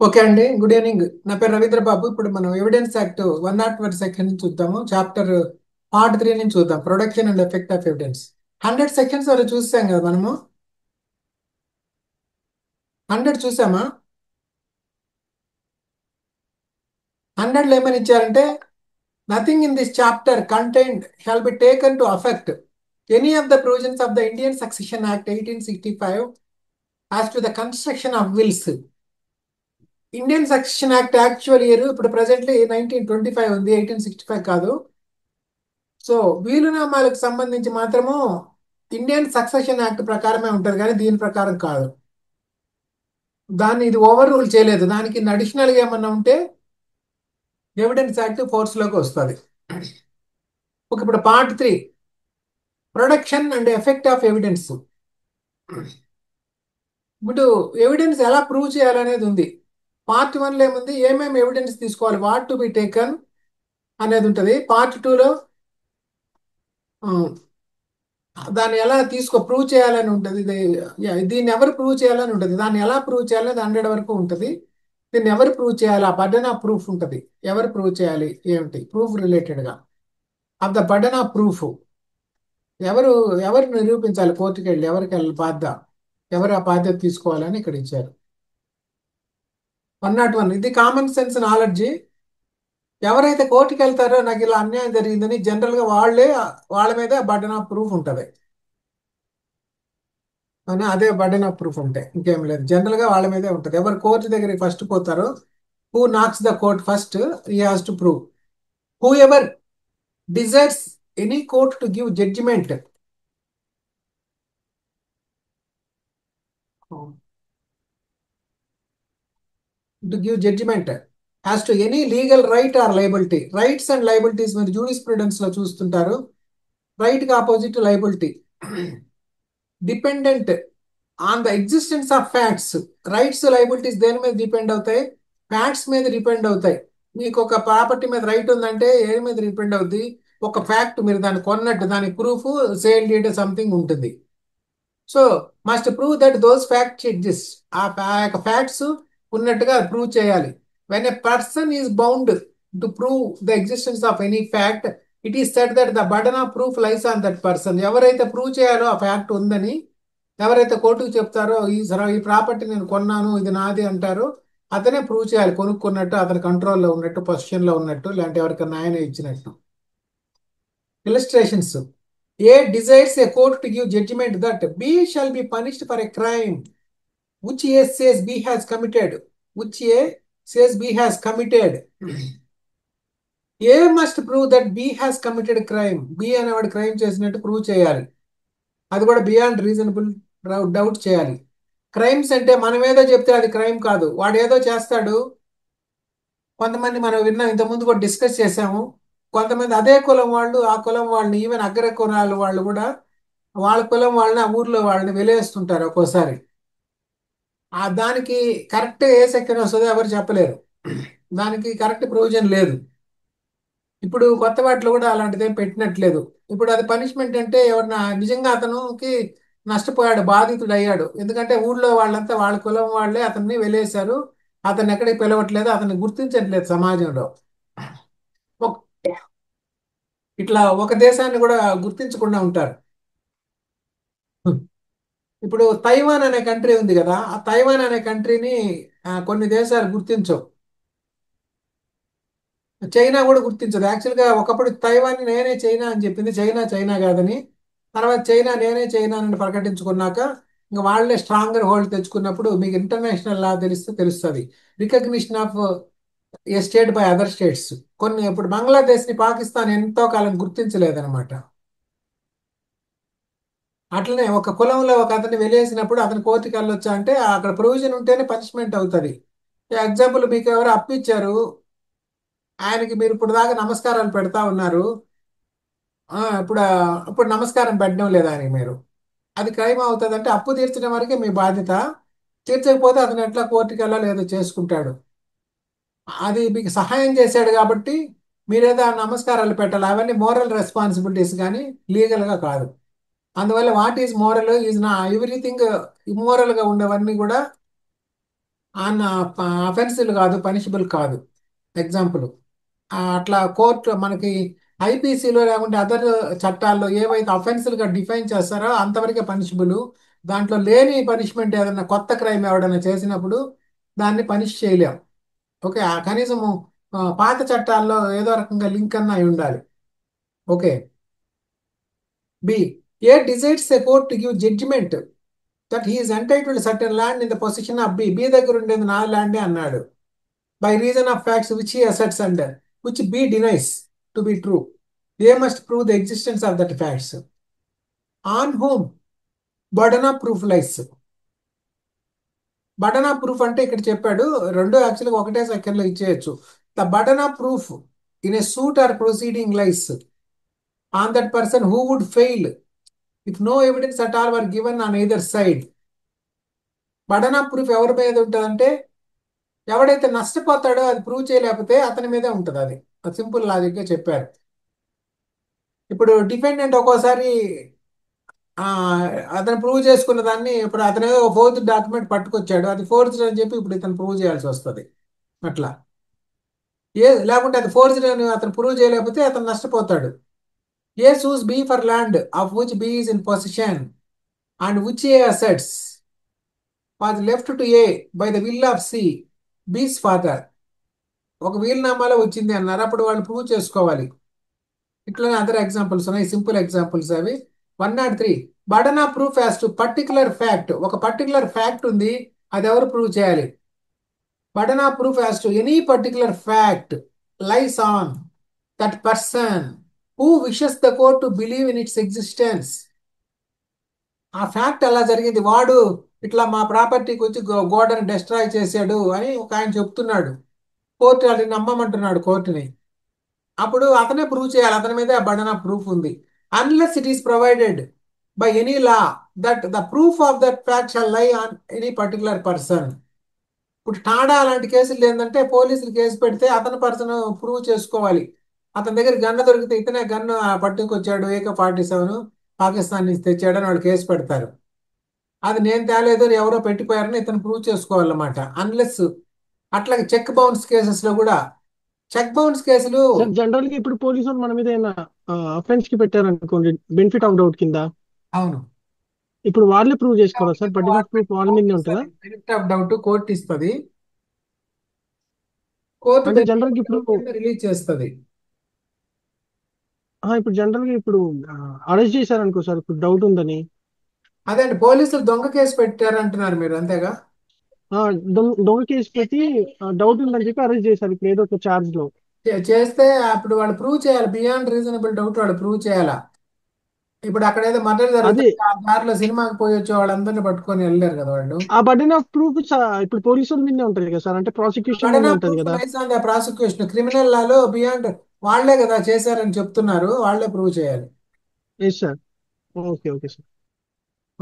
Okay అండి, good evening. నా పేరు రవీంద్ర బాబు. ఇప్పుడు మనం ఎవిడెన్స్ యాక్ట్ 101 సెక్షన్ నుంచి చూద్దాము. చాప్టర్ పార్ట్ 3 నుంచి చూద్దాం, production and effect of evidence. 100 sections వరకు చూసాం కదా మనము. 100 చూసామా? 100లో ఏమని ఇచ్చారంటే, nothing in this chapter contained shall be taken to affect any of the provisions of the Indian Succession Act 1865 as to the construction of wills. Indian Succession Act actual year ఇప్పుడు presently 1925 ఉంది, 1865 కాదు. So వీలునామాలకు సంబంధించి మాత్రము Indian Succession act ప్రకారమే ఉంటుంది, కానీ దీని ప్రకారం కాదు. దాన్ని ఇది ఓవర్ రూల్ చేయలేదు. దానికి అడిషనల్గా ఏమన్నా ఉంటే ఎవిడెన్స్ యాక్ట్ ఫోర్స్లోకి వస్తుంది. ఓకే, ఇప్పుడు part 3, production and effect of evidence. ఇప్పుడు ఎవిడెన్స్ ఎలా ప్రూవ్ చేయాలనేది ఉంది. పార్ట్ 1లో ఏముంది, ఏమేమి ఎవిడెన్స్ తీసుకోవాలి, వాట్ టు బి టేకన్ అనేది ఉంటుంది. పార్ట్ 2లో దాన్ని ఎలా ప్రూవ్ చేయాలని ఉంటుంది. దీన్ని ఎవరు ప్రూవ్ చేయాలని ఉంటుంది, దాన్ని ఎలా ప్రూవ్ చేయాలని 100 వరకు ఉంటుంది. దీన్ని ఎవరు ప్రూవ్ చేయాలి, ఆ బర్డెన్ ఆఫ్ ప్రూఫ్ ఉంటుంది. ఎవరు ప్రూవ్ చేయాలి, ఏమిటి ప్రూఫ్ రిలేటెడ్గా of the burden of proof. ఎవరు ఎవరు నిరూపించాలి, కోర్టుకి వెళ్ళి ఎవరికి వెళ్ళి బాధ్యత, ఎవరు ఆ బాధ్యత తీసుకోవాలని ఇక్కడ ఇచ్చారు. 101 ఇది కామన్ సెన్స్ నాలెడ్జి. ఎవరైతే కోర్టుకి వెళ్తారో నాకు ఇలా అన్యాయం జరిగిందని జనరల్గా వాళ్ళ మీదే బర్డెన్ ఆఫ్ ప్రూఫ్ ఉంటుంది. అని అదే బర్డెన్ ఆఫ్ ప్రూఫ్ ఉంటాయి, ఇంకేం లేదు. జనరల్ గా వాళ్ళ మీదే ఉంటుంది. ఎవరు కోర్టు దగ్గరికి ఫస్ట్ పోతారో, who knocks the court first, he has to prove. Whoever desires any court to give judgement, has to any legal right or liability. Rights and liabilities మీరు జూడిస్ ప్రుడెన్స్ లో చూస్తుంటారు. Right కి opposite liability. Dependent on the existence of facts. Rights liabilities దేని మీద depend అవుతాయి, facts మీద depend అవుతాయి. మీకు ఒక ప్రాపర్టీ మీద రైట్ ఉందంటే ఏ మీద డిపెండ్ అవుద్ది, ఒక ఫ్యాక్ట్, మీరు దాన్ని కొన్నట్టు దాని ప్రూఫ్, సేల్ డీడ్ సంథింగ్ ఉంటుంది. So must prove that those facts exist. ఆ యొక్క ఫ్యాక్ట్స్ ఉన్నట్టుగా ప్రూవ్ చేయాలి. When a person is bound to prove the existence of any fact, it is said that the burden of proof lies on that person. ఎవరైతే prove చేయాలో ఆ fact ఉందని, ఎవరైతే కోర్టుకు చెప్తారో ఈ ప్రాపర్టీ నేను కొన్నాను, ఇది నాది అంటారో, అతనే ప్రూవ్ చేయాలి కొనుక్కున్నట్టు, అతని కంట్రోల్లో ఉన్నట్టు, పొజిషన్లో ఉన్నట్టు, లేదంటే ఎవరికైనా ఆయన ఇచ్చినట్టు. Illustrations. A desires a court to give judgement that B shall be punished for a crime which A says B has committed, which A says B has committed. A must prove that B has committed crime. B అనేవాడు crime చేసినట్టు prove చేయాలి. అది కూడా beyond reasonable doubt చేయాలి. Crimes అంటే మనం ఏదో చెప్తే అది క్రైమ్ కాదు. వాడు ఏదో చేస్తాడు. కొంతమంది మనం విన్నాం, ఇంతకుముందు కూడా డిస్కస్ చేసాము. కొంతమంది అదే కులం వాళ్ళు, ఆ కులం వాళ్ళని, ఈవెన్ అగ్ర కులాల వాళ్ళు కూడా వాళ్ళ కులం వాళ్ళని, ఆ ఊర్లో వాళ్ళని వెలేస్తుంటారు ఒక్కోసారి. దానికి కరెక్ట్ ఏ సెక్షన్ వస్తుందో ఎవరు చెప్పలేరు. దానికి కరెక్ట్ ప్రొవిజన్ లేదు. ఇప్పుడు కొత్త వాటిలో కూడా అలాంటిదేం పెట్టినట్లేదు. ఇప్పుడు అది పనిష్మెంట్ అంటే ఎవరన్నా నిజంగా అతనుకి నష్టపోయాడు, బాధితుడు అయ్యాడు. ఎందుకంటే ఊళ్ళో వాళ్ళంతా వాళ్ళ కులం వాళ్ళే అతన్ని వెలేశారు. అతన్ని ఎక్కడికి పిలవట్లేదు, అతన్ని గుర్తించట్లేదు సమాజంలో. ఒక- ఇట్లా ఒక దేశాన్ని కూడా గుర్తించకుండా ఉంటారు. ఇప్పుడు తైవాన్ అనే కంట్రీ ఉంది కదా, ఆ తైవాన్ అనే కంట్రీని కొన్ని దేశాలు గుర్తించవు. చైనా కూడా గుర్తించదు. యాక్చువల్గా ఒకప్పుడు తైవాన్ నేనే చైనా అని చెప్పింది, చైనా చైనా కాదని. తర్వాత చైనా నేనే చైనా అని ప్రకటించుకున్నాక ఇంకా వాళ్ళే స్ట్రాంగర్ హోల్డ్ తెచ్చుకున్నప్పుడు మీకు ఇంటర్నేషనల్ లా తెలిస్తే తెలుస్తుంది. Recognition of A state by other states. కొన్ని ఇప్పుడు బంగ్లాదేశ్ని పాకిస్తాన్ ఎంతో కాలం గుర్తించలేదన్నమాట. అట్లనే ఒక కులంలో ఒక అతన్ని వెలేసినప్పుడు అతని కోర్టుకి వెళ్ళొచ్చా అంటే అక్కడ ప్రొవిజన్ ఉంటేనే పనిష్మెంట్ అవుతుంది. ఎగ్జాంపుల్, మీకు ఎవరు అప్పిచ్చారు, ఆయనకి మీరు ఇప్పుడు దాకా నమస్కారాలు పెడతా ఉన్నారు. ఇప్పుడు ఇప్పుడు నమస్కారం పెట్టడం లేదా అని మీరు, అది క్రైమ్ అవుతుంది. అంటే అప్పు తీర్చడం వరకే మీ బాధ్యత. తీర్చకపోతే అతను ఎట్లా కోర్టుకి వెళ్ళాలో ఏదో చేసుకుంటాడు. అది మీకు సహాయం చేశాడు కాబట్టి మీరేదో ఆ నమస్కారాలు పెట్టాలి. అవన్నీ మోరల్ రెస్పాన్సిబిలిటీస్ కానీ లీగల్గా కాదు. అందువల్ల వాట్ ఈజ్ మోరల్ ఈజ్ నా ఎవ్రీథింగ్. ఇమ్మోరల్గా ఉండేవన్నీ కూడా ఆన్ అఫెన్సిబుల్ కాదు, పనిషబుల్ కాదు. ఎగ్జాంపుల్, అట్లా కోర్టు మనకి ఐపీసీలో లేకుంటే అదర్ చట్టాల్లో ఏవైతే అఫెన్సివ్గా డిఫైన్ చేస్తారో అంతవరకే పనిషబుల్. దాంట్లో లేని పనిష్మెంట్ ఏదైనా కొత్త క్రైమ్ ఎవడైనా చేసినప్పుడు దాన్ని పనిష్ చేయలేం. ఓకే, కనీసము పాత చట్టాల్లో ఏదో రకంగా లింక్ అన్న అయి ఉండాలి. Okay. B, A decides a court to give judgement that he is entitled certain land in the position of B. B దగ్గర ఉండేది నా ల్యాండే అన్నాడు. By reason of facts which he asserts and which B denies to be true. A must prove the existence of that facts. On whom burden of proof lies. Burden of proof అంటే ఇక్కడ చెప్పాడు, రెండు యాక్చువల్గా ఒకటే సెకండ్లో ఇచ్చేయచ్చు. The burden of proof in a suit or proceeding lies on that person who would fail if no evidence at all were given on either side. Burden of proof ఎవరి మీద ఉంటుందంటే ఎవడైతే నష్టపోతాడో అది ప్రూవ్ చేయలేకపోతే అతని మీదే ఉంటుంది. అది సింపుల్ లాజిక్గా చెప్పారు. ఇప్పుడు డిఫెండెంట్ ఒక్కోసారి ఆ, అతను ప్రూవ్ చేసుకున్న దాన్ని ఇప్పుడు అతను ఏదో ఫోర్త్ డాక్యుమెంట్ పట్టుకొచ్చాడు, అది ఫోర్త్ అని చెప్పి ఇప్పుడు ఇతను ప్రూవ్ చేయాల్సి వస్తుంది. అట్లా లేకుంటే అది ఫోర్త్ అని అతను ప్రూవ్ చేయలేకపోతే అతను నష్టపోతాడు. A sues B for land of which B is in position and which A asserts was left to A by the will of C B's father. ఒక వీలునామాలో వచ్చింది అన్నారు, అప్పుడు వాళ్ళు ప్రూవ్ చేసుకోవాలి. ఇట్లనే అదర్ ఎగ్జాంపుల్స్ ఉన్నాయి, సింపుల్ ఎగ్జాంపుల్స్ అవి. 103, burden of proof as to particular fact. ఒక పర్టికులర్ ఫ్యాక్ట్ ఉంది, అది ఎవరు ప్రూవ్ చేయాలి? Burden of proof as to any particular fact lies on that person who wishes the court to believe in it's existence. ఆ fact అలా జరిగింది, వాడు ఇట్లా మా ప్రాపర్టీకి వచ్చి గోడని డెస్ట్రాయ్ చేశాడు అని ఒక ఆయన చెప్తున్నాడు, కోర్టు అది నమ్మమంటున్నాడు కోర్టుని. అప్పుడు అతనే ప్రూవ్ చేయాలి, అతని మీదే ఆ బర్డన్ ఆఫ్ ప్రూఫ్ ఉంది. Unless it is provided by any law that the proof of that fact shall lie on any particular person. ఇప్పుడు టాడా అలాంటి కేసులు ఏంటంటే పోలీసులు కేసు పెడితే అతని పర్సన్ ప్రూవ్ చేసుకోవాలి. అతని దగ్గర గన్ను దొరికితే ఇతనే గన్ను పట్టుకొచ్చాడు, AK-47 పాకిస్తాన్ నుంచి తెచ్చాడని వాళ్ళు కేసు పెడతారు. అది నేను తేలేదు, ఎవరో పెట్టిపోయారని ఇతను ప్రూవ్ చేసుకోవాలన్నమాట. అన్లెస్ అట్లాగే చెక్ బౌన్స్ కేసెస్లో కూడా, చెక్ బౌన్స్ కేసులు. సార్ జనరల్ గా ఇప్పుడు పోలీసు వాళ్ళు మన మీద ఏమైనా అఫెన్స్ కి పెట్టారనుకోండి, బెనిఫిట్ ఆఫ్ డౌట్ కింద, అవును, ఇప్పుడు వాళ్ళే ప్రూవ్ చేసుకోవాలా సార్? బర్డెన్ ఆఫ్ ప్రూఫ్ వాళ్ళ మీదనే ఉంటుందా? బెనిఫిట్ ఆఫ్ డౌట్ కోర్టు ఇస్తుంది, కోర్టు అంటే బెనిఫిట్ జనరల్ గా ఆఫ్ ఇప్పుడు డౌట్ కింద రిలీజ్ చేస్తుంది. ఇప్పుడు జనరల్ గా ఇప్పుడు అరెస్ట్ చేశారనుకో సార్, ఇప్పుడు డౌట్ ఉందని, అదే అండి, పోలీసులు దొంగ కేసు పెట్టారు అంటున్నారు మీరు, అంతేగా? దొంగ కేసు పెట్టి డౌట్ ఉందని చెప్పి అరెస్ట్ చేశారు ఇప్పుడు ఏదో ఒక ఛార్జ్ లో. చేస్తే అప్పుడు వాళ్ళు ప్రూవ్ చేయాలి, బియాండ్ రీజనబుల్ డౌట్ వాళ్ళు ప్రూవ్ చేయాలా. ఇప్పుడు అక్కడ ఏదో మర్డర్ అదే జరుగుతుంది, ఆ దారిలో సినిమాకి పోయి వచ్చే వాళ్ళందరినీ పట్టుకొని వెళ్ళారు కదా వాళ్ళు. ఆ బర్డెన్ ఆఫ్ ప్రూఫ్ ఇప్పుడు పోలీసుల మీదే ఉంటుంది కదా సార్, అంటే ప్రాసిక్యూషన్ బర్డెన్ మీదే ఆఫ్ ఉంటుంది ప్రూఫ్ కదా. Lies on the prosecution. Criminal లాలో బియాండ్ వాళ్ళే కదా చేశారని చెప్తున్నారు, వాళ్ళే ప్రూవ్ చేయాలి. Yes sir. Okay okay sir.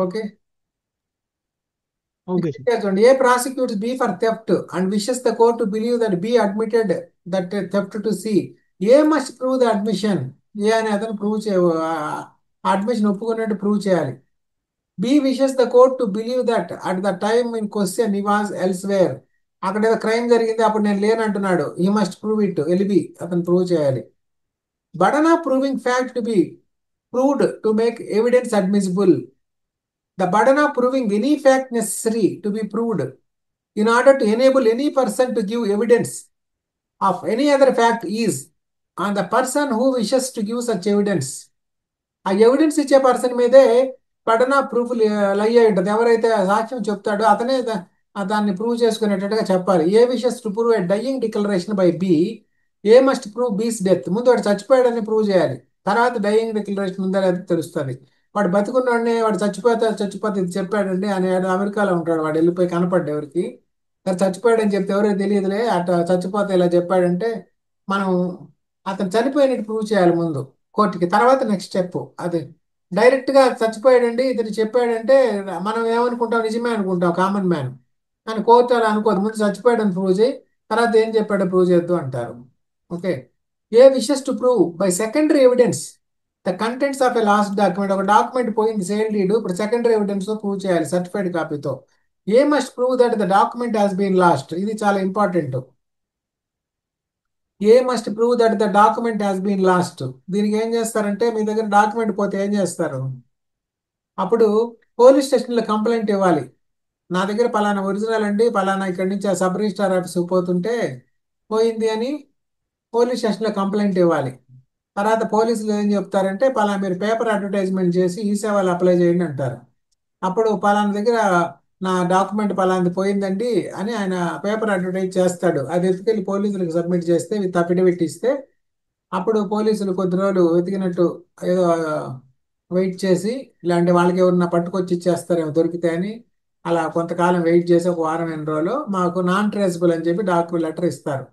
Okay. Okay sir. చూడండి, A prosecutes B for theft and wishes the court to believe that B admitted that theft to C. A must prove the admission. A అని అతను prove చే admission ఒప్పుకున్నట్టు prove చేయాలి. B wishes the court to believe that at the time in question he was elsewhere. అక్కడ ఏదో crime జరిగింది, అప్పుడు నేను లేనంటున్నాడు, ఈ మస్ట్ ప్రూవ్ ఇట్. ఎలిబి అతను ప్రూవ్ చేయాలి. Burden of proving fact to be proved to make evidence admissible. The burden of proving any fact necessary to be proved in order to enable any person to give evidence of any other fact is on the person who wishes to give such evidence. ఆ evidence ఇచ్చే person మీదే burden of proof లై అయి ఉంటుంది. ఎవరైతే ఆ సాక్ష్యం చెప్తాడో అతనే దాన్ని ప్రూవ్ చేసుకునేటట్టుగా చెప్పాలి. A wishes to prove a dying declaration by B. A must prove B's death. ముందు వాడు చచ్చిపోయాడని ప్రూవ్ చేయాలి, తర్వాత డయింగ్ డిక్లరేషన్ ఉందా లేదా తెలుస్తుంది. వాడు బతుకున్నవాడిని వాడు చచ్చిపోతే ఇది చెప్పాడండి అని, వాడు అమెరికాలో ఉంటాడు, వాడు వెళ్ళిపోయి కనపడ్డా ఎవరికి, సరే చచ్చిపోయాడని చెప్తే ఎవరికి తెలియదులే, అట్లా చచ్చిపోతే ఇలా చెప్పాడంటే మనం అతను చనిపోయినట్టు ప్రూవ్ చేయాలి ముందు కోర్టుకి, తర్వాత నెక్స్ట్ స్టెప్. అది డైరెక్ట్గా చచ్చిపోయాడండి ఇతను చెప్పాడంటే మనం ఏమనుకుంటాం, నిజమే అనుకుంటాం కామన్ మ్యాన్. కానీ కోర్టు అలా అనుకోదు, ముందు చచ్చిపోయాడని ప్రూవ్ చేయి, తర్వాత ఏం చెప్పాడో ప్రూవ్ చేద్దు అంటారు. Okay. A wishes to prove by secondary evidence the contents of a lost document. ఒక డాక్యుమెంట్ పోయింది సేల్ డీడ్, ఇప్పుడు సెకండరీ ఎవిడెన్స్ తో ప్రూవ్ చేయాలి సర్టిఫైడ్ కాపీతో. A must prove that the document has been lost. ఇది చాలా important. A must prove that the document has been lost. దీనికి ఏం చేస్తారంటే, మీ దగ్గర డాక్యుమెంట్ పోతే ఏం చేస్తారు? అప్పుడు పోలీస్ స్టేషన్లో కంప్లైంట్ ఇవ్వాలి. నా దగ్గర పలానా ఒరిజినల్ అండి, పలానా ఇక్కడి నుంచి ఆ సబ్ రిజిస్ట్రార్ ఆఫీస్కి పోతుంటే పోయింది అని పోలీస్ స్టేషన్లో కంప్లైంట్ ఇవ్వాలి. తర్వాత పోలీసులు ఏం చెప్తారంటే, పలానా మీరు పేపర్ అడ్వర్టైజ్మెంట్ చేసి ఈ సేవలు అప్లై చేయండి అంటారు. అప్పుడు పలానా దగ్గర నా డాక్యుమెంట్ పలాంది పోయిందండి అని ఆయన పేపర్ అడ్వర్టైజ్ చేస్తాడు. అది ఎత్తుకెళ్ళి పోలీసులకు సబ్మిట్ చేస్తే, విత్ అఫిడవిట్ ఇస్తే, అప్పుడు పోలీసులు కొద్ది రోజులు వెతికినట్టు ఏదో వెయిట్ చేసి, ఇలాంటి వాళ్ళకి ఎవరన్నా పట్టుకొచ్చి ఇచ్చేస్తారేమో దొరికితే అని, అలా కొంతకాలం వెయిట్ చేసి ఒక వారం ఎన్ని రోజులు మాకు నాన్ ట్రేసబుల్ అని చెప్పి డాక్యుమెంట్ లెటర్ ఇస్తారు.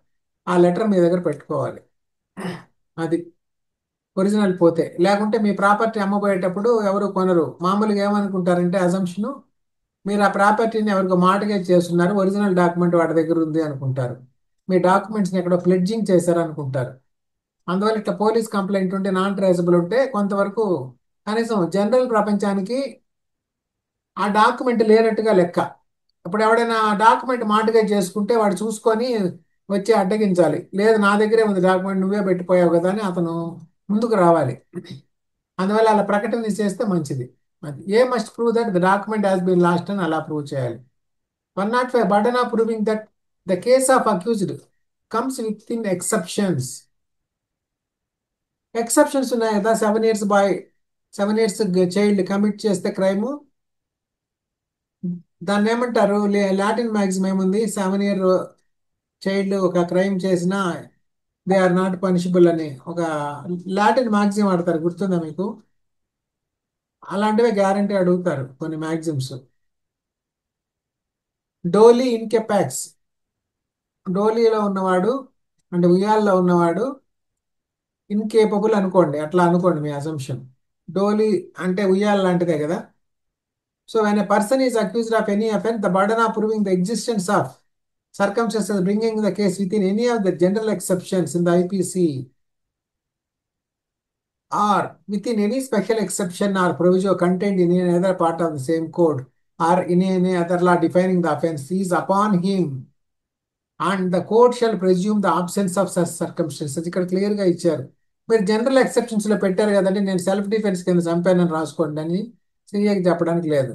ఆ లెటర్ మీ దగ్గర పెట్టుకోవాలి. అది ఒరిజినల్ పోతే. లేకుంటే మీ ప్రాపర్టీ అమ్మబోయేటప్పుడు ఎవరు కొనరు. మామూలుగా ఏమనుకుంటారంటే అజంప్షను, మీరు ఆ ప్రాపర్టీని ఎవరికో మార్ట్గేజ్ చేస్తున్నారు, ఒరిజినల్ డాక్యుమెంట్ వాడి దగ్గర ఉంది అనుకుంటారు. మీ డాక్యుమెంట్స్ని ఎక్కడో ప్లెడ్జింగ్ చేశారు అనుకుంటారు. అందువల్ల ఇట్లా పోలీస్ కంప్లైంట్ ఉంటే, నాన్ ట్రేసబుల్ ఉంటే కొంతవరకు కనీసం జనరల్ ప్రపంచానికి ఆ డాక్యుమెంట్ లేనట్టుగా లెక్క. ఇప్పుడు ఎవడైనా డాక్యుమెంట్ మార్ట్గేజ్ చేసుకుంటే వాడు చూసుకొని వచ్చి అడ్డగించాలి. లేదు నా దగ్గరే ఉంది డాక్యుమెంట్, నువ్వే పెట్టిపోయావు కదా అని అతను ముందుకు రావాలి. అందువల్ల అలా ప్రకటన చేస్తే మంచిది. అది A must prove that the document has been lost అని అలా ప్రూవ్ చేయాలి. 105 burden of proving that the case of accused comes with in exceptions. Exceptions ఉన్నాయి కదా. 7 years boy, 7 years child commit చేస్తే క్రైమ్, దాన్ని ఏమంటారు? లాటిన్ మ్యాక్సిమం ఏముంది? 7 year child ఒక క్రైమ్ చేసినా దే ఆర్ నాట్ పనిషబుల్ అని ఒక లాటిన్ మ్యాక్సిమం ఆడతారు, గుర్తుందా మీకు? అలాంటివే గ్యారంటీ అడుగుతారు కొన్ని మ్యాక్సిమ్స్. డోలీ ఇన్కెపాక్స్. డోలీలో ఉన్నవాడు అంటే ఉయ్యాల్లో ఉన్నవాడు ఇన్కేపబుల్ అనుకోండి, అట్లా అనుకోండి మీ అసంప్షన్. డోలీ అంటే ఉయ్యాల లాంటిదే కదా. So when a person is accused of any offence, the burden of proving the existence of circumstances bringing the case within any of the general exceptions in the IPC or within any special exception or proviso contained in any other part of the same code or in any other law defining the offense is upon him and the court shall presume the absence of such circumstances. ఇక్కడ క్లియర్గా ఇచ్చారు. మీరు general ఎక్సెప్షన్స్లో పెట్టారు కదండి, నేను self defence కింద చంపానని రాసుకోండి అని సిఐకి చెప్పడానికి లేదు.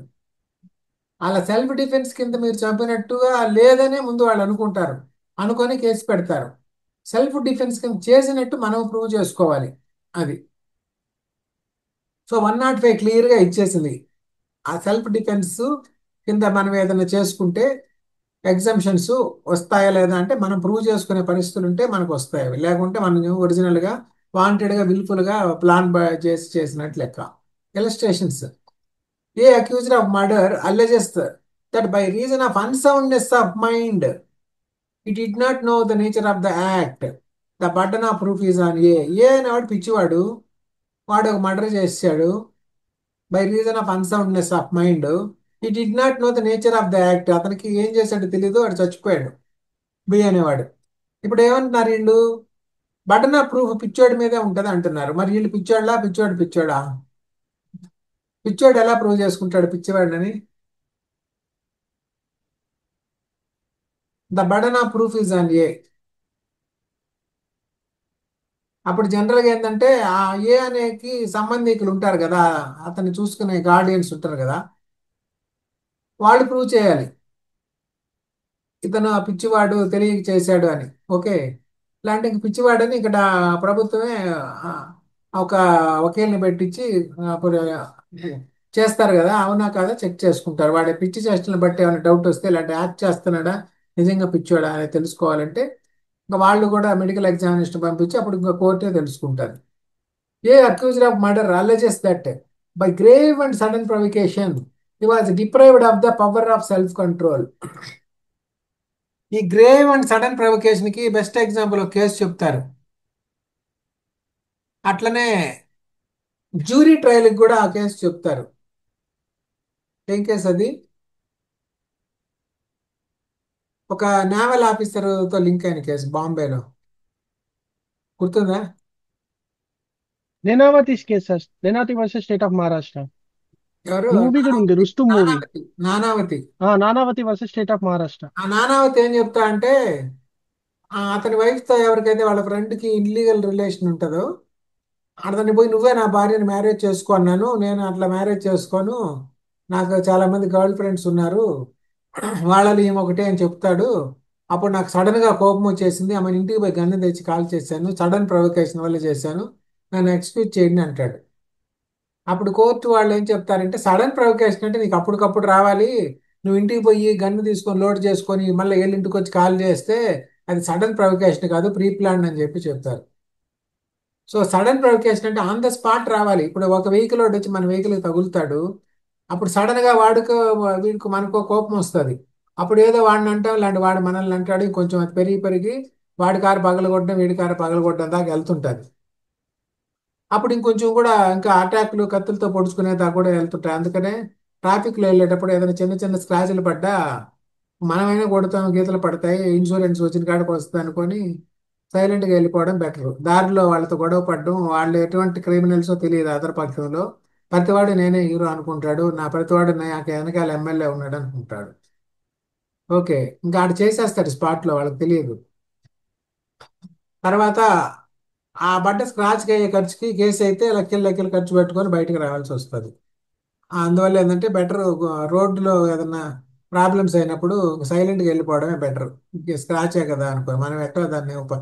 అలా సెల్ఫ్ డిఫెన్స్ కింద మీరు చంపినట్టుగా లేదనే ముందు వాళ్ళు అనుకుంటారు, అనుకొని కేసు పెడతారు. సెల్ఫ్ డిఫెన్స్ కింద చేసినట్టు మనం ప్రూవ్ చేసుకోవాలి. అది సో 105 క్లియర్గా ఇచ్చేసింది. ఆ సెల్ఫ్ డిఫెన్స్ కింద మనం ఏదైనా చేసుకుంటే ఎగ్జంప్షన్స్ వస్తాయా లేదా అంటే మనం ప్రూవ్ చేసుకునే పరిస్థితులు ఉంటే మనకు వస్తాయి. లేకుంటే మనం ఒరిజినల్గా వాంటెడ్గా విల్ఫుల్గా ప్లాన్ చేసి చేసినట్లు లెక్క. Illustrations. A accused of murder alleges that by reason of unsoundness of mind he did not know the nature of the act, the burden of proof is on A. A అనేవాడు పిచ్చివాడు, వాడు ఒక murder చేశాడు. By reason of unsoundness of mind he did not know the nature of the act, అతనికి ఏం చేశాడో తెలియదు, వాడు చచ్చిపోయాడు. బి అనేవాడు. ఇప్పుడు ఏమంటున్నారు వీళ్ళు? బర్డన్ ఆఫ్ ప్రూఫ్ పిచ్చోడి మీదే ఉంటుంది అంటున్నారు. మరి వీళ్ళు పిచ్చోళ్ళా, పిచ్చోడా? పిచ్చోడు ఎలా ప్రూవ్ చేసుకుంటాడు పిచ్చివాడిని? The burden of proof is on A. అప్పుడు జనరల్గా ఏంటంటే ఆ ఏ అనేకి సంబంధికులు ఉంటారు కదా, అతన్ని చూసుకునే గార్డియన్స్ ఉంటారు కదా, వాళ్ళు ప్రూవ్ చేయాలి ఇతను ఆ పిచ్చివాడు తెలియక చేశాడు అని. ఓకే, ఇలాంటి పిచ్చివాడని ఇక్కడ ప్రభుత్వమే ఆ, ఒక వకీల్ని పెట్టించి అప్పుడు చేస్తారు కదా, అవునా కాదా చెక్ చేసుకుంటారు. వాడి పిచ్చి చేష్టలను బట్టి ఏమైనా డౌట్ వస్తే, ఇలాంటి యాక్ట్ చేస్తున్నాడా, నిజంగా పిచ్చివాడా అని తెలుసుకోవాలంటే ఇంకా వాళ్ళు కూడా మెడికల్ ఎగ్జామినేషన్ పంపించి అప్పుడు ఇంకా కోర్టే తెలుసుకుంటారు. A accused of murder alleges that by grave and sudden provocation he was deprived of the power of self control. ఈ గ్రేవ్ అండ్ సడన్ ప్రొవకేషన్ కి బెస్ట్ ఎగ్జాంపుల్ ఒక కేసు చెప్తారు. అట్లనే జ్యూరీ ట్రయల్ కూడా ఆ కేసు చెప్తారు. ఏం కేసు అది? ఒక నేవల్ ఆఫీసర్తో లింక్ అయిన కేసు బాంబేలో, గుర్తుందా? Nanavati case sir, Nanavati versus state of Maharashtra. ఎవరు? మూవీ కూడా ఉంది, Nanavati. Rustom movie. Nanavati. Nanavati. Nanavati versus state of Maharashtra. ఆ నానావతి ఏం చెప్తా అంటే అతని వైఫ్ తో ఎవరికైతే వాళ్ళ ఫ్రెండ్ కి ఇల్లీగల్ రిలేషన్ ఉంటుందో అతన్ని పోయి నువ్వే నా భార్యను మ్యారేజ్ చేసుకో అన్నాను. నేను అట్లా మ్యారేజ్ చేసుకోను, నాకు చాలా మంది గర్ల్ ఫ్రెండ్స్ ఉన్నారు, వాళ్ళని ఈమె ఒకటే అని చెప్తాడు. అప్పుడు నాకు సడన్ గా కోపం వచ్చేసింది, ఆమె ఇంటికి పోయి గన్ను తెచ్చి కాల్ చేశాను, సడన్ ప్రొవకేషన్ వల్ల చేశాను, నన్ను ఎక్స్క్యూజ్ చేయండి అంటాడు. అప్పుడు కోర్టు వాళ్ళు ఏం చెప్తారంటే సడన్ ప్రొవకేషన్ అంటే నీకు అప్పటికప్పుడు రావాలి, నువ్వు ఇంటికి పోయి గన్ను తీసుకొని లోడ్ చేసుకొని మళ్ళీ వెళ్ళి ఇంటికి వచ్చి కాల్ చేస్తే అది సడన్ ప్రొవకేషన్ కాదు, ప్రీ ప్లాన్ అని చెప్పి చెప్తారు. సో సడన్ ప్రొవకేషన్ అంటే ఆన్ ద స్పాట్ రావాలి. ఇప్పుడు ఒక వెహికల్ వాడు వచ్చి మన వెహికల్ తగులుతాడు, అప్పుడు సడన్ గా వాడుకో వీడికి మనకో కోపం వస్తుంది, అప్పుడు ఏదో వాడిని అంటాం ఇలాంటి వాడు మనల్ని అంటాడు, కొంచెం అది పెరిగి పెరిగి వాడి కారు పగలగొట్టడం వీడి కారు పగలగొట్టడం దాకా వెళ్తుంటుంది. అప్పుడు ఇంకొంచెం కూడా ఇంకా అటాక్లు కత్తులతో పొడుచుకునే దాకా కూడా వెళ్తుంటాయి. అందుకనే ట్రాఫిక్లో వెళ్ళేటప్పుడు ఏదైనా చిన్న చిన్న స్క్రాచ్లు పడ్డా మనమైనా కొడతాం, గీతలు పడతాయి, ఇన్సూరెన్స్ వచ్చిన కాడికి వస్తుంది అనుకొని సైలెంట్గా వెళ్ళిపోవడం బెటర్. దారిలో వాళ్ళతో గొడవ పడడం, వాళ్ళు ఎటువంటి క్రిమినల్సో తెలియదు అదర్ పక్షంలో, ప్రతివాడు నేనే హీరో అనుకుంటాడు, నా ప్రతివాడు నాకు వెనకాల ఎమ్మెల్యే ఉన్నాడు అనుకుంటాడు. ఓకే, ఇంకా ఆడు చేసేస్తాడు స్పాట్లో, వాళ్ళకి తెలియదు. తర్వాత ఆ బట్ట స్క్రాచ్కి అయ్యే ఖర్చుకి కేసు అయితే లక్షలు లక్షలు ఖర్చు పెట్టుకొని బయటకు రావాల్సి వస్తుంది. అందువల్ల ఏంటంటే బెటర్ రోడ్లో ఏదన్నా ప్రాబ్లమ్స్ అయినప్పుడు సైలెంట్గా వెళ్ళిపోవడమే బెటర్. స్క్రాచే కదా అనుకో, మనం ఎట్టో దాన్ని ఒక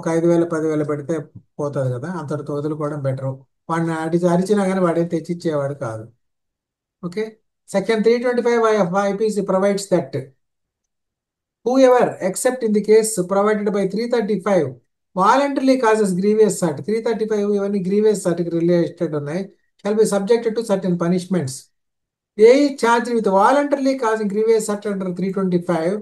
5,000 10,000 పెడితే పోతుంది కదా, అంతటితో వదులుకోవడం బెటర్. వాడిని అరిచినా కానీ వాడేం తెచ్చిచ్చేవాడు కాదు. Okay. Section 325 of IPC provides that whoever, except in the case provided by 335, voluntarily causes grievous hurt. 335 ఇవన్నీ grievous hurt కి రిలేటెడ్ ఉన్నాయి. Shall be subjected to certain punishments. A is charged with voluntarily causing grievous hurt under 325.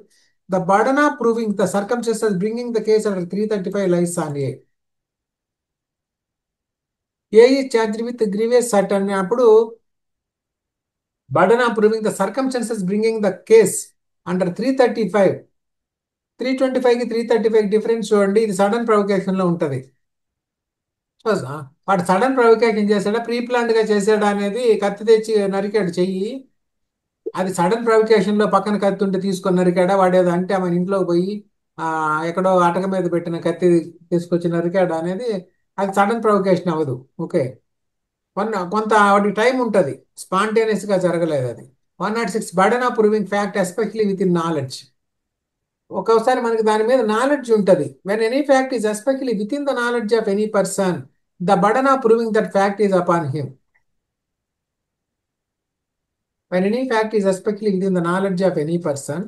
The burden of proving the circumstances bringing the case under 335 lies on A. A is charged with grievous hurt అన్నప్పుడు burden of proving the circumstances bringing the case under 335. 325కి 335 difference చూడండి, ఇది sudden ప్రొవకేషన్లో ఉంటుంది. So వాడు sudden provocation చేశాడా pre ప్లాన్డ్గా చేశాడా అనేది, కత్తి తెచ్చి నరికాడు చెయ్యి, అది సడన్ ప్రొవకేషన్లో పక్కన కత్తి ఉంటే తీసుకొని నరికాడా, వాడేదో అంటే మన ఇంట్లోకి పోయి ఎక్కడో అటక మీద పెట్టిన కత్తి తీసుకొచ్చి నరికాడా అనేది అది సడన్ ప్రొవకేషన్ అవ్వదు. ఓకే, కొంత వాడికి టైం ఉంటుంది, స్పాంటేనియస్గా జరగలేదు అది. 106 burden of proving fact especially with in knowledge. ఒక్కోసారి మనకి దాని మీద నాలెడ్జ్ ఉంటుంది. When any fact is especially with in the knowledge of any person, the burden of proving that fact is upon him. When any fact is especially within the knowledge of any person,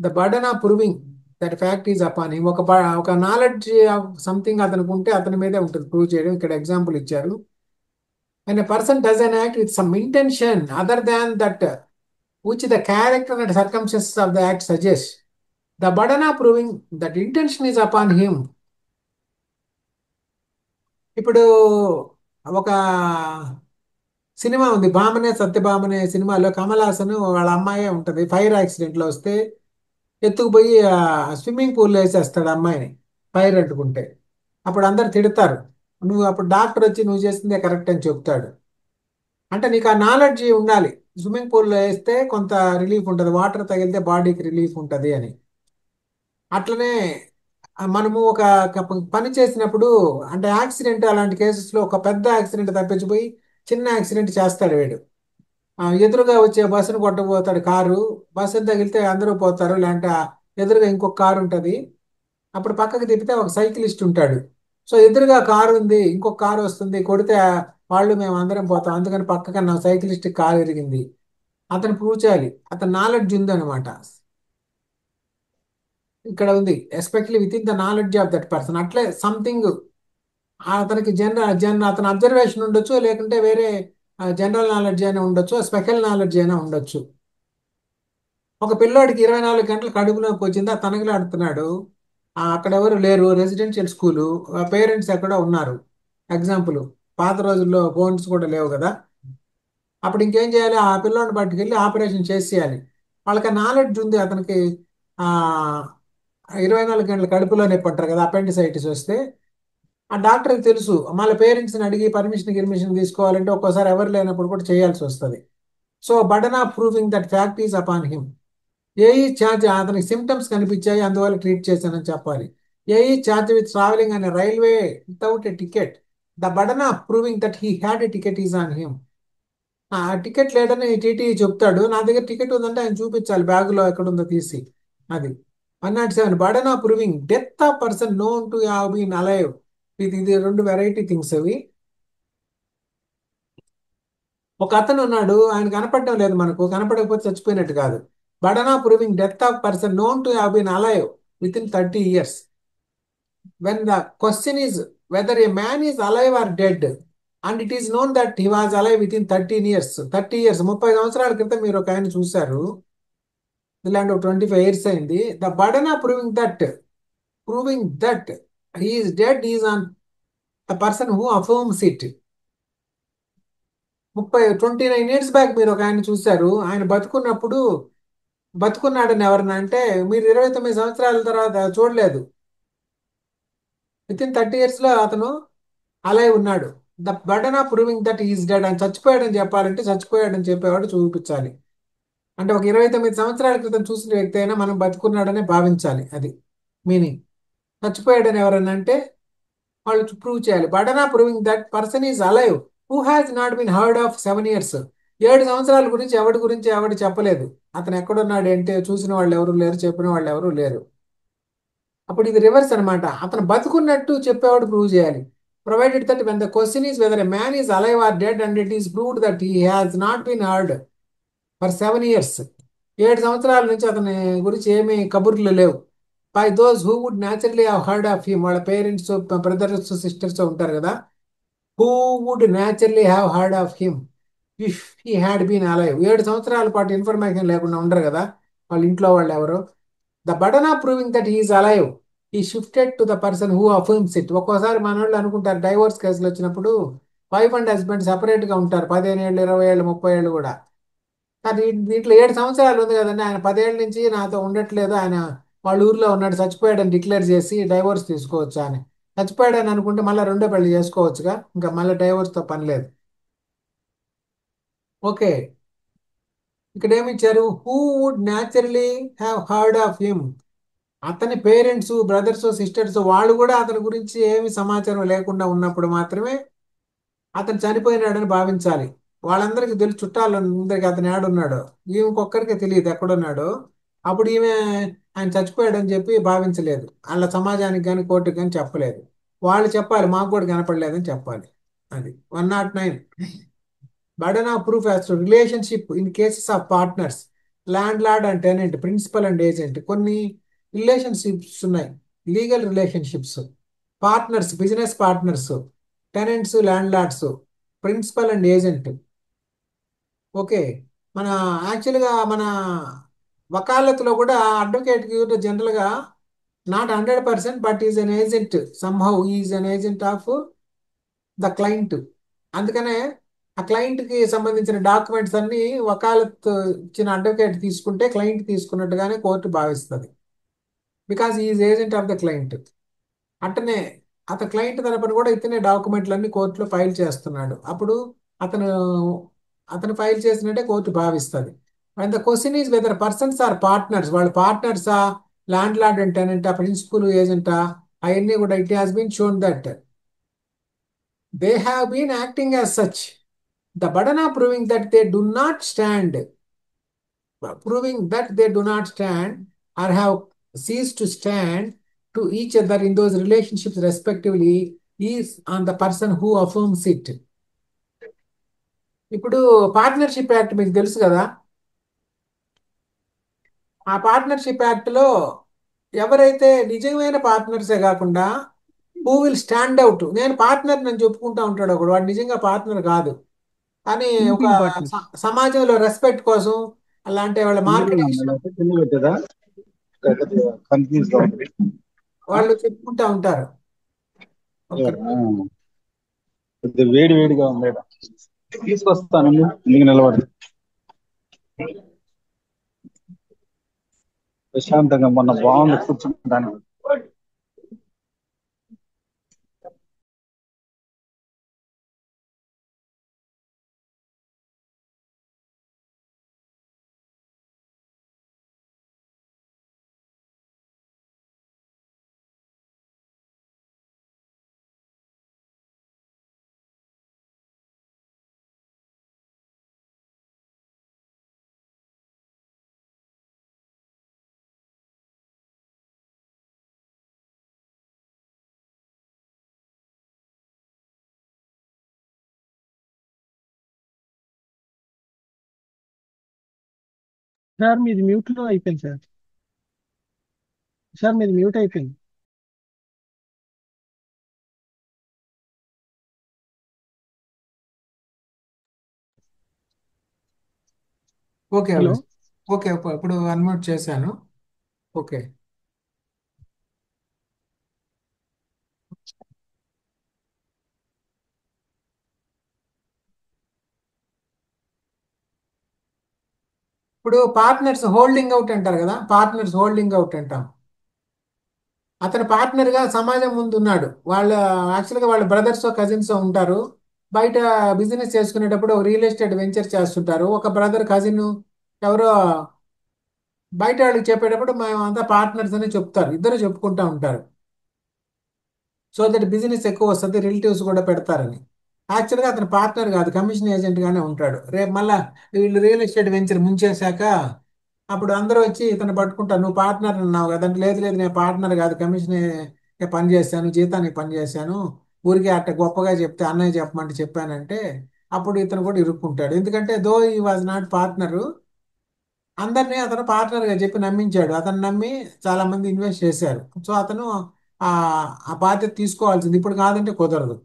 the burden of proving that fact is upon him. ఒక knowledge of something అతనికి ఉంటే అతని మీదే ఉంటుంది prove చేయడం. ఇక్కడ example ఇచ్చారు. When a person does an act with some intention other than that which the character and circumstances of the act suggest, the burden of proving that intention is upon him. ఇప్పుడు ఒక cinema ఉంది, భామనే సత్యభామనే సినిమాలో కమల్ హాసన్ వాళ్ళ అమ్మాయే ఉంటుంది, fire యాక్సిడెంట్లో వస్తే ఎత్తుకుపోయి swimming పూల్లో వేసేస్తాడు అమ్మాయిని, ఫైర్ అంటుకుంటే. అప్పుడు అందరు తిడతారు, నువ్వు అప్పుడు డాక్టర్ వచ్చి నువ్వు చేసిందే కరెక్ట్ అని చెప్తాడు. అంటే నీకు ఆ నాలెడ్జ్ ఉండాలి, స్విమ్మింగ్ పూల్లో వేస్తే కొంత రిలీఫ్ ఉంటుంది, వాటర్ తగిలితే బాడీకి రిలీఫ్ ఉంటుంది అని. అట్లనే మనము ఒక పని చేసినప్పుడు, అంటే యాక్సిడెంట్ అలాంటి కేసెస్లో ఒక పెద్ద యాక్సిడెంట్ తప్పించిపోయి చిన్న యాక్సిడెంట్ చేస్తాడు వీడు. ఎదురుగా వచ్చే బస్సును కొట్టబోతాడు కారు, బస్సును తగిలితే అందరూ పోతారు, లేదంటే ఎదురుగా ఇంకొక కారు ఉంటుంది, అప్పుడు పక్కకి తిప్పితే ఒక సైకిలిస్ట్ ఉంటాడు. సో ఎదురుగా కారు ఉంది, ఇంకొక కారు వస్తుంది, కొడితే వాళ్ళు మేము అందరం పోతాం, అందుకని పక్కకన్నా సైకిలిస్ట్ కారు ఎరిగింది, అతను ప్రూవ్ చేయాలి, అతని నాలెడ్జ్ ఉంది అనమాట. ఇక్కడ ఉంది especially with in the knowledge of that person. అట్లే సంథింగ్ అతనికి అతని అబ్జర్వేషన్ ఉండొచ్చు, లేకుంటే వేరే జనరల్ నాలెడ్జ్ అయినా ఉండొచ్చు, స్పెషల్ నాలెడ్జ్ అయినా ఉండొచ్చు. ఒక పిల్లోడికి 24 గంటలు కడుపు నొప్పి వచ్చిందా, తనగలాడుతున్నాడు, అక్కడ ఎవరు లేరు, రెసిడెన్షియల్ స్కూలు, పేరెంట్స్ ఎక్కడో ఉన్నారు, ఎగ్జాంపుల్, పాత రోజుల్లో ఫోన్స్ కూడా లేవు కదా, అప్పుడు ఇంకేం చేయాలి, ఆ పిల్లోడిని పట్టుకెళ్ళి ఆపరేషన్ చేసేయాలి. వాళ్ళకి నాలెడ్జ్ ఉంది, అతనికి ఆ 24 గంటలు కడుపులో నొప్పి అంటారు కదా, అపెండిసైటిస్ వస్తే ఆ డాక్టర్కి తెలుసు, మళ్ళీ పేరెంట్స్ని అడిగి పర్మిషన్ తీసుకోవాలంటే ఒక్కోసారి ఎవరు లేనప్పుడు కూడా చేయాల్సి వస్తుంది. So burden of proving that fact is upon him. ఏ ఈ ఛార్జ్, అతనికి సిమ్టమ్స్ కనిపించాయి అందువల్ల ట్రీట్ చేశానని చెప్పాలి. ఏ ఈ ఛార్జ్ విత్ ట్రావెలింగ్ అనే railway without a ticket. The burden of proving that he had a ticket is on him. ఆ టికెట్ లేదని టీటీ చెప్తాడు, నా దగ్గర టికెట్ ఉందంటే ఆయన చూపించాలి బ్యాగులో ఎక్కడుందో తీసి. అది 107 burden of proving death of person known to have been alive. ఇది రెండు వెరైటీ థింగ్స్ అవి. ఒక అతను ఉన్నాడు, ఆయన కనపడడం లేదు, మనకు కనపడకపోతే చచ్చిపోయినట్టు కాదు. Burden of proving death of person known to have been alive within 30 years. When the question is whether a man is alive or dead and it is known that he was alive within 13 years, 30 years 30 సంవత్సరాల క్రితం మీరు ఒక ఆయన చూశారు, ఇలాంటి 25 years అయింది. The burden of proving that he is dead is on the person who affirms it. 29 years back మీరు ఒక ఆయన చూశారు, ఆయన బతుకున్నప్పుడు బతుకున్నాడని ఎవరన్నా అంటే మీరు 29 సంవత్సరాల తర్వాత చూడలేదు, విత్ ఇన్ 30 years లో అతను అలైవ్ ఉన్నాడు. The burden of proving that is dead, అని చచ్చిపోయాడని చెప్పాలంటే చచ్చిపోయాడని చెప్పేవాడు చూపించాలి. అంటే ఒక 29 సంవత్సరాల క్రితం చూసిన వ్యక్తి అయినా మనం బతుకున్నాడనే భావించాలి, అది మీనింగ్. చచ్చిపోయాడని ఎవరన్నా అంటే వాళ్ళు ప్రూవ్ చేయాలి. Burden of proving that person is alive who has not been heard of 7 years. 7 సంవత్సరాల గురించి ఎవడు చెప్పలేదు, అతను ఎక్కడున్నాడు అంటే చూసిన వాళ్ళు ఎవరు లేరు, చెప్పిన వాళ్ళు ఎవరు లేరు. అప్పుడు ఇది రివర్స్ అనమాట, అతను బతుకున్నట్టు చెప్పేవాడు ప్రూవ్ చేయాలి. Provided that when the question is whether a man is alive or dead and it is proved that he has not been heard for 7 years. 7 సంవత్సరాల నుంచి అతని గురించి ఏమీ కబుర్లు లేవు. By those who would naturally have heard of him, వాళ్ళ parents, brothers, sisters ఉంటారు కదా, who would naturally have heard of him if he had been alive. 7 సంవత్సరాల పాటు ఇన్ఫర్మేషన్ లేకుండా ఉండరు కదా వాళ్ళ ఇంట్లో వాళ్ళు ఎవరు. The burden of proving that he is alive is shifted to the person who affirms it. ఒక్కోసారి మన వాళ్ళు అనుకుంటారు డైవోర్స్ కేసులు వచ్చినప్పుడు వైఫ్ అండ్ హస్బెండ్ సపరేట్గా ఉంటారు 15 ఏళ్ళు, 20 ఏళ్ళు, 30 ఏళ్ళు కూడా. కానీ దీంట్లో 7 సంవత్సరాలు ఉంది కదండి, ఆయన 10 ఏళ్ళ నుంచి నాతో ఉండట్లేదు, ఆయన వాళ్ళ ఊర్లో ఉన్నాడు, చచ్చిపోయాడని డిక్లేర్ చేసి డైవోర్స్ తీసుకోవచ్చు. అని చచ్చిపోయాడని అనుకుంటే మళ్ళీ రెండో పెళ్లి చేసుకోవచ్చుగా, ఇంకా మళ్ళీ డైవోర్స్తో పని లేదు. ఓకే, ఇక్కడ ఏమి ఇచ్చారు, who would naturally have heard of him. అతని పేరెంట్స్, బ్రదర్స్, సిస్టర్స్ వాళ్ళు కూడా అతని గురించి ఏమి సమాచారం లేకుండా ఉన్నప్పుడు మాత్రమే అతను చనిపోయినాడని భావించాలి. వాళ్ళందరికీ తెలుసు, చుట్టాలందరికీ అతను ఏడున్నాడో, ఈమెకొక్కరికే తెలియదు ఎక్కడున్నాడో. అప్పుడు ఈమె ఆయన చచ్చిపోయాడని చెప్పి భావించలేదు, అలా సమాజానికి కానీ కోర్టుకి కానీ చెప్పలేదు. వాళ్ళు చెప్పాలి మాకు కూడా కనపడలేదని చెప్పాలి. అది 109. Burden of proof as to relationship in cases of partners, landlord and tenant, principal and agent. కొన్ని రిలేషన్షిప్స్ ఉన్నాయి, legal relationships. Partners, business partners, tenants, landlords, principal and agent. Okay, మన యాక్చువల్గా మన వకాలత్తులో కూడా అడ్వకేట్కి జనరల్గా not 100% but is an agent, somehow is an agent of the client. అందుకనే ఆ క్లయింట్కి సంబంధించిన డాక్యుమెంట్స్ అన్ని వకాలత్ ఇచ్చిన అడ్వకేట్ తీసుకుంటే క్లయింట్ తీసుకున్నట్టుగానే కోర్టు భావిస్తుంది, because is agent of the client. అట్టనే అతని క్లయింట్ తరపున కూడా ఇతనే డాక్యుమెంట్లన్నీ కోర్టులో ఫైల్ చేస్తున్నాడు, అప్పుడు అతను అతను ఫైల్ చేసినట్టే కోర్టు భావిస్తుంది. And the question is whether persons are partners, వాళ్ళు పార్ట్నర్సా, ల్యాండ్ లార్డ్ అండ్ టెనెంటా, ప్రిన్సిపల్ ఏజెంటా, అవన్నీ కూడా it has been shown that they have been acting as such. The burden of proving that they do not stand or have ceased to stand to each other in those relationships respectively is on the person who affirms it. ఇప్పుడు partnership act మీకు తెలుసు కదా, ఆ partnership యాక్ట్లో ఎవరైతే నిజమైన పార్ట్నర్సే కాకుండా who will stand out, నేను పార్ట్నర్ అని చెప్పుకుంటా ఉంటాడు ఒకడు, వాడు నిజంగా పార్ట్నర్ కాదు కానీ ఒక థింకింగ్ పార్ట్నర్స్. సమాజంలో రెస్పెక్ట్ కోసం అలాంటి వాళ్ళ ఇందులో మార్కెటింగ్ కింద పెట్టేదా కన్ఫ్యూజ్ గా ఉంది. వాళ్ళు చెప్పుకుంటా ఉంటారు. ఒక కొద్దిగా వేడి వేడిగా ఉంది ఈడ. తీసుకొస్తాను ఎందుకు నిలబడి ప్రశాంతంగా, మొన్న బాగుంది కూర్చుంటాను. సార్ మీది మ్యూట్ లో అయిపోయింది సార్. సార్ మీది మ్యూట్ అయిపోయింది. Okay hello. ఓకే, ఇప్పుడు అన్మ్యూట్ చేశాను. ఓకే. ఇప్పుడు పార్ట్నర్స్ హోల్డింగ్ అవుట్ అంటారు కదా, పార్ట్నర్స్ హోల్డింగ్ అవుట్ అంటాం. అతని పార్ట్నర్గా సమాజం ముందు ఉన్నాడు. యాక్చువల్గా వాళ్ళ బ్రదర్స్ కజిన్స్ ఉంటారు. బయట బిజినెస్ చేసుకునేటప్పుడు ఒక రియల్ ఎస్టేట్ వెంచర్ చేస్తుంటారు. ఒక బ్రదర్ కజిన్ ఎవరో బయట వాళ్ళకి చెప్పేటప్పుడు మేము అంతా పార్ట్నర్స్ అని చెప్తారు, ఇద్దరు చెప్పుకుంటా ఉంటారు. సో దట్ బిజినెస్ ఎక్కువ వస్తుంది, రిలేటివ్స్ కూడా పెడతారని. యాక్చువల్గా అతను పార్ట్నర్ కాదు, కమిషన్ ఏజెంట్ గానే ఉంటాడు. రేపు మళ్ళా వీళ్ళు రియల్ ఎస్టేట్ వెంచర్ ముంచేశాక అప్పుడు అందరూ వచ్చి ఇతను పట్టుకుంటారు, నువ్వు పార్ట్నర్ అన్నావు కదా అంటే, లేదు లేదు నేను పార్ట్నర్ కాదు, కమిషన్ పని చేశాను, జీతానికి పని చేశాను, ఊరికే అట్ట గొప్పగా చెప్తే అన్నయ్య చెప్పమంటే చెప్పానంటే అప్పుడు ఇతను కూడా ఇరుక్కుంటాడు. ఎందుకంటే దో ఈ వాజ్ నాట్ పార్ట్నర్, అందరినీ అతను పార్ట్నర్గా చెప్పి నమ్మించాడు. అతను నమ్మి చాలా మంది ఇన్వెస్ట్ చేశారు. సో అతను ఆ ఆ బాధ్యత తీసుకోవాల్సింది, ఇప్పుడు కాదంటే కుదరదు.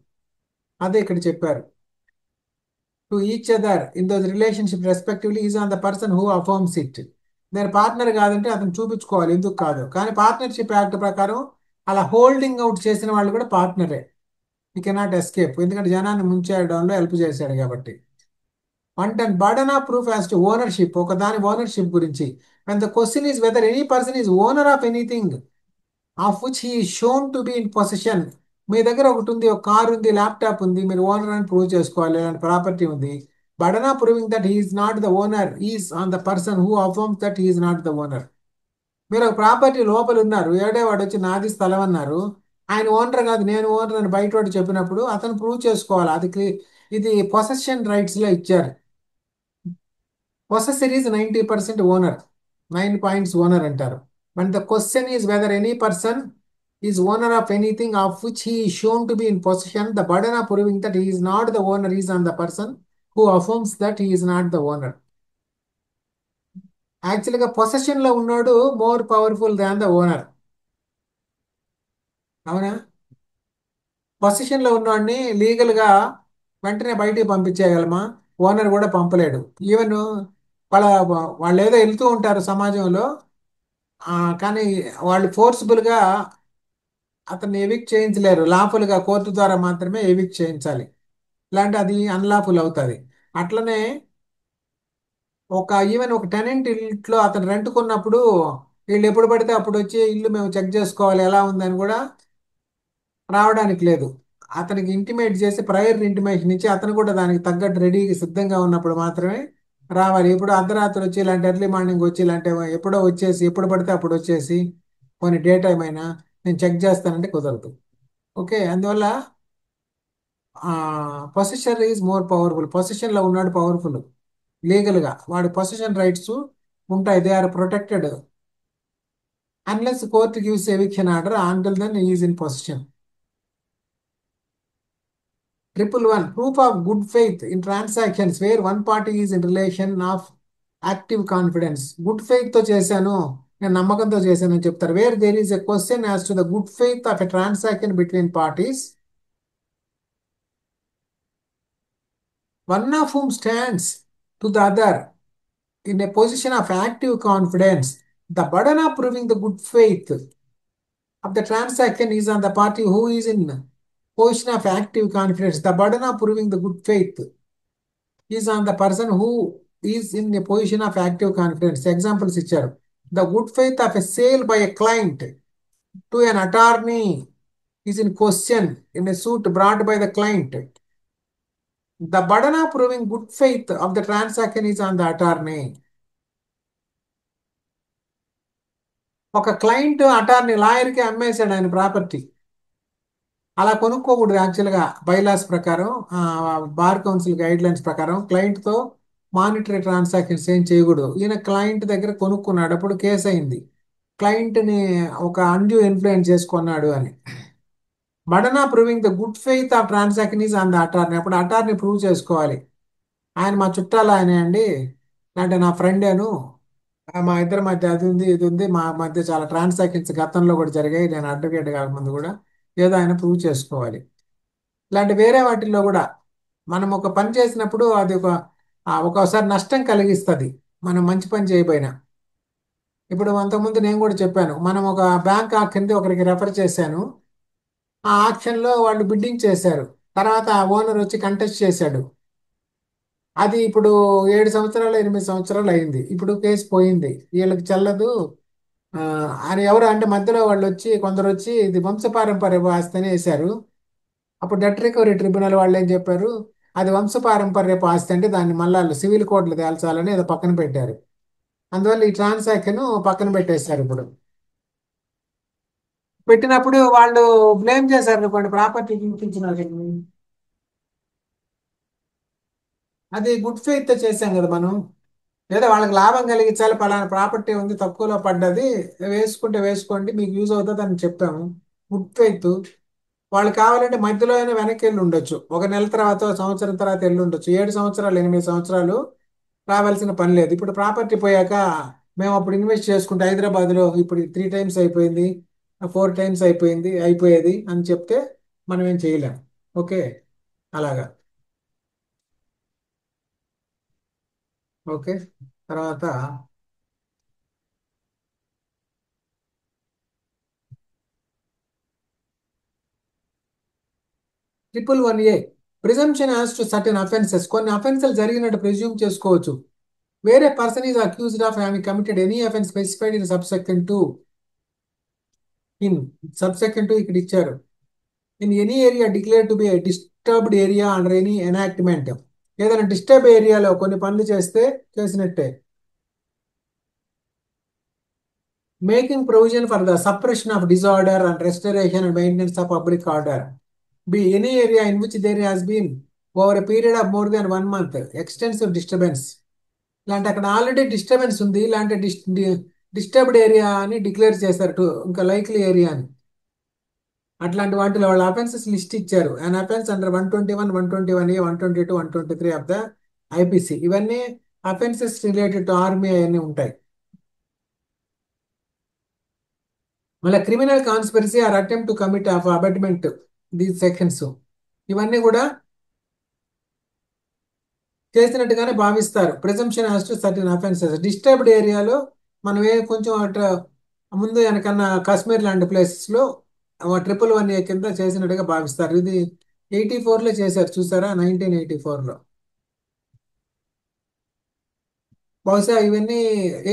అదే ఇక్కడ చెప్పారు. To each other in those relationship respectively is on the person who affirms it. నేను పార్ట్నర్ కాదంటే అతను చూపించుకోవాలి ఎందుకు కాదు. కానీ పార్ట్నర్షిప్ యాక్ట్ ప్రకారం అలా హోల్డింగ్ అవుట్ చేసిన వాళ్ళు కూడా పార్ట్నరే. యూ కెనాట్ ఎస్కేప్, ఎందుకంటే జనాన్ని ముంచేయడంలో హెల్ప్ చేశాడు కాబట్టి. And and burden of proof as to ownership, ఒక దాని ఓనర్షిప్ గురించి. And the question is whether any person is owner of anything of which he shown to be in possession. మీ దగ్గర ఒకటి ఉంది, ఒక కార్ ఉంది, ల్యాప్టాప్ ఉంది, మీరు ఓనర్ అని ప్రూవ్ చేసుకోవాలి, అలాంటి ప్రాపర్టీ ఉంది. Burden of proving that he is not the owner is on the person who affirms that he is not the owner. మీరు ఒక ప్రాపర్టీ లోపల ఉన్నారు, ఏడే వాడు వచ్చి నాది స్థలం అన్నారు, ఆయన ఓనర్ కాదు నేను ఓనర్ అని బయట వాడు చెప్పినప్పుడు అతను ప్రూవ్ చేసుకోవాలి. ఇది పొసెషన్ రైట్స్ లో ఇచ్చారు. Possessor is 90% owner, 9 points owner అంటారు. And the question is whether any person is owner of anything of which he shown to be in possession. The burden of proving that he is not the owner is on the person who affirms that he is not the owner. యాక్చువల్గా possession లో ఉన్నాడు more powerful than the owner, అవునా? Possession లో ఉన్నవాడిని legal గా వెంటనే బయటికి పంపించేయగలమా? Owner కూడా పంపలేడు. ఈవెన్ వాళ్ళ వాళ్ళు ఏదో వెళ్తూ ఉంటారు సమాజంలో, కానీ వాళ్ళు ఫోర్స్ఫుల్ గా అతన్ని ఎవిక్ట్ చేయించలేరు. లాఫుల్ గా కోర్టు ద్వారా మాత్రమే ఎవిక్ట్ చేయించాలి, ఇలాంటి అది అన్లాఫుల్ అవుతుంది. అట్లనే ఈవెన్ ఒక టెనెంట్ ఇంట్లో అతను రెంట్ కొన్నప్పుడు వీళ్ళు ఎప్పుడు పడితే అప్పుడు వచ్చి ఇల్లు మేము చెక్ చేసుకోవాలి ఎలా ఉందని కూడా రావడానికి లేదు. అతనికి ఇంటిమేట్ చేసి ప్రయర్ ఇంటిమేషన్ ఇచ్చి అతను కూడా దానికి తగ్గట్టు రెడీ సిద్ధంగా ఉన్నప్పుడు మాత్రమే రావాలి. ఇప్పుడు అర్ధరాత్రి వచ్చి ఇలాంటి ఎర్లీ మార్నింగ్ వచ్చి ఇలాంటి ఎప్పుడో వచ్చేసి ఎప్పుడు పడితే అప్పుడు వచ్చేసి కొన్ని డే టైం అయినా నేను చెక్ చేస్తానంటే కుదరదు. ఓకే, అందువల్ల పొసెషన్ ఈజ్ మోర్ పవర్ఫుల్. పొసెషన్లో ఉన్నాడు పవర్ఫుల్, లీగల్గా వాడి పొసెషన్ రైట్స్ ఉంటాయి, they are protected unless court gives eviction order, until then is in possession. 111 proof of good faith in transactions where one party is in relation of active confidence. Good faith తో చేశాను, నేను నమ్మకంతో చేశాను అని చెప్తారు. Where there is a question as to the good faith of a transaction between parties, one of whom stands to the other in a position of active confidence, the burden of proving the good faith of the transaction is on the party who is in position of active confidence. The burden of proving the good faith is on the person who is in a position of active confidence. Examples ఇచ్చారు. The good faith of a sale by a client to an attorney is in question in a suit brought by the client. The burden of proving good faith of the transaction is on the attorney. ఒక client attorney లాయర్కి అమ్మేశాడు ఆయన property. అలా కొనుక్కోకూడదు యాక్చువల్గా bylaws ప్రకారం, bar council guide lines ప్రకారం క్లయింట్తో monetary transactions ఏం చేయకూడదు. ఈయన client దగ్గర కొనుక్కున్నాడు, అప్పుడు కేసు అయింది, క్లయింట్ని ఒక అన్డ్యూ ఇన్ఫ్లుయెన్స్ చేసుకున్నాడు అని. Burden of proving the good faith of transaction is on the attorney. అప్పుడు అటార్నీ ప్రూవ్ చేసుకోవాలి, ఆయన మా చుట్టాలు ఆయనే అండి, అంటే నా ఫ్రెండేను, మా ఇద్దరి మధ్య అది ఉంది ఇది ఉంది, మా మధ్య చాలా ట్రాన్సాక్షన్స్ గతంలో కూడా జరిగాయి, నేను అడ్వకేట్ కాకముందు కూడా, ఏదో ఆయన ప్రూవ్ చేసుకోవాలి. ఇలాంటి వేరే వాటిల్లో కూడా మనం ఒక పని చేసినప్పుడు అది ఒక్కోసారి నష్టం కలిగిస్తుంది మనం మంచి పని చేయబోయినా. ఇప్పుడు అంతకుముందు నేను కూడా చెప్పాను, మనం ఒక బ్యాంక్ కింద ఒకరికి రెఫర్ చేశాను. ఆ ఆక్షన్లో వాళ్ళు బిడ్డింగ్ చేశారు. తర్వాత ఆ ఓనర్ వచ్చి కంటెస్ట్ చేశాడు. అది ఇప్పుడు 7 సంవత్సరాలు 8 సంవత్సరాలు అయింది. ఇప్పుడు కేసు పోయింది, వీళ్ళకి చెల్లదు. ఆ, అని ఎవరు అంటే మధ్యలో వాళ్ళు వచ్చి కొందరు వచ్చి ఇది వంశపారంపర్య ఆస్తి అని వేశారు. అప్పుడు డెట్ రికవరీ ట్రిబ్యునల్ వాళ్ళు ఏం చెప్పారు, అది వంశపారంపర్యపు ఆస్తి అంటే దాన్ని మళ్ళా సివిల్ కోర్టులో తేల్చాలని ఏదో పక్కన పెట్టారు. అందువల్ల ఈ ట్రాన్సాక్షన్ పక్కన పెట్టేశారు. ఇప్పుడు పెట్టినప్పుడు వాళ్ళు బ్లేమ్ చేశారు అనుకోండి, ప్రాపర్టీ చూపించిన అది గుడ్ ఫెయిత్ చేశాం కదా మనం. లేదా వాళ్ళకి లాభం కలిగించాలి, పలానా ప్రాపర్టీ ఉంది తక్కువలో పడ్డది, వేసుకుంటే వేసుకోండి మీకు యూజ్ అవుతుంది అని చెప్పాము. Good faith. వాళ్ళు కావాలంటే మధ్యలో అయినా వెనక్కి వెళ్ళి ఉండొచ్చు, ఒక నెల తర్వాత సంవత్సరం తర్వాత వెళ్ళి ఉండొచ్చు. 7 సంవత్సరాలు 8 సంవత్సరాలు రావాల్సిన పని లేదు. ఇప్పుడు ప్రాపర్టీ పోయాక మేము అప్పుడు ఇన్వెస్ట్ చేసుకుంటే హైదరాబాద్లో ఇప్పుడు 3 టైమ్స్ అయిపోయింది, 4 టైమ్స్ అయిపోయింది, అయిపోయేది అని చెప్తే మనం ఏం చేయలేం. ఓకే, అలాగా. ఓకే, తర్వాత Triple 1A presumption as to certain offences. కొన్ని అఫెన్సెస్ జరిగినట్టు ప్రిజ్యూమ్ చేసుకోవచ్చు. వేరే person is accused of having committed any offence specified in subsection 2 ఇక్కడ ఇచ్చారు. In any area declare to be disturbed area under any enactment. ఏదైనా disturb ఏరియాలో కొన్ని పనులు చేస్తే చేసినట్టే. Making provision for the suppression of disorder and restoration and maintenance of public order. Be any area in which there has been over a period of more than 1 month extensive disturbance. ఇలాంటి అక్కడ already disturbance ఉంది, ఇలాంటి disturbed area అని declare చేశారు ఇంకా likely area అని. అట్లాంటి వాటిలో వాళ్ళ అఫెన్సెస్ లిస్ట్ ఇచ్చారు. And offence under 121, 121A, 122, 123 of the IPC. ఇవన్నీ అఫెన్సెస్ రిలేటెడ్ టు ఆర్మీ అవన్నీ ఉంటాయి. మళ్ళీ criminal conspiracy or attempt to commit of abetment, these sections ఇవన్నీ కూడా చేసినట్టుగానే భావిస్తారు. Presumption as to certain offences. Disturbed ఏరియాలో మనం కొంచెం అట్లా ముందు వెనకన్నా కాశ్మీర్ లాంటి ప్లేసెస్లో 111A కింద చేసినట్టుగా భావిస్తారు. ఇది 84లో చేశారు చూసారా, 1984లో. బహుశా ఇవన్నీ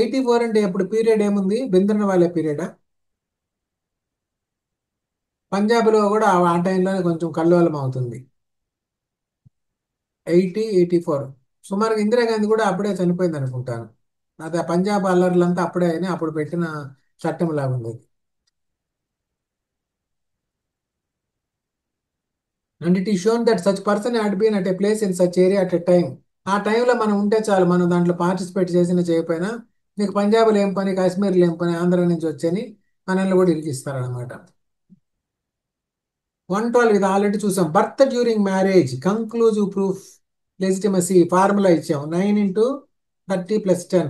84 అంటే ఎప్పుడు పీరియడ్ ఏముంది, బిందరన్ వాళ్ళ పీరియడా? పంజాబ్లో కూడా ఆ టైంలోనే కొంచెం కల్లోలం అవుతుంది. 84 సుమారుగా ఇందిరాగాంధీ కూడా అప్పుడే చనిపోయింది అనుకుంటాను. అది ఆ పంజాబ్ అల్లర్లంతా అప్పుడే అయినా అప్పుడు పెట్టిన చట్టం లాగా ఉంది. And it is shown that such person had been at a place in such area at a time. ఆ టైంలో మనం ఉంటే చాలు, మనం దాంట్లో పార్టిసిపేట్ చేసినా చేయకపోయినా, నీకు పంజాబ్లో ఏం పని, కాశ్మీర్లో ఏం పని, ఆంధ్ర నుంచి వచ్చని మనల్ని కూడా ఇరికిస్తారనమాట. 112 ఇది ఆల్రెడీ చూసాం. Birth during marriage conclusive proof legitimacy formula ఇచ్చాం. 9 × 30 + 10,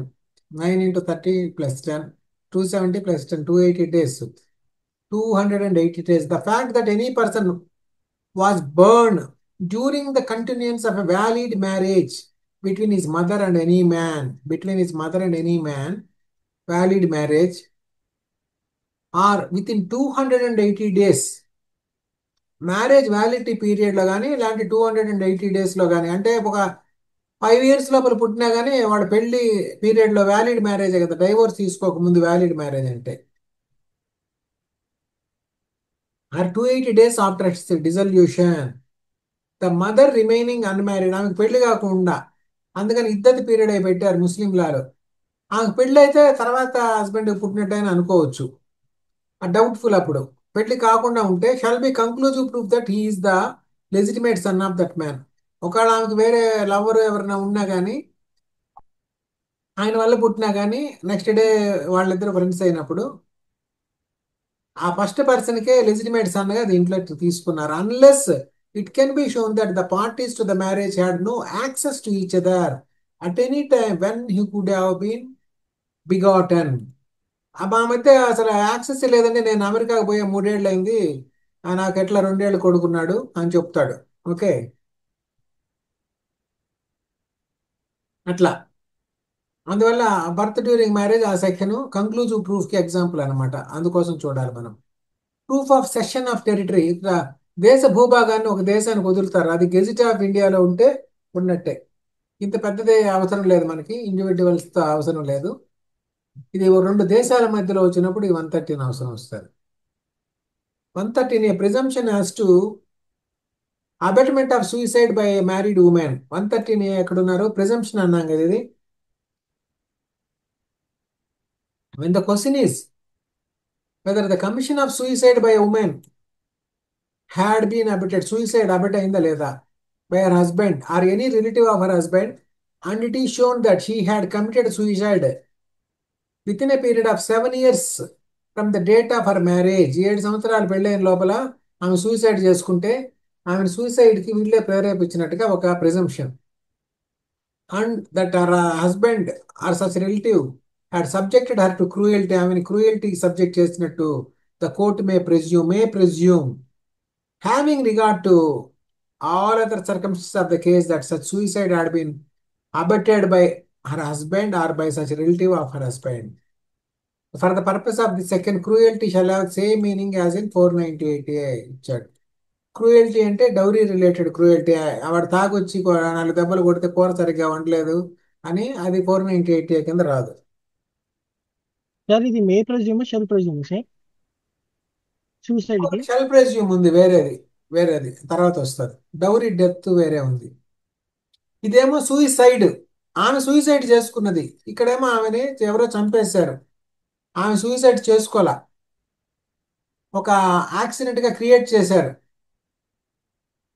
9 × 30 + 10, 270 + 10, 280 days, 280 days. The fact that any person was burned during the continuance of a valid marriage between his mother and any man, valid marriage, or within 280 days, marriage validity పీరియడ్లో కానీ ఇలాంటి 280 డేస్లో కానీ, అంటే ఒక 5 years లోపల పుట్టినా కానీ వాడు పెళ్లి పీరియడ్లో వ్యాలిడ్ మ్యారేజ్ కదా, డైవోర్స్ తీసుకోకముందు వ్యాలిడ్ మ్యారేజ్ అంటే. Or 280 days after dissolution, the mother remaining unmarried, ఆమెకు పెళ్లి కాకుండా, అందుకని ఇద్దరు పీరియడ్ అయి పెట్టారు ముస్లిం లాలో. ఆమెకు పెళ్లి అయితే తర్వాత హస్బెండ్ పుట్టినట్టయినా అనుకోవచ్చు, డౌట్ఫుల్. అప్పుడు పెళ్లి కాకుండా ఉంటే shall be conclusive proof that he is the legitimate son of that man. ఒకవేళ ఆమెకు వేరే లవర్ ఎవరైనా ఉన్నా కానీ, ఆయన వల్ల పుట్టినా కానీ, నెక్స్ట్ డే వాళ్ళిద్దరు ఫ్రెండ్స్ అయినప్పుడు ఆ ఫస్ట్ పర్సన్కే లెజిటిమేట్ సన్గా దీంట్లో తీసుకున్నారు. Unless it can be shown that the parties to the marriage had no access to each other at any time when he could have been begotten. మా మధ్య అసలు access లేదండి, నేను అమెరికాకు పోయే 3 ఏళ్ళు అయింది, నాకు ఎట్లా 2 ఏళ్ళు కొడుకున్నాడు అని చెప్తాడు. ఓకే, అట్లా. అందువల్ల బర్త్ డ్యూరింగ్ మ్యారేజ్ ఆ సెక్షన్ కంక్లూజివ్ ప్రూఫ్కి ఎగ్జాంపుల్ అనమాట, అందుకోసం చూడాలి మనం. Proof of session of territory, ఇట్లా దేశ భూభాగాన్ని ఒక దేశానికి వదులుతారు, అది గెజిట్ ఆఫ్ ఇండియాలో ఉంటే ఉన్నట్టే. ఇంత పెద్దదే అవసరం లేదు మనకి, ఇండివిజువల్స్తో అవసరం లేదు. ఇది 2 దేశాల మధ్యలో వచ్చినప్పుడు ఈ 113 అవసరం వస్తుంది. 113 A presumption as to abetment of suicide by married women. 113 ఎక్కడున్నారు, ప్రిజంప్షన్ అన్నాం కదా ఇది. When the question is whether the commission of suicide by a woman had been abetted, suicide abet అయిందా లేదా by her husband or any relative of her husband, and it is shown that she had committed suicide within a period of 7 years from the date of her marriage. 7 సంవత్సరాలు పెళ్ళైన లోపల ఆమె suicide చేసుకుంటే ఆమెను సూసైడ్కి వీళ్ళే ప్రేరేపించినట్టుగా ఒక presumption. And that her husband or such relative had subjected her to cruelty, ఆమెను క్రూయల్టీకి subject చేసినట్టు the court may presume, having regard to all other circumstances of the case, that such suicide had been abetted by her husband or by such relative of her husband. For the purpose of the second, cruelty shall have same meaning as in 498A ఇచ్చాడు. Cruelty అంటే dowry related cruelty, ఆవిడ తాగొచ్చి 4 దెబ్బలు కొడితే కూర సరిగ్గా వండలేదు అని, అది 498A కింద రాదు. సార్ ఇది మే presume shell presume sir suicide కి? షెల్ ప్రెస్యూమ్ ఉంది, వేరేది తర్వాత వస్తుంది. డౌరీ డెత్ వేరే ఉంది. ఇదేమో సూయిసైడ్, ఆమె సూయిసైడ్ చేసుకున్నది. ఇక్కడేమో ఆమెని ఎవరో చంపేశారు, ఆమె సూయిసైడ్ చేసుకోవాలా, ఒక యాక్సిడెంట్ గా క్రియేట్ చేశారు.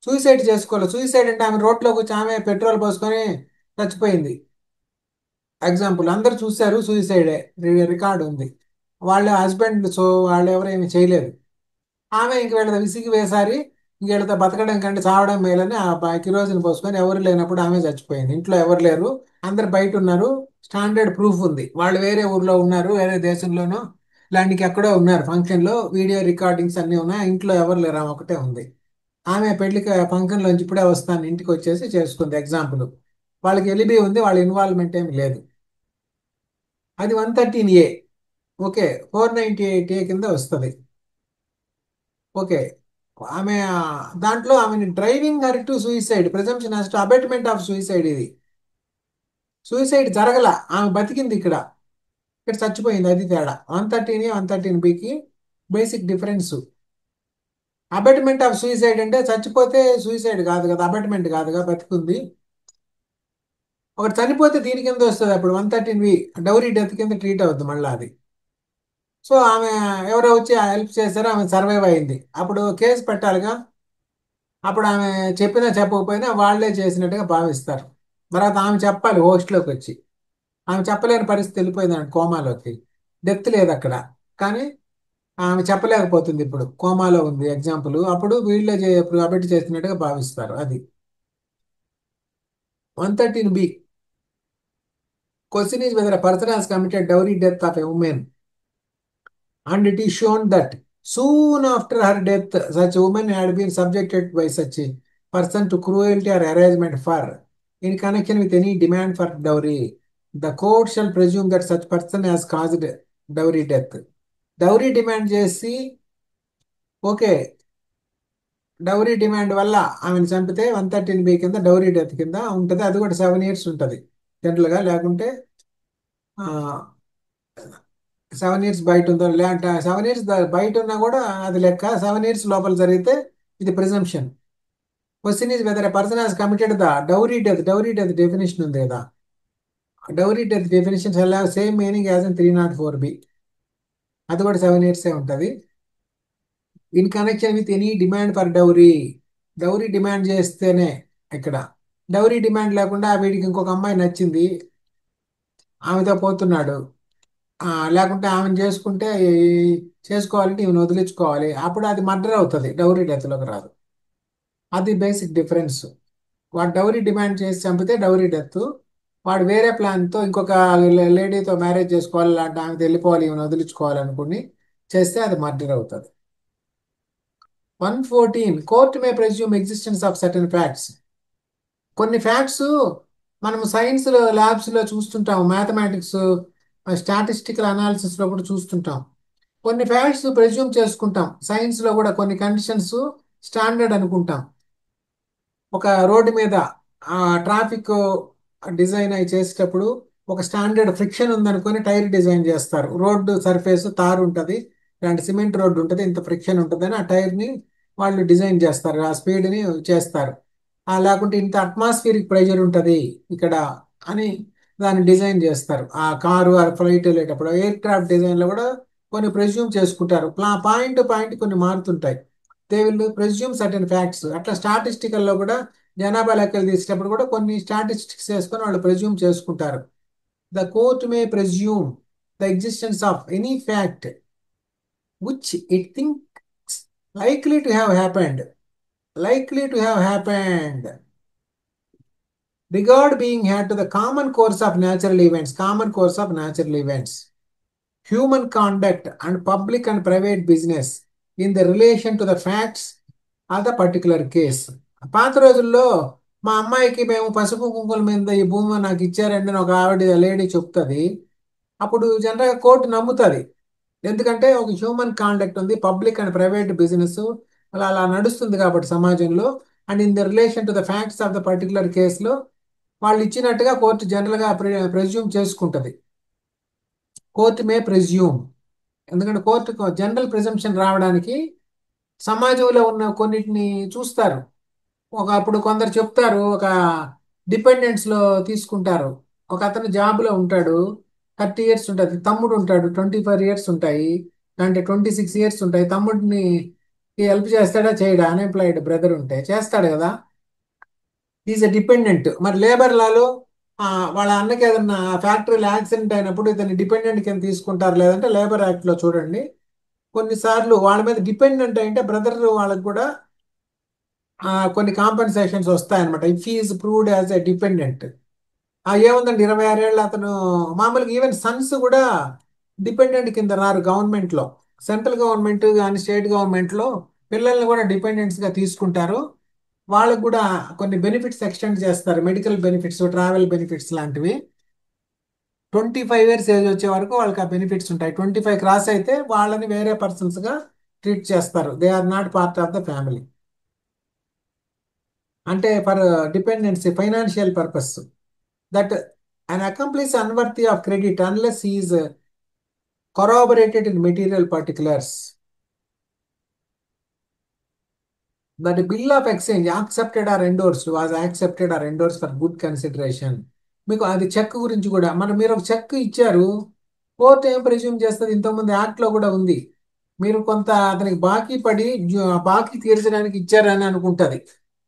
సూయిసైడ్ చేసుకోవాలి. సూయిసైడ్ అంటే ఆమె రోడ్లోకి వచ్చి ఆమె పెట్రోల్ పోసుకొని చచ్చిపోయింది. ఎగ్జాంపుల్, అందరు చూశారు, సూయిసైడే, రికార్డు ఉంది. వాళ్ళ హస్బెండ్, సో వాళ్ళు ఎవరు ఏమి చేయలేదు. ఆమె ఇంక వీళ్ళతో విసిగి వేసారి, ఇంక వీళ్ళతో బతకడం కంటే చావడం మేలని ఆ కిరోసిన్ పోసుకొని ఎవరు లేనప్పుడు ఆమె చచ్చిపోయింది. ఇంట్లో ఎవరు లేరు, అందరు బయట ఉన్నారు, స్టాండర్డ్ ప్రూఫ్ ఉంది. వాళ్ళు వేరే ఊర్లో ఉన్నారు, వేరే దేశంలోనూ ఇలాంటికి ఎక్కడో ఉన్నారు, ఫంక్షన్లో వీడియో రికార్డింగ్స్ అన్నీ ఉన్నాయి, ఇంట్లో ఎవరు లేరు, ఆమె ఒకటే ఉంది. ఆమె పెళ్లికి ఫంక్షన్లోంచి ఇప్పుడే వస్తాను ఇంటికి వచ్చేసి చేసుకుంది. ఎగ్జాంపుల్, వాళ్ళకి ఎలిబి ఉంది, వాళ్ళ ఇన్వాల్వ్మెంట్ ఏమి లేదు. అది 113A. ఓకే, 498A కింద వస్తుంది. ఓకే, ఆమె దాంట్లో ఆమెని driving her to suicide, presumption as to abetment of suicide. ఇది సూసైడ్ జరగల, ఆమె బతికింది, ఇక్కడ చచ్చిపోయింది, అది తేడా. 113A 113Bకి basic difference. Abetment of suicide అంటే చచ్చిపోతే సూసైడ్ కాదు కదా, అబెట్మెంట్ కాదుగా, బతికుంది. ఒకటి చనిపోతే దీని కింద వస్తుంది, అప్పుడు 113B డౌరీ డెత్ కింద ట్రీట్ అవుతుంది మళ్ళీ అది. సో ఆమె ఎవరో వచ్చి హెల్ప్ చేశారో, ఆమె సర్వైవ్ అయింది, అప్పుడు కేసు పెట్టాలిగా. అప్పుడు ఆమె చెప్పినా చెప్పకపోయినా వాళ్ళే చేసినట్టుగా భావిస్తారు. తర్వాత ఆమె చెప్పాలి హోస్ట్లోకి వచ్చి, ఆమె చెప్పలేని పరిస్థితి, వెళ్ళిపోయింది అంటే కోమాలోకి, డెత్ లేదు అక్కడ, కానీ ఆమె చెప్పలేకపోతుంది, ఇప్పుడు కోమాలో ఉంది ఎగ్జాంపుల్, అప్పుడు వీళ్ళే అబెట్ చేసినట్టుగా భావిస్తారు. అది 113B. Question is whether a person has committed dowry death of a woman, and it is shown that soon after her death such a woman had been subjected by such a person to cruelty or harassment for, in connection with any demand for dowry. The court shall presume that such person has caused dowry death. Dowry demand చేసి, okay, dowry demand వల్ల ఆమెను చంపితే 113B కింద dowry death కింద ఉంటుంది. అది కూడా 7 years ఉంటుంది జనరల్గా, లేకుంటే 7 years బయట ఉందో, లేదంటే 7 years బయట ఉన్నా కూడా అది లెక్క. 7 years లోపల జరిగితే ఇది presumption. Question is weather a person has committed the dowry death. Dowry death definition ఉంది కదా, dowry death definition same meaning as in 304B. అది కూడా 7 years ఉంటుంది. In connection with any demand for dowry. Dowry demand చేస్తేనే, ఇక్కడ dowry demand లేకుండా వీడికి ఇంకొక అమ్మాయి నచ్చింది, ఆమెతో పోతున్నాడు, లేకుంటే ఆమెను చేసుకోవాలంటే ఈమెను వదిలించుకోవాలి, అప్పుడు అది మర్డర్ అవుతుంది, డౌరీ డెత్లోకి రాదు. అది బేసిక్ డిఫరెన్స్. వాడు డౌరీ డిమాండ్ చేసి చంపితే డౌరీ డెత్, వాడు వేరే ప్లాన్తో ఇంకొక లేడీతో మ్యారేజ్ చేసుకోవాలి, లాంటి ఆమెతో వెళ్ళిపోవాలి, ఈమెను వదిలించుకోవాలనుకుని చేస్తే అది మర్డర్ అవుతుంది. 114 court may presume existence of certain facts. కొన్ని ఫ్యాక్ట్స్ మనం సైన్స్ ల్యాబ్స్లో చూస్తుంటాం, మ్యాథమెటిక్స్ స్టాటిస్టికల్ అనాలిసిస్లో కూడా చూస్తుంటాం. కొన్ని ఫ్యాక్ట్స్ ప్రెజ్యూమ్ చేసుకుంటాం, సైన్స్లో కూడా కొన్ని కండిషన్స్ స్టాండర్డ్ అనుకుంటాం. ఒక రోడ్డు మీద ట్రాఫిక్ డిజైన్ అయి చేసేటప్పుడు ఒక స్టాండర్డ్ ఫ్రిక్షన్ ఉందనుకొని టైర్ డిజైన్ చేస్తారు. రోడ్డు సర్ఫేస్ తారు ఉంటుంది, ఇలాంటి సిమెంట్ రోడ్డు ఉంటుంది, ఇంత ఫ్రిక్షన్ ఉంటుందని ఆ టైర్ని వాళ్ళు డిజైన్ చేస్తారు, ఆ స్పీడ్ని చేస్తారు. లేకుంటే ఇంత అట్మాస్ఫియరిక్ ప్రెషర్ ఉంటుంది ఇక్కడ అని దాన్ని డిజైన్ చేస్తారు. ఆ కారు ఆ ఫ్లైట్ వెళ్ళేటప్పుడు ఎయిర్ క్రాఫ్ట్ డిజైన్లో కూడా కొన్ని ప్రెజ్యూమ్ చేసుకుంటారు. పాయింట్ టు పాయింట్ కొన్ని మారుతుంటాయి. They will presume certain facts. అట్లా స్టాటిస్టికల్లో కూడా జనాభా లెక్కలు తీసేటప్పుడు కూడా కొన్ని స్టాటిస్టిక్స్ వేసుకొని వాళ్ళు ప్రెజ్యూమ్ చేసుకుంటారు. The court may presume the existence of any fact which it thinks likely to have happened, likely to have happened, regard being had to the common course of natural events, common course of natural events, human conduct and public and private business in the relation to the facts of the particular case. పాత రోజుల్లో మా అమ్మాయికి మేము పసుపు కుంకుల మీద ఈ భూమి నాకు ఇచ్చారండి అని ఒక ఆవిడ లేడీ చెప్తుంది. అప్పుడు జనరల్గా కోర్టు నమ్ముతుంది. ఎందుకంటే ఒక హ్యూమన్ కాండక్ట్ ఉంది, పబ్లిక్ అండ్ ప్రైవేట్ బిజినెస్ అలా అలా నడుస్తుంది కాబట్టి సమాజంలో. And in the relation to the facts of the particular కేసులో వాళ్ళు ఇచ్చినట్టుగా కోర్టు జనరల్గా ప్రెజ్యూమ్ చేసుకుంటుంది. కోర్టు మే ప్రెజ్యూమ్, ఎందుకంటే కోర్టుకు జనరల్ ప్రిజంప్షన్ రావడానికి సమాజంలో ఉన్న కొన్నిటిని చూస్తారు. అప్పుడు కొందరు చెప్తారు, ఒక డిపెండెంట్స్లో తీసుకుంటారు. ఒక అతను జాబ్లో ఉంటాడు, 30 years ఉంటుంది, తమ్ముడు ఉంటాడు 25 years ఉంటాయి, అంటే 26 years ఉంటాయి. తమ్ముడిని హెల్ప్ చేస్తాడా చేయడా? అన్ఎంప్లాయిడ్ బ్రదర్ ఉంటే చేస్తాడు కదా, ఈజ్ ఎ డిపెండెంట్. మరి లేబర్ లాలో వాళ్ళ అన్నకి ఏదన్నా ఫ్యాక్టరీలో యాక్సిడెంట్ అయినప్పుడు ఇతన్ని డిపెండెంట్ కింద తీసుకుంటారు, లేదంటే లేబర్ యాక్ట్లో చూడండి. కొన్నిసార్లు వాళ్ళ మీద డిపెండెంట్ అంటే బ్రదర్ వాళ్ళకి కూడా కొన్ని కాంపెన్సేషన్స్ వస్తాయన్నమాట, if is proved as a dependent. ఏముందండి 26 ఏళ్ళు అతను, మామూలుగా ఈవెన్ సన్స్ కూడా డిపెండెంట్ కింద రారు గవర్నమెంట్లో. సెంట్రల్ గవర్నమెంట్ కానీ స్టేట్ గవర్నమెంట్లో పిల్లల్ని కూడా డిపెండెంట్స్గా తీసుకుంటారు. వాళ్ళకు కూడా కొన్ని బెనిఫిట్స్ ఎక్స్టెండ్ చేస్తారు, మెడికల్ బెనిఫిట్స్, ట్రావెల్ బెనిఫిట్స్ లాంటివి. 25 years ఏజ్ వచ్చే వరకు వాళ్ళకి ఆ బెనిఫిట్స్ ఉంటాయి. 25 క్రాస్ అయితే వాళ్ళని వేరే పర్సన్స్గా ట్రీట్ చేస్తారు, they are not part of the family. అంటే for dependency financial purpose, that an accomplice unworthy of credit unless he is corroborated in material particulars. That bill of exchange accepted or endorsed was accepted or endorsed for good consideration. మీకు అది check గురించి కూడా మీరు ఒక check ఇచ్చారు, court ఏం presume చేస్తుంది, ఇంతకుముందు యాక్ట్లో కూడా ఉంది, మీరు కొంత అతనికి బాకీ పడి బాకీ తీర్చడానికి ఇచ్చారని అనుకుంటుంది,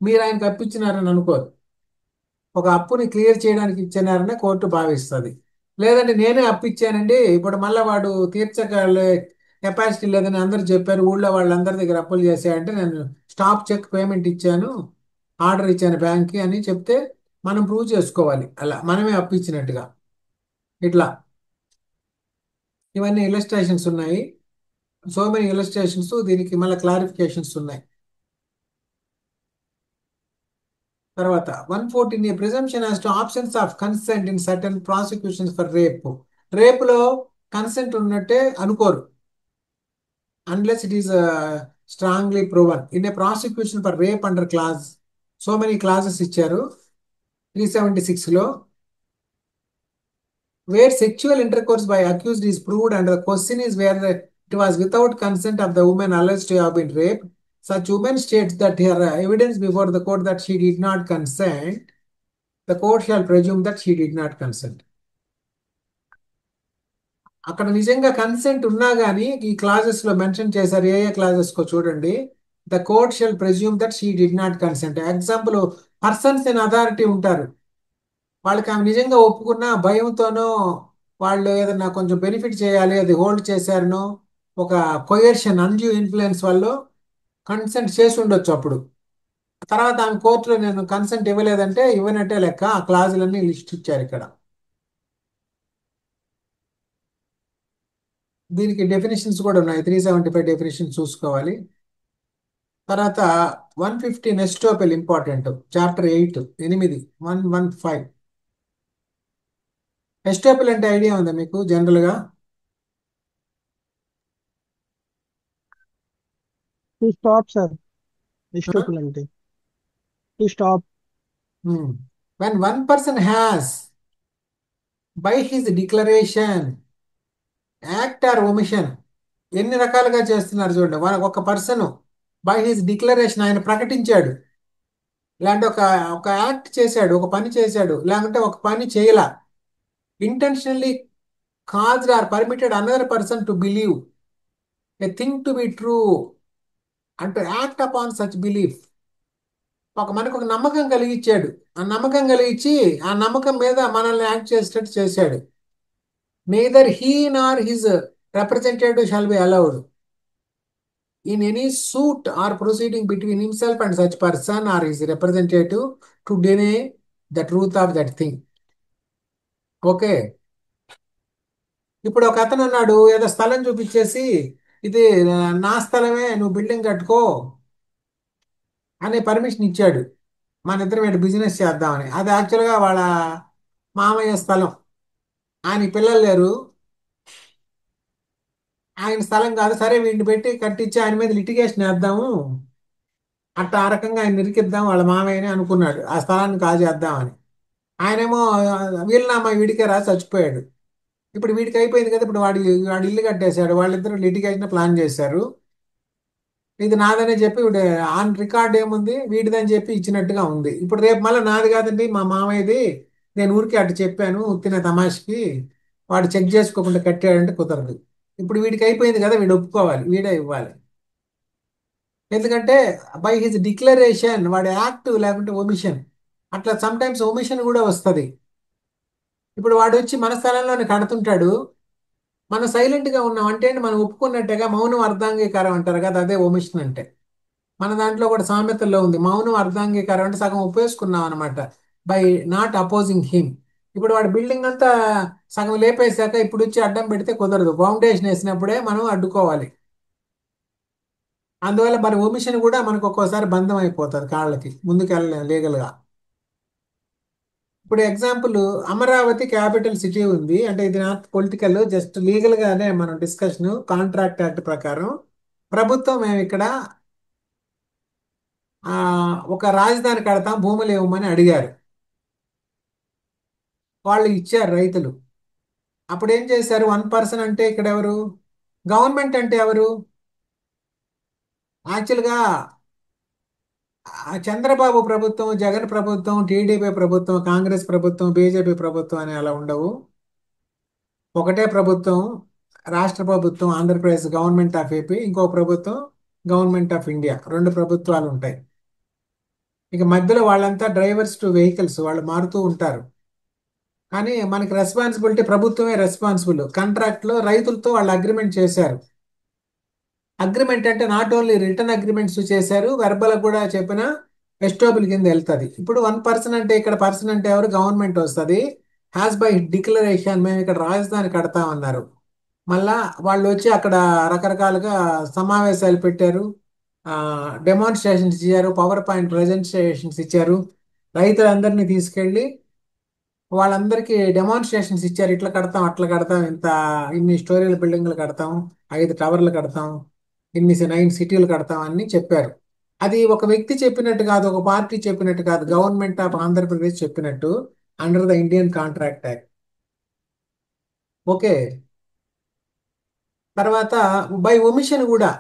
మీరు ఆయనకు అప్పించినారని అనుకోదు. ఒక అప్పుని క్లియర్ చేయడానికి ఇచ్చినారని కోర్టు భావిస్తుంది. లేదంటే నేనే అప్పిచ్చానండి, ఇప్పుడు మళ్ళీ వాడు తీర్చగల కెపాసిటీ లేదని అందరు చెప్పారు, ఊళ్ళో వాళ్ళందరి దగ్గర అప్పులు చేశాయంటే నేను స్టాప్ చెక్ పేమెంట్ ఇచ్చాను, ఆర్డర్ ఇచ్చాను బ్యాంక్కి అని చెప్తే మనం ప్రూవ్ చేసుకోవాలి అలా మనమే అప్పిచ్చినట్టుగా. ఇట్లా ఇవన్నీ ఇలస్ట్రేషన్స్ ఉన్నాయి, సో మెనీ ఇలస్ట్రేషన్స్, దీనికి మళ్ళీ క్లారిఫికేషన్స్ ఉన్నాయి. తర్వాత 114 A presumption as to options of consent in certain prosecutions for rape. రేపులో కన్సెంట్ ఉన్నట్టే అనుకోరు, unless it is strongly proven in a prosecution for rape under clause. So many clauses ఇచ్చారు 376లో. Where sexual intercourse by accused is proved and the question is where it was without consent of the woman alleged to have been raped. Such woman states that her evidence before the court that she did not consent, the court shall presume that she did not consent. అక్కడ నిజంగా consent ఉన్నా కానీ ఈ క్లాజెస్లో mention చేశారు, ఏ ఏ క్లాజెస్కో చూడండి. The court shall presume that she did not consent. Example, persons in authority ఉంటారు, వాళ్ళకి ఆమె నిజంగా ఒప్పుకున్న భయంతోనో వాళ్ళు ఏదన్నా కొంచెం బెనిఫిట్ చేయాలి అది హోల్డ్ చేశారనో ఒక కొయర్షన్ అన్డ్యూ ఇన్ఫ్లుయెన్స్ వల్ల కన్సెంట్ చేసి ఉండొచ్చు. అప్పుడు తర్వాత ఆమె కోర్టులో నేను కన్సెంట్ ఇవ్వలేదంటే ఇవ్వనట్టే లెక్క. ఆ క్లాజులన్నీ లిస్ట్ ఇచ్చారు ఇక్కడ. దీనికి డెఫినేషన్స్ కూడా ఉన్నాయి. 375 డెఫినేషన్ చూసుకోవాలి. తర్వాత 150 నెస్టోపెల్ ఇంపార్టెంట్. చాప్టర్ 8 8 115. నెస్టోపెల్ అంటే ఐడియా ఉందా మీకు జనరల్గా? టు స్టాప్ సార్, ఎస్టోపుల్ అంటే to stop. When one person has by his declaration act or omission, ఎన్ని రకాలుగా చేస్తున్నారు చూడండి. ఒక పర్సన్ బై హిజ్ డిక్లరేషన్, ఆయన ప్రకటించాడు, లేదంటే ఒక ఒక యాక్ట్ చేశాడు, ఒక పని చేశాడు, లేకుంటే ఒక పని చేయలా, intentionally caused or permitted another person to believe a thing to be true and to act upon such belief. మనకు ఒక నమ్మకం కలిగించాడు, ఆ నమ్మకం కలిగించి ఆ నమ్మకం మీద మనల్ని యాక్ట్ చేసేటట్టు చేశాడు. Neither he Nar his representative shall be allowed in any suit or proceeding between himself and such person or his representative to deny the truth of that thing. Okay. ఇప్పుడు ఒక అతను అన్నాడు, ఏదో స్థలం చూపించేసి ఇది నా స్థలమే, నువ్వు బిల్డింగ్ కట్టుకో అనే పర్మిషన్ ఇచ్చాడు. మన ఇద్దరం ఇటు బిజినెస్ చేద్దామని. అది యాక్చువల్గా వాళ్ళ మామయ్య స్థలం, ఆయన పిల్లలు లేరు, ఆయన స్థలం కాదు. సరే వీడిని పెట్టి కట్టించి ఆయన మీద లిటిగేషన్ వేద్దాము, అట్లా ఆ రకంగా ఆయన నిరికిద్దాం వాళ్ళ మామయ్యని అనుకున్నాడు, ఆ స్థలాన్ని కాజేద్దామని. ఆయనేమో వీలునామా వీడికే రాసి చచ్చిపోయాడు. ఇప్పుడు వీడికి అయిపోయింది కదా, ఇప్పుడు వాడి ఇల్లు కట్టేశాడు. వాళ్ళిద్దరూ లిటిగేషన్ ప్లాన్ చేశారు. ఇది నాదనే చెప్పి ఇప్పుడు ఆన్ రికార్డ్ ఏముంది, వీడిదని చెప్పి ఇచ్చినట్టుగా ఉంది. ఇప్పుడు రేపు మళ్ళీ నాది కాదండి మా మామయ్యది, నేను ఊరికి అటు చెప్పాను ఉత్తిన తమాష్కి, వాడు చెక్ చేసుకోకుండా కట్టాడంటే కుదరదు. ఇప్పుడు వీడికి అయిపోయింది కదా, వీడు ఒప్పుకోవాలి, వీడే ఇవ్వాలి. ఎందుకంటే బై హిజ్ డిక్లరేషన్, వాడి యాక్ట్ లేకుంటే ఒమిషన్, అట్లా సమ్ టైమ్స్ ఒమిషన్ కూడా వస్తుంది. ఇప్పుడు వాడు వచ్చి మన స్థలంలోనే కడుతుంటాడు, మనం సైలెంట్గా ఉన్నాం అంటే మనం ఒప్పుకున్నట్టుగా, మౌనం అర్ధాంగీకారం అంటారు కదా, అదే ఒమిషన్ అంటే. మన దాంట్లో కూడా సామెతల్లో ఉంది, మౌనం అర్ధాంగీకారం అంటే సగం ఒప్పేసుకున్నాం అనమాట, బై నాట్ అపోజింగ్ హిమ్. ఇప్పుడు వాడు బిల్డింగ్ అంతా సగం లేపేశాక ఇప్పుడు వచ్చి అడ్డం పెడితే కుదరదు, ఫౌండేషన్ వేసినప్పుడే మనం అడ్డుకోవాలి. అందువల్ల మరి ఒమిషన్ కూడా మనకు ఒక్కోసారి బంధం అయిపోతుంది, కాళ్ళకి ముందుకు వెళ్ళలేం లీగల్గా. ఇప్పుడు ఎగ్జాంపుల్, అమరావతి క్యాపిటల్ సిటీ ఉంది అంటే ఇది నాట్ పొలిటికల్, జస్ట్ లీగల్ గానే మనం డిస్కషన్. కాంట్రాక్ట్ యాక్ట్ ప్రకారం ప్రభుత్వం మేము ఇక్కడ ఆ, ఒక రాజధాని కడతాం, భూములు ఇవ్వమని అడిగారు. వాళ్ళు ఇచ్చారు రైతులు. అప్పుడు ఏం చేశారు, వన్ పర్సన్ అంటే ఇక్కడ ఎవరు, గవర్నమెంట్ అంటే ఎవరు? యాక్చువల్గా చంద్రబాబు ప్రభుత్వం, జగన్ ప్రభుత్వం, టీడీపీ ప్రభుత్వం, కాంగ్రెస్ ప్రభుత్వం, బీజేపీ ప్రభుత్వం అని అలా ఉండవు. ఒకటే ప్రభుత్వం, రాష్ట్ర ప్రభుత్వం ఆంధ్రప్రదేశ్ గవర్నమెంట్ ఆఫ్ ఏపీ, ఇంకో ప్రభుత్వం గవర్నమెంట్ ఆఫ్ ఇండియా, రెండు ప్రభుత్వాలు ఉంటాయి. ఇక మధ్యలో వాళ్ళంతా డ్రైవర్స్ టు వెహికల్స్, వాళ్ళు మారుతూ ఉంటారు. కానీ మనకి రెస్పాన్సిబిలిటీ, ప్రభుత్వమే రెస్పాన్సిబుల్. కాంట్రాక్ట్లో రైతులతో వాళ్ళు అగ్రిమెంట్ చేశారు. అగ్రిమెంట్ అంటే నాట్ ఓన్లీ రిటర్న్ అగ్రిమెంట్స్ చేశారు, వెర్బల్ కూడా చెప్పిన ఎస్టోబుల్ కింద వెళ్తుంది. ఇప్పుడు వన్ పర్సన్ అంటే ఇక్కడ పర్సన్ అంటే ఎవరు, గవర్నమెంట్ వస్తుంది. హ్యాస్ బై డిక్లరేషన్ మేము ఇక్కడ రాజధాని కడతామన్నారు. మళ్ళా వాళ్ళు వచ్చి అక్కడ రకరకాలుగా సమావేశాలు పెట్టారు, డెమాన్స్ట్రేషన్స్ ఇచ్చారు, పవర్ పాయింట్ ప్రజెంటేషన్స్ ఇచ్చారు. రైతులందరినీ తీసుకెళ్ళి వాళ్ళందరికీ డెమాన్స్ట్రేషన్స్ ఇచ్చారు, ఇట్లా కడతాం అట్లా కడతాం, ఇన్ని స్టోరీల బిల్డింగ్లు కడతాం, 5 టవర్లు కడతాం, 9 సిటీలు కడతాం అని చెప్పారు. అది ఒక వ్యక్తి చెప్పినట్టు కాదు, ఒక పార్టీ చెప్పినట్టు కాదు, గవర్నమెంట్ ఆఫ్ ఆంధ్రప్రదేశ్ చెప్పినట్టు under the Indian contract act. Okay. తర్వాత బై ఒమిషన్ కూడా,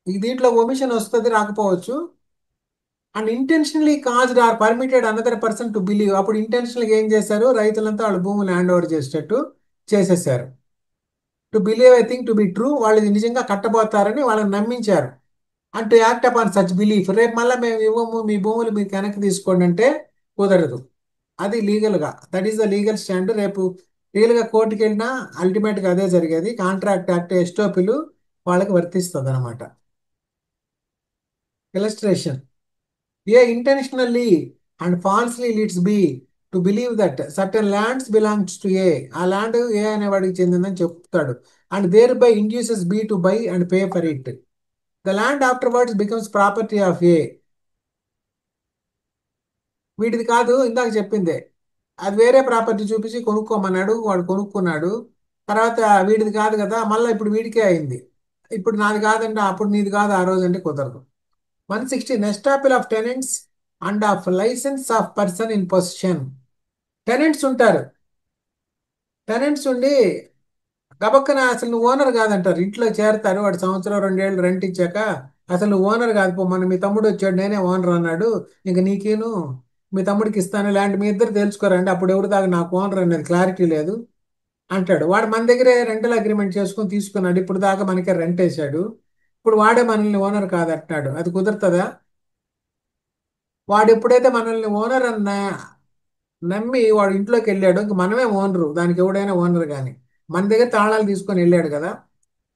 దీంట్లో ఒమిషన్ వస్తుంది రాకపోవచ్చు. And intentionally caused or permitted another person to believe, అప్పుడు ఇంటెన్షనల్గా ఏం చేశారు, రైతులంతా వాళ్ళ భూములు హ్యాండ్ ఓవర్ చేసేటట్టు చేసేసారు. To believe I think to be true, వాళ్ళు ఇది నిజంగా కట్టబోతారని వాళ్ళని నమ్మించారు. And to act upon such belief, రేపు మళ్ళీ మేము ఇవ్వము మీ భూములు మీరు వెనక్కి తీసుకోండి అంటే కుదరదు. అది లీగల్గా, that is the legal stand. రేపు లీగల్గా కోర్టుకి వెళ్ళినా అల్టిమేట్గా అదే జరిగేది. కాంట్రాక్ట్ యాక్ట్ ఎస్టోపిలు వాళ్ళకి వర్తిస్తుంది అనమాట. Illustration, A intentionally and falsely leads B to believe that certain lands belongs to A. ఆ ల్యాండ్ ఏ అనేవాడికి చెందిందని చెప్తాడు. And thereby induces B to buy and pay for it. The land afterwards becomes property of A. వీటిది కాదు ఇందాక చెప్పిందే. అది వేరే property చూపించి కొనుక్కోమన్నాడు, వాడు కొనుక్కున్నాడు. తర్వాత వీడిది కాదు కదా, మళ్ళీ ఇప్పుడు వీడికే అయింది. ఇప్పుడు నాది కాదంటే అప్పుడు నీది కాదు ఆ రోజు అంటే కుదరదు. 160 estoppel of tenants and of licence of person in position. Tenants ఉంటారు. టెనెంట్స్ ఉండి గబక్కన అసలు నువ్వు ఓనర్ కాదంటారు. ఇంట్లో చేరతారు, వాడు సంవత్సరం 2 ఏళ్ళు రెంట్ ఇచ్చాక అసలు నువ్వు ఓనర్ కాదు పో, మన మీ తమ్ముడు వచ్చాడు నేనే ఓనర్ అన్నాడు, ఇంక నీకేను మీ తమ్ముడికి ఇస్తాను ఇలాంటి మీ ఇద్దరు తెలుసుకోరండి, అప్పుడు ఎవరు దాకా నాకు ఓనర్ అనేది క్లారిటీ లేదు అంటాడు. వాడు మన దగ్గరే రెంటల్ అగ్రిమెంట్ చేసుకుని తీసుకున్నాడు, ఇప్పుడు దాకా మనకే రెంట్ వేసాడు, ఇప్పుడు వాడే మనల్ని ఓనర్ కాదంటున్నాడు. అది కుదురుతుందా? వాడు ఎప్పుడైతే మనల్ని ఓనర్ అన్న నమ్మి వాడు ఇంట్లోకి వెళ్ళాడు, ఇంక మనమే ఓనరు, దానికి ఎవడైనా ఓనర్ కానీ మన దగ్గర తాళాలు తీసుకొని వెళ్ళాడు కదా,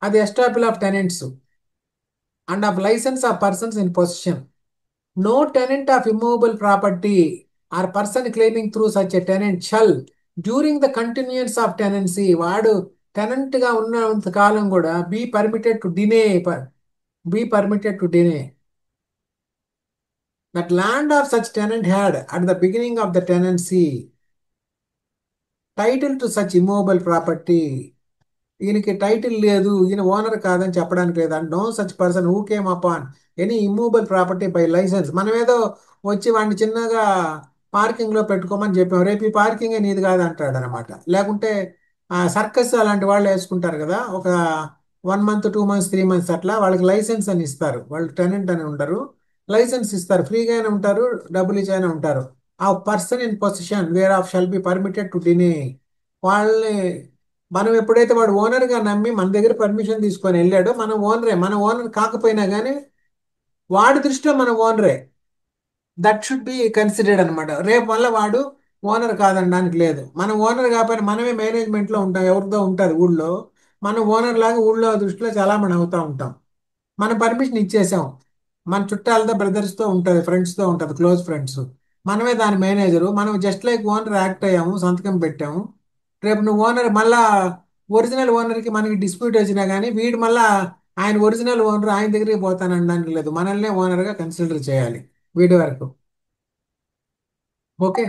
అది estoppel of tenants and of licence of persons in position. No tenant of immovable property or person claiming through such a tenant shall during the continuance of tenancy, వాడు టెనెంట్ గా ఉన్నంత కాలం కూడా be permitted to deny that land of such tenant had at the beginning of the tenancy title to such immovable property. ఈయనకి title లేదు, ఈయన owner కాదని చెప్పడానికి లేదు. And no such person who came upon any immovable property by licence. మనం ఏదో వచ్చి వాడిని చిన్నగా పార్కింగ్ లో పెట్టుకోమని చెప్పాం, రేపు ఈ పార్కింగ్ నీది కాదు అంటాడు అనమాట. లేకుంటే సర్కస్ అలాంటి వాళ్ళు వేసుకుంటారు కదా, ఒక 1 మంత్ 2 మంత్స్ 3 మంత్స్ అట్లా వాళ్ళకి లైసెన్స్ అని ఇస్తారు. వాళ్ళు టెనెంట్ అని ఉంటారు, లైసెన్స్ ఇస్తారు, ఫ్రీగానే ఉంటారు, డబ్బులు ఇచ్చానే ఉంటారు. ఆ person in position where of shall be permitted to deny. వాళ్ళని మనం ఎప్పుడైతే వాడు ఓనర్గా నమ్మి మన దగ్గర పర్మిషన్ తీసుకొని వెళ్ళాడో మనం ఓనరే, మన ఓనర్ కాకపోయినా కానీ వాడి దృష్టిలో మన ఓనరే. దట్ షుడ్ బి కన్సిడర్డ్ అనమాట. రేపు వల్ల వాడు ఓనర్ కాదనడానికి లేదు. మనం ఓనర్ కాకపోయినా మనమే మేనేజ్మెంట్లో ఉంటాం, ఎవరిదో ఉంటుంది ఊళ్ళో, మనం ఓనర్ లాగా ఊళ్ళో దృష్టిలో చాలామంది అవుతూ ఉంటాం. మనం పర్మిషన్ ఇచ్చేసాం, మన చుట్టాలతో బ్రదర్స్తో ఉంటుంది, ఫ్రెండ్స్తో ఉంటుంది, క్లోజ్ ఫ్రెండ్స్, మనమే దాని మేనేజరు, మనం జస్ట్ లైక్ ఓనర్ యాక్ట్ అయ్యాము, సంతకం పెట్టాము. రేపు నువ్వు ఓనర్ మళ్ళా ఒరిజినల్ ఓనర్కి మనకి డిస్ప్యూట్ వచ్చినా కానీ వీడు మళ్ళా ఆయన ఒరిజినల్ ఓనర్ ఆయన దగ్గరికి పోతానడానికి లేదు, మనల్నే ఓనర్గా కన్సిడర్ చేయాలి వీడి వరకు. Okay.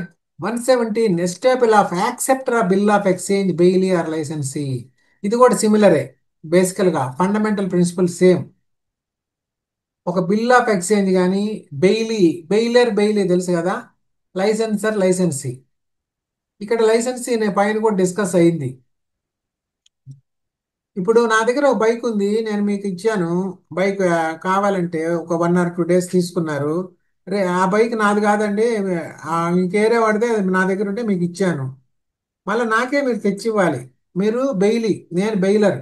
117 estoppel of acceptor of bill of exchange bailee or licensee. ఇది కూడా సిమిలరే, బేసికల్గా ఫండమెంటల్ ప్రిన్సిపల్ సేమ్. ఒక బిల్ ఆఫ్ ఎక్స్చేంజ్ కానీ బెయిలీ తెలుసు కదా, లైసెన్సర్ లైసెన్సీ. ఇక్కడ లైసెన్సీ అనే పైన కూడా డిస్కస్ అయింది. ఇప్పుడు నా దగ్గర ఒక బైక్ ఉంది, నేను మీకు ఇచ్చాను బైక్, కావాలంటే ఒక 1 or 2 days తీసుకున్నారు, ఆ బైక్ నాది కాదండి, ఇంకేరే వాడితే అది నా దగ్గర ఉంటే మీకు ఇచ్చాను, మళ్ళీ నాకే మీరు తెచ్చి ఇవ్వాలి. మీరు బెయిలీ, నేను బెయిలర్.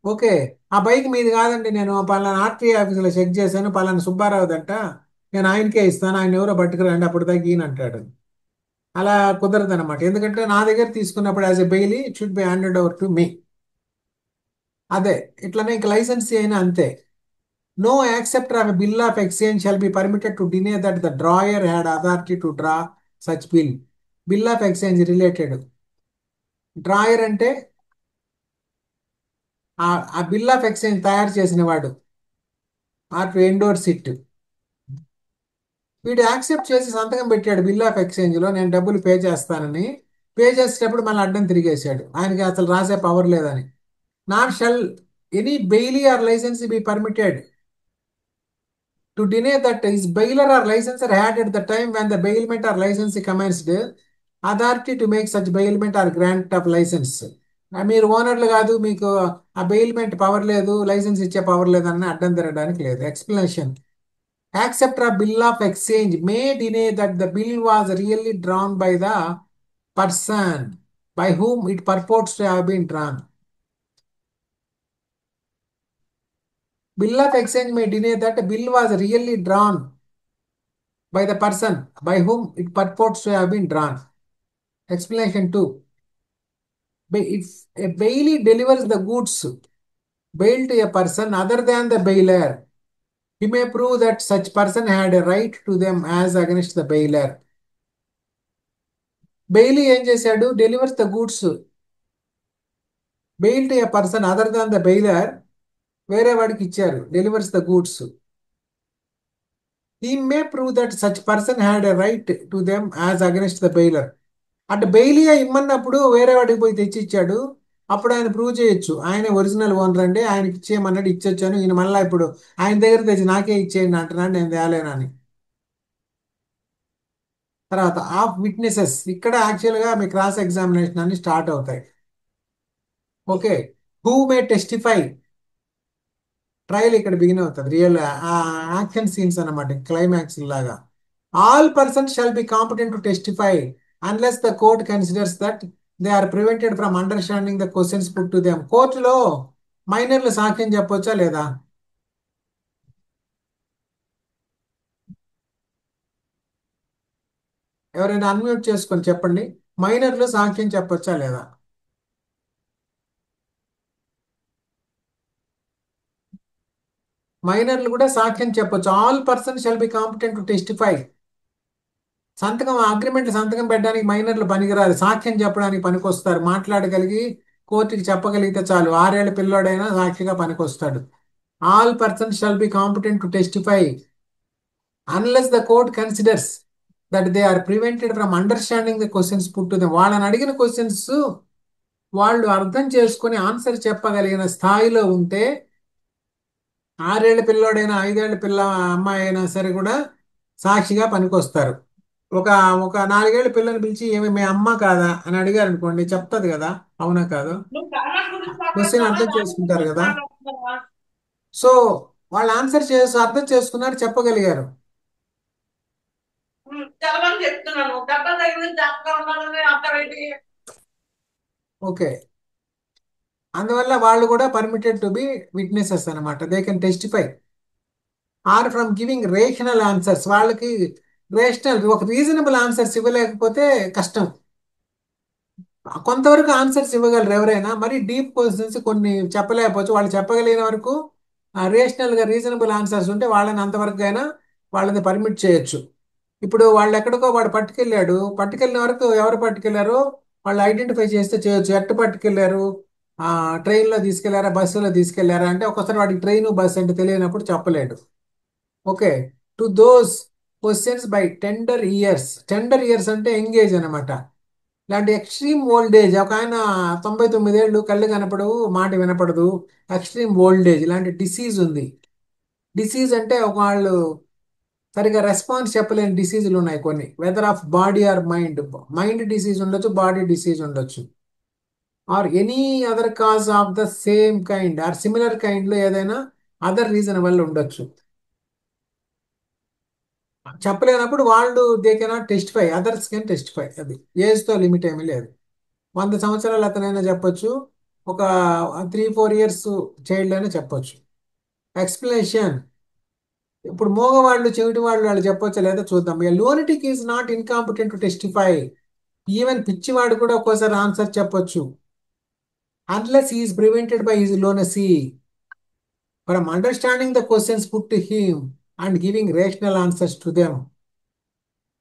ఓకే. ఆ బైక్ మీది కాదండి, నేను పలానా ఆర్టీఏ ఆఫీసులో చెక్ చేశాను, పలానా సుబ్బారావు దంట, నేను ఆయనకే ఇస్తాను, ఆయన ఎవరో పట్టుకురండి అప్పుడు దాకా ఈయన అంటాడు. అలా కుదరదు అనమాట, ఎందుకంటే నా దగ్గర తీసుకున్నప్పుడు as a bailee it should be handed over to me. అదే ఇట్లనే ఇంక లైసెన్సీ అయినా అంతే. No acceptor of bill of exchange shall be permitted to deny that the drawer had authority to draw such bill. Bill of exchange related. Drawer అంటే ఆ bill of exchange తయారు చేసిన వాడు, ఆర్ టు ఎండోర్స్ ఇట్. వీడు accept చేసి సంతకం పెట్టాడు bill of ఎక్స్చేంజ్లో, నేను డబ్బులు పే చేస్తానని. పే చేసేటప్పుడు మళ్ళీ అడ్డం తిరిగేశాడు, ఆయనకి అసలు రాసే పవర్ లేదని. Not shall any bailee or licence be permitted to deny that his bailor or licensor had at the time when the bailment or licensee commenced authority to make such bailment or grant of license. మీరు ఓనర్లు కాదు, మీకు ఆ bailment power లేదు, licence ఇచ్చే power లేదు అని అడ్డం తిరగడానికి లేదు. Explanation. Acceptor of bill of exchange may deny that the bill was really drawn by the person by whom it purports to have been drawn. Bill of exchange may deny that the bill was really drawn by the person by whom it purports to have been drawn. Explanation 2. If a bailee delivers the goods bail to a person other than the bailer, He may prove that such person had a right to them as against the bailer. Bailee ఏం చేశాడు? Delivers the goods bail to a person other than the bailor. వేరే వాడికి ఇచ్చారు. Delivers the goods. He may prove that such person had a right to them as against the bailer. అంటే బెయిలీయే ఇమ్మన్నప్పుడు వేరే వాడికి పోయి తెచ్చి ఇచ్చాడు. అప్పుడు ఆయన ప్రూవ్ చేయొచ్చు, ఆయన ఒరిజినల్ ఓనర్ అండి, ఆయనకి ఇచ్చేయమన్నాడు, ఇచ్చొచ్చాను, ఈయన మళ్ళీ ఇప్పుడు ఆయన దగ్గర తెచ్చి నాకే ఇచ్చేయండి అంటున్నాడు, నేను తేలేనని. తర్వాత ఆఫ్ విట్నెసెస్. ఇక్కడ యాక్చువల్గా మీ క్రాస్ ఎగ్జామినేషన్ అన్ని స్టార్ట్ అవుతాయి. Okay. Who may testify. Trial ఇక్కడ బిగిన్ అవుతుంది. రియల్ యాక్షన్ సీన్స్ అన్నమాట, క్లైమాక్స్ లాగా. All persons shall be competent to testify unless the court considers that they are prevented from understanding the questions put to them. కోర్టులో మైనర్లు సాక్ష్యం చెప్పొచ్చా లేదా? ఎవరైనా అన్మ్యూట్ చేసుకొని చెప్పండి. మైనర్లు సాక్ష్యం చెప్పొచ్చా లేదా? మైనర్లు కూడా సాక్ష్యం చెప్పొచ్చు. All person shall be competent to testify. సంతకం అగ్రిమెంట్ సంతకం పెట్టడానికి మైనర్లు పనికిరారు, సాక్ష్యం చెప్పడానికి పనికొస్తారు. మాట్లాడగలిగి కోర్టుకి చెప్పగలిగితే చాలు. 6 ఏళ్ల పిల్లోడైనా సాక్షిగా పనికొస్తాడు. All person shall be competent to testify unless the court considers that they are prevented from understanding the questions put to them. వాళ్ళని అడిగిన క్వశ్చన్స్ వాళ్ళు అర్థం చేసుకొని ఆన్సర్ చెప్పగలిగిన స్థాయిలో ఉంటే 6 ఏళ్ల పిల్లోడైనా 5 ఏళ్ల అమ్మాయి అయినా సరే కూడా సాక్షిగా పనికొస్తారు. ఒక ఒక 4 ఏళ్ల పిల్లని పిలిచి ఏమి మీ అమ్మ కాదా అని అడిగారు అనుకోండి, చెప్తుంది కదా అవునా కాదు. క్వశ్చన్ అర్థం చేసుకుంటారు కదా. సో వాళ్ళు ఆన్సర్ చేసి అర్థం చేసుకున్నారు, చెప్పగలిగారు. ఓకే. అందువల్ల వాళ్ళు కూడా పర్మిటెడ్ టు బి విట్నెసెస్ అనమాట. They can testify or from giving rational answers. వాళ్ళకి రేషనల్ ఒక రీజనబుల్ ఆన్సర్స్ ఇవ్వలేకపోతే కష్టం. కొంతవరకు ఆన్సర్స్ ఇవ్వగలరు ఎవరైనా, మరి డీప్ క్వశ్చన్స్ కొన్ని చెప్పలేకపోవచ్చు. వాళ్ళు చెప్పగలిగిన వరకు రేషనల్గా రీజనబుల్ ఆన్సర్స్ ఉంటే వాళ్ళని అంతవరకు అయినా వాళ్ళని పర్మిట్ చేయొచ్చు. ఇప్పుడు వాళ్ళు ఎక్కడికో వాడు పట్టుకెళ్ళాడు, పట్టుకెళ్ళిన వరకు ఎవరు పట్టుకెళ్లారో వాళ్ళు ఐడెంటిఫై చేస్తే చేయొచ్చు. ఎట్టు పట్టుకెళ్లారు, ట్రైన్లో తీసుకెళ్లారా, బస్సులో తీసుకెళ్లారా అంటే ఒకసారి వాడికి ట్రైన్ బస్సు అంటే తెలియనప్పుడు చెప్పలేడు. Okay. To those questions by tender years. Tender years అంటే ఎంగేజ్ అనమాట. ఇలాంటి ఎక్స్ట్రీమ్ ఓల్డేజ్, ఒక ఆయన 99 ఏళ్ళు, కళ్ళు కనపడవు, మాట వినపడదు, ఎక్స్ట్రీమ్ ఓల్డేజ్, ఇలాంటి డిసీజ్ ఉంది. డిసీజ్ అంటే ఒక వాళ్ళు సరిగా రెస్పాన్స్ చెప్పలేని డిసీజులు ఉన్నాయి కొన్ని. Whether of body or mind. Mind disease ఉండొచ్చు, బాడీ డిసీజ్ ఉండొచ్చు. Or any other cause of the same kind or similar కైండ్లో ఏదైనా అదర్ రీజన్ వల్ల ఉండొచ్చు. చెప్పలేనప్పుడు వాళ్ళు they cannot testify, others can testify. అది ఏజ్తో లిమిట్ ఏమీ లేదు. 100 సంవత్సరాలు అతనైనా చెప్పొచ్చు, ఒక 3-4 ఇయర్స్ చైల్డ్ అయినా చెప్పొచ్చు. ఎక్స్ప్లెనేషన్. ఇప్పుడు మోగవాళ్ళు చెవిటి వాళ్ళు చెప్పొచ్చా లేదా చూద్దాం. A lunatic is not incompetent to testify. Even పిచ్చివాడు కూడా ఒక్కోసారి ఆన్సర్ చెప్పొచ్చు. Unless is prevented by his lunacy from understanding the questions put to him and giving rational answers to them.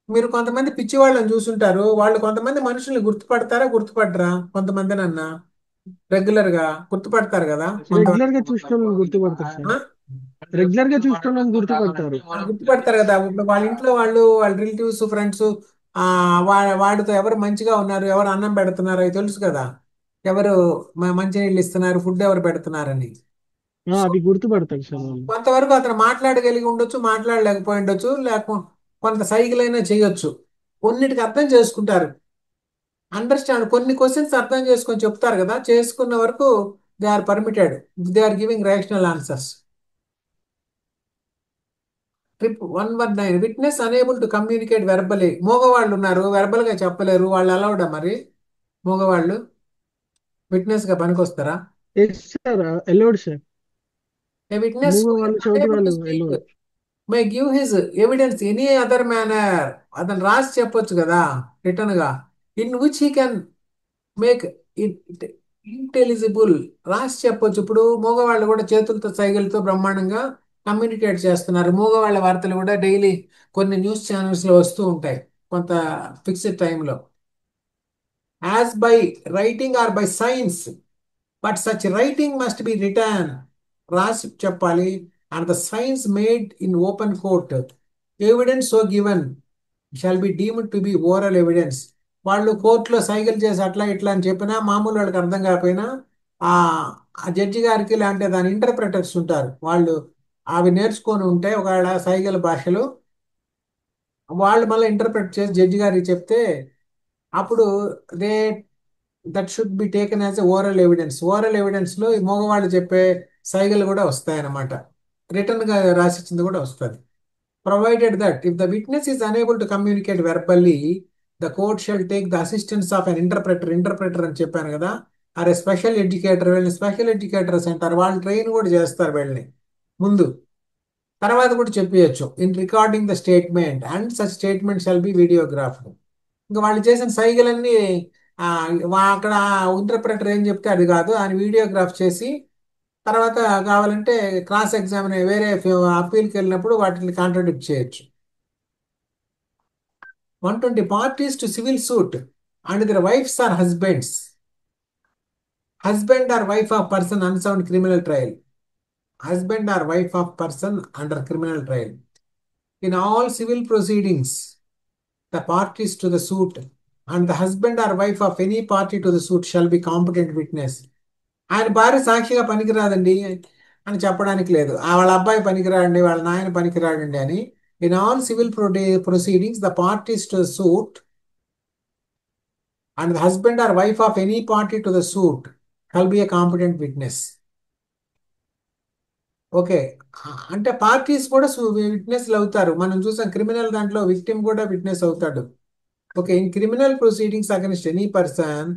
మీరు కొంతమంది పిచ్చి వాళ్ళని చూసుంటారు. వాళ్ళు కొంతమంది మనుషుల్ని గుర్తుపడతారా, గుర్తుపడరా? కొంతమందినన్నా రెగ్యులర్ గా గుర్తుపడతారు కదా కొంతమంది. రెగ్యులర్ గా చూసిన గుర్తుపడతారు సార్. రెగ్యులర్ గా చూసిన గుర్తుపడతారు. గుర్తుపడతారు కదా. ఇప్పుడు వాళ్ళ ఇంట్లో వాళ్ళు, వాళ్ళ రిలేటివ్స్, ఫ్రెండ్స్ వాడితో ఎవరు మంచిగా ఉన్నారు, ఎవరు అన్నం పెడుతున్నారు, అవి తెలుసు కదా. ఎవరు మంచినీళ్ళు ఇస్తున్నారు, ఫుడ్ ఎవరు పెడుతున్నారని. అవి గుర్తుపడతారు సార్ వాళ్ళు. కొంతవరకు అతను మాట్లాడగలిగి ఉండొచ్చు, మాట్లాడలేకపోయి ఉండొచ్చు, లేకపోతే కొంత సైకిల్ చేయొచ్చు. కొన్నిటికి అర్థం చేసుకుంటారు, అండర్స్టాండ్. కొన్ని క్వశ్చన్స్ అర్థం చేసుకొని చెప్తారు కదా, చేసుకున్న వరకు they are permitted, they are giving rational answers. Trip 119. Witness unable to communicate verbally. మగవాళ్ళు ఉన్నారు, వెర్బల్ గా చెప్పలేరు, వాళ్ళు అలౌడా మరి? మగవాళ్ళు విట్నెస్ గా పనికొస్తారా? Yes sir, allowed sir. A witness మూగ who is వాళ్ళు చోటు unable to వాళ్ళు speak ఎల్లోడ్. may give his evidence any other manner. అతను రాసి చెప్పొచ్చు కదా రిటర్న్ గా. In which he can make it intelligible. రాసి చెప్పొచ్చు. ఇప్పుడు మగవాళ్ళు కూడా చేతులతో సైగలతో బ్రహ్మాండంగా కమ్యూనికేట్ చేస్తున్నారు. మూగవాళ్ళ వార్తలు కూడా డైలీ కొన్ని న్యూస్ ఛానల్స్లో వస్తూ ఉంటాయి కొంత ఫిక్స్డ్ టైంలో. As by writing or by signs, but such writing must be written, రాసి చెప్పాలి. And the signs made in open court, evidence so given shall be deemed to be oral evidence. వాళ్ళు కోర్టులో cycle చేసి అట్లా ఇట్లా అని చెప్పినా మామూలు వాళ్ళకి అర్థం కాకపోయినా ఆ ఆ జడ్జి గారికి లేదంటే దాని ఇంటర్ప్రెటర్స్ ఉంటారు, వాళ్ళు అవి నేర్చుకొని ఉంటే ఒకవేళ సైకిల్ భాషలు వాళ్ళు మళ్ళీ ఇంటర్ప్రెట్ చేసి జడ్జి గారికి చెప్తే అప్పుడు they that should be taken as a oral evidence. Oral ఎవిడెన్స్లో ఈ మగవాళ్ళు చెప్పే సైగలు కూడా వస్తాయన్నమాట, రిటర్న్గా రాసిచ్చింది కూడా వస్తుంది. Provided that if the witness is unable to communicate verbally, the court shall take the assistance of an interpreter. Interpreter అని చెప్పాను కదా, అరే స్పెషల్ ఎడ్యుకేటర్, వీళ్ళని స్పెషల్ ఎడ్యుకేటర్స్ అంటారు. వాళ్ళు ట్రైన్ కూడా చేస్తారు వీళ్ళని ముందు, తర్వాత కూడా చెప్పేయచ్చు. In recording the statement and such statement shall be videographed. ఇంకా వాళ్ళు చేసిన సైగలన్నీ అక్కడ ఇంటర్ప్రెటర్ ఏం చెప్తే అది కాదు, ఆయన వీడియోగ్రాఫ్ చేసి తర్వాత కావాలంటే క్రాస్ ఎగ్జామిన్ వేరే అప్పీల్కి వెళ్ళినప్పుడు వాటిని కాంట్రడిక్ట్ చేయొచ్చు. 120 parties to civil suit and their wives or husbands. Husband or wife of person unsound criminal trial. Husband or wife of person under criminal trial. In all civil proceedings, the parties to the suit and the husband or wife of any party to the suit shall be competent witness. ఆయన భార్య సాక్షిగా పనికిరాదండి అని చెప్పడానికి లేదు, వాళ్ళ అబ్బాయి పనికిరాడండి, వాళ్ళ నాయన పనికిరాడండి అని. In all civil proceedings the parties to suit and the husband or wife of any party to the suit shall be A competent witness. Okay, అంటే పార్టీస్ కూడా విట్నెస్లు అవుతారు. మనం చూసాం క్రిమినల్ దాంట్లో విక్టిమ్ కూడా విట్నెస్ అవుతాడు. Okay, in criminal proceedings against any person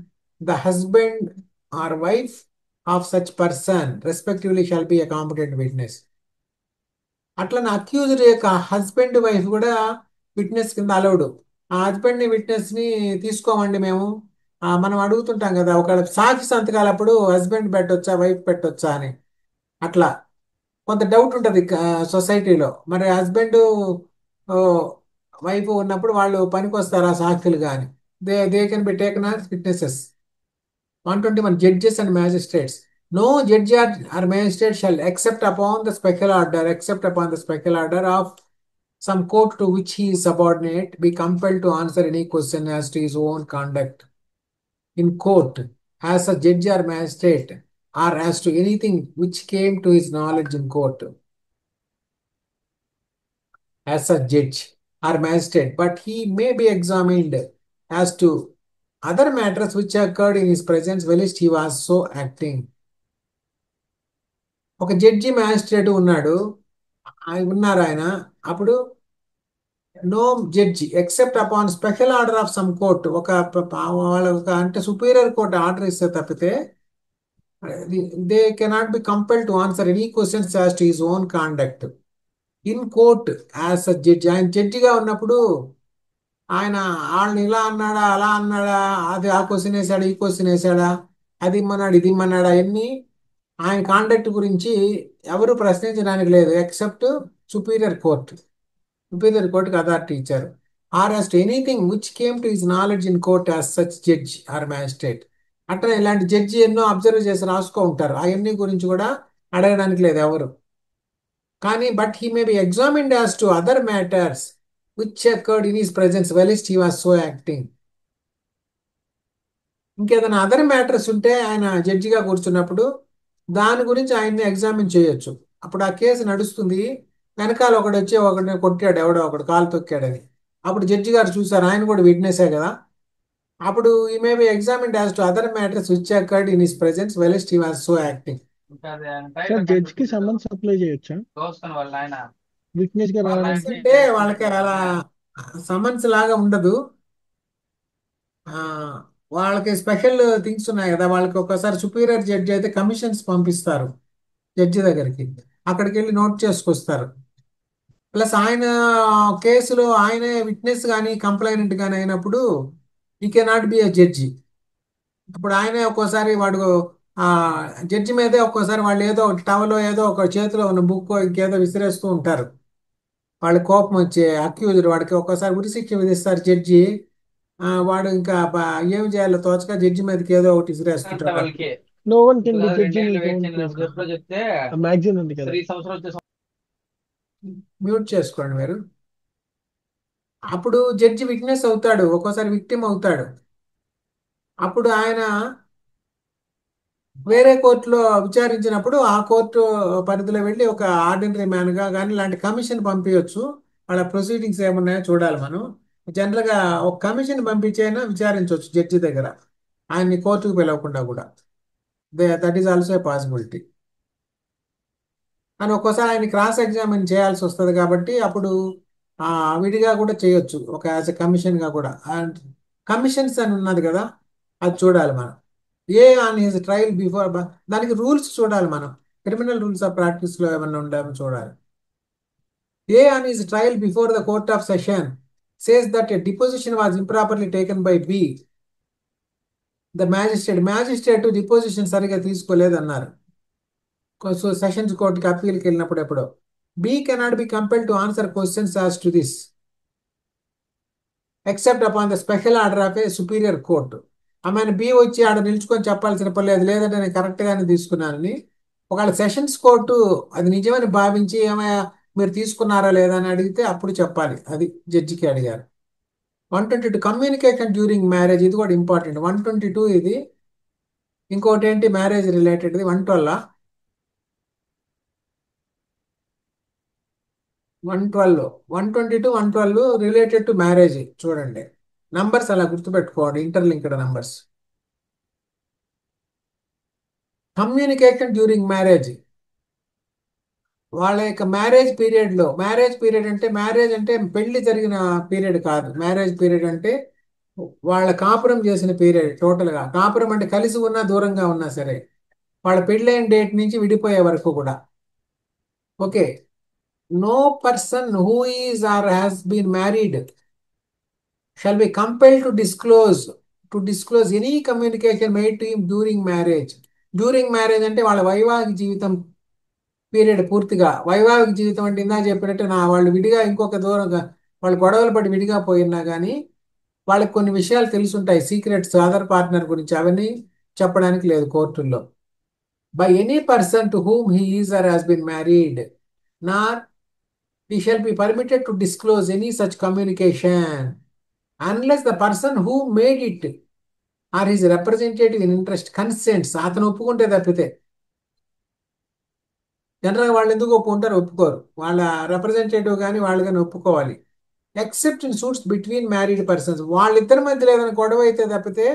the husband or wife of such person respectively shall be A competent witness. అట్లనే accused యొక్క హస్బెండ్ వైఫ్ కూడా విట్నెస్ కింద అలౌడ్. ఆ హస్బెండ్ని విట్నెస్ని తీసుకోమండి మేము, మనం అడుగుతుంటాం కదా ఒకవేళ సాక్షి సంతకాలప్పుడు హస్బెండ్ పెట్టొచ్చా వైఫ్ పెట్టొచ్చా అని. అట్లా కొంత డౌట్ ఉంటుంది సొసైటీలో, మరి హస్బెండ్ వైఫ్ ఉన్నప్పుడు వాళ్ళు పనికి వస్తారా సాక్షులు కానీ. They can be taken as witnesses. 121 judges and magistrates. No judge or magistrate shall except upon the special order of some court to which he is subordinate be compelled to answer any question as to his own conduct in court as a judge or magistrate or as to anything which came to his knowledge in court as a judge or magistrate, but he may be examined as to other matters which occurred in his presence whilst he was so acting. ఒక judge magistrate ఉన్నారు ఆయన, అప్పుడు no judge except upon special order of some court, వాళ్ళ అంటే superior court order ఇస్తే తప్పితే they cannot be compelled to answer any questions as to his own conduct in court as a judge. ఆయన జడ్జిగా ఉన్నప్పుడు ఆయన వాళ్ళని ఇలా అన్నాడా అలా అన్నాడా, అది ఆ క్వశ్చన్ వేసాడా ఈ క్వశ్చన్ వేసాడా, అది ఇమ్మన్నాడు ఇది ఇమ్మన్నాడా, అవన్నీ ఆయన కాండక్ట్ గురించి ఎవరు ప్రశ్నించడానికి లేదు ఎక్సెప్ట్ సుపీరియర్ కోర్ట్. సుపీరియర్ కోర్టుకి అథారిటీ ఇచ్చారు. Or as to anything which came to his knowledge in court as such judge or magistrate. అట్లా ఇలాంటి జడ్జి ఎన్నో అబ్జర్వ్ చేసి రాసుకో ఉంటారు, అవన్నీ గురించి కూడా అడగడానికి లేదు ఎవరు. కానీ but he may be examined as to other matters which occurred in his presence whilst he was so acting. ఇంకేదైనా అదర్ మ్యాటర్స్ ఉంటే ఆయన జడ్జిగా కూర్చున్నప్పుడు దాని గురించి ఆయన్ని ఎగ్జామిన్ చేయొచ్చు. అప్పుడు ఆ కేసు నడుస్తుంది, వెనకాల ఒకడు వచ్చి ఒకటి కొట్టాడు, ఎవడో ఒకడు కాలు తొక్కాడని, అప్పుడు జడ్జి గారు చూసారు ఆయన కూడా విట్నెసే కదా, అప్పుడు ఈ may be examined as to other matters which occurred in his presence whilst he was so acting. Sir judge కి సమన్స్ అప్లై చేయొచ్చా విట్నెస్ గా రావడానికి? అంటే వాళ్ళకి అలా సమన్స్ లాగా ఉండదు, వాళ్ళకి స్పెషల్ థింగ్స్ ఉన్నాయి కదా. వాళ్ళకి ఒకసారి సుపీరియర్ జడ్జి అయితే కమిషన్స్ పంపిస్తారు జడ్జి దగ్గరికి, అక్కడికి వెళ్ళి నోట్ చేసుకొస్తారు. ప్లస్ ఆయన కేసులో ఆయనే విట్నెస్ కానీ కంప్లైనెంట్ కానీ అయినప్పుడు ఈ కెనాట్ బి ఏ జడ్జి. ఇప్పుడు ఆయనే ఒక్కోసారి వాడు ఆ జడ్జి మీదే ఒక్కోసారి వాళ్ళు ఏదో ఒక టవలో ఏదో ఒక చేతిలో ఉన్న బుక్ ఇంకేదో విసిరేస్తూ ఉంటారు. వాళ్ళ కోపం వచ్చే అక్యూజ్డ్ వాడికి ఒక్కోసారి ఉరిశిక్ష విధిస్తారు జడ్జి. వాడు ఇంకా ఏం చేయాలో తోచక జడ్జి మీదకి ఏదో ఒకటి విసిరేస్తుంటాడు. No one can be judge in his own place. Magazine ఉంది కదా. మ్యూట్ చేసుకోండి మీరు. అప్పుడు జడ్జి విట్నెస్ అవుతాడు, ఒక్కోసారి విక్టిమ్ అవుతాడు. అప్పుడు ఆయన వేరే కోర్టులో విచారించినప్పుడు ఆ కోర్టు పరిధిలో వెళ్ళి ఒక ఆర్డినరీ మ్యాన్గా కానీ ఇలాంటి కమిషన్ పంపించవచ్చు. వాళ్ళ ప్రొసీడింగ్స్ ఏమున్నాయో చూడాలి మనం. జనరల్గా ఒక కమిషన్ పంపించైనా విచారించవచ్చు జడ్జి దగ్గర, ఆయన్ని కోర్టుకు పిలవకుండా కూడా. That is also a possibility. కానీ ఒక్కోసారి ఆయన క్రాస్ ఎగ్జామిన్ చేయాల్సి వస్తుంది కాబట్టి అప్పుడు ఆ, విడిగా కూడా చేయొచ్చు, ఒక యాజ్ ఎ కమిషన్గా కూడా. అండ్ కమిషన్స్ అని ఉన్నది కదా, అది చూడాలి మనం. A on his trial before, దానికి రూల్స్ చూడాలి మనం. క్రిమినల్ రూల్స్ ఆఫ్ ప్రాక్టీస్లో ఏమన్నా ఉండాలని చూడాలి. A on his trial before the court of session says that a deposition was improperly taken by B the magistrate deposition సరిగా తీసుకోలేదన్నారు. సో సెషన్స్ కోర్టుకి అప్పీల్కి వెళ్ళినప్పుడు ఎప్పుడో B cannot be compelled to answer questions as to this except upon the special order of a superior court. ఆమెను B వచ్చి ఆడ నిల్చుకొని చెప్పాల్సిన పని లేదు, లేదంటే నేను కరెక్ట్గానే తీసుకున్నానని. ఒకవేళ సెషన్స్ కోర్టు అది నిజమని భావించి ఏమయ్యా మీరు తీసుకున్నారా లేదా అని అడిగితే అప్పుడు చెప్పాలి. అది జడ్జికి అడిగారు. 122 కమ్యూనికేషన్ డ్యూరింగ్ మ్యారేజ్, ఇది కూడా ఇంపార్టెంట్. 122 ఇది. ఇంకోటి ఏంటి మ్యారేజ్ రిలేటెడ్ది 112. 112 122 112 related to marriage. చూడండి నంబర్స్ అలా గుర్తుపెట్టుకోండి, interlinked numbers. Communication during marriage, వాళ్ళ యొక్క మ్యారేజ్ పీరియడ్ అంటే మ్యారేజ్ అంటే పెళ్లి జరిగిన పీరియడ్ కాదు. మ్యారేజ్ పీరియడ్ అంటే వాళ్ళ కాపురం చేసిన పీరియడ్. టోటల్గా కాపురం అంటే కలిసి ఉన్నా దూరంగా ఉన్నా సరే, వాళ్ళ పెళ్ళైన డేట్ నుంచి విడిపోయే వరకు కూడా. Okay. No person who is or has been married shall be compelled to disclose any communication made to him during marriage. During marriage అంటే వాళ్ళ వైవాహిక జీవితం పీరియడ్ పూర్తిగా. వైవాహిక జీవితం అంటే ఇందా చెప్పినట్టు వాళ్ళు విడిగా ఇంకొక దూరంగా వాళ్ళు గొడవలు పడి విడిగా పోయినా కానీ వాళ్ళకి కొన్ని విషయాలు తెలుసుంటాయి, సీక్రెట్స్ అదర్ పార్ట్నర్ గురించి, అవన్నీ చెప్పడానికి లేదు కోర్టుల్లో. By any person to whom he is or has been married nor he shall be permitted to disclose any such communication unless the person who made it or his representative in interest consents. అతను ఒప్పుకుంటే తప్పితే. జనరల్గా వాళ్ళు ఎందుకు ఒప్పుకుంటారు? ఒప్పుకోరు. వాళ్ళ representative కానీ వాళ్ళు కానీ ఒప్పుకోవాలి. Except in suits between married persons, వాళ్ళిద్దరి మధ్యలో ఏదైనా గొడవ అయితే తప్పితే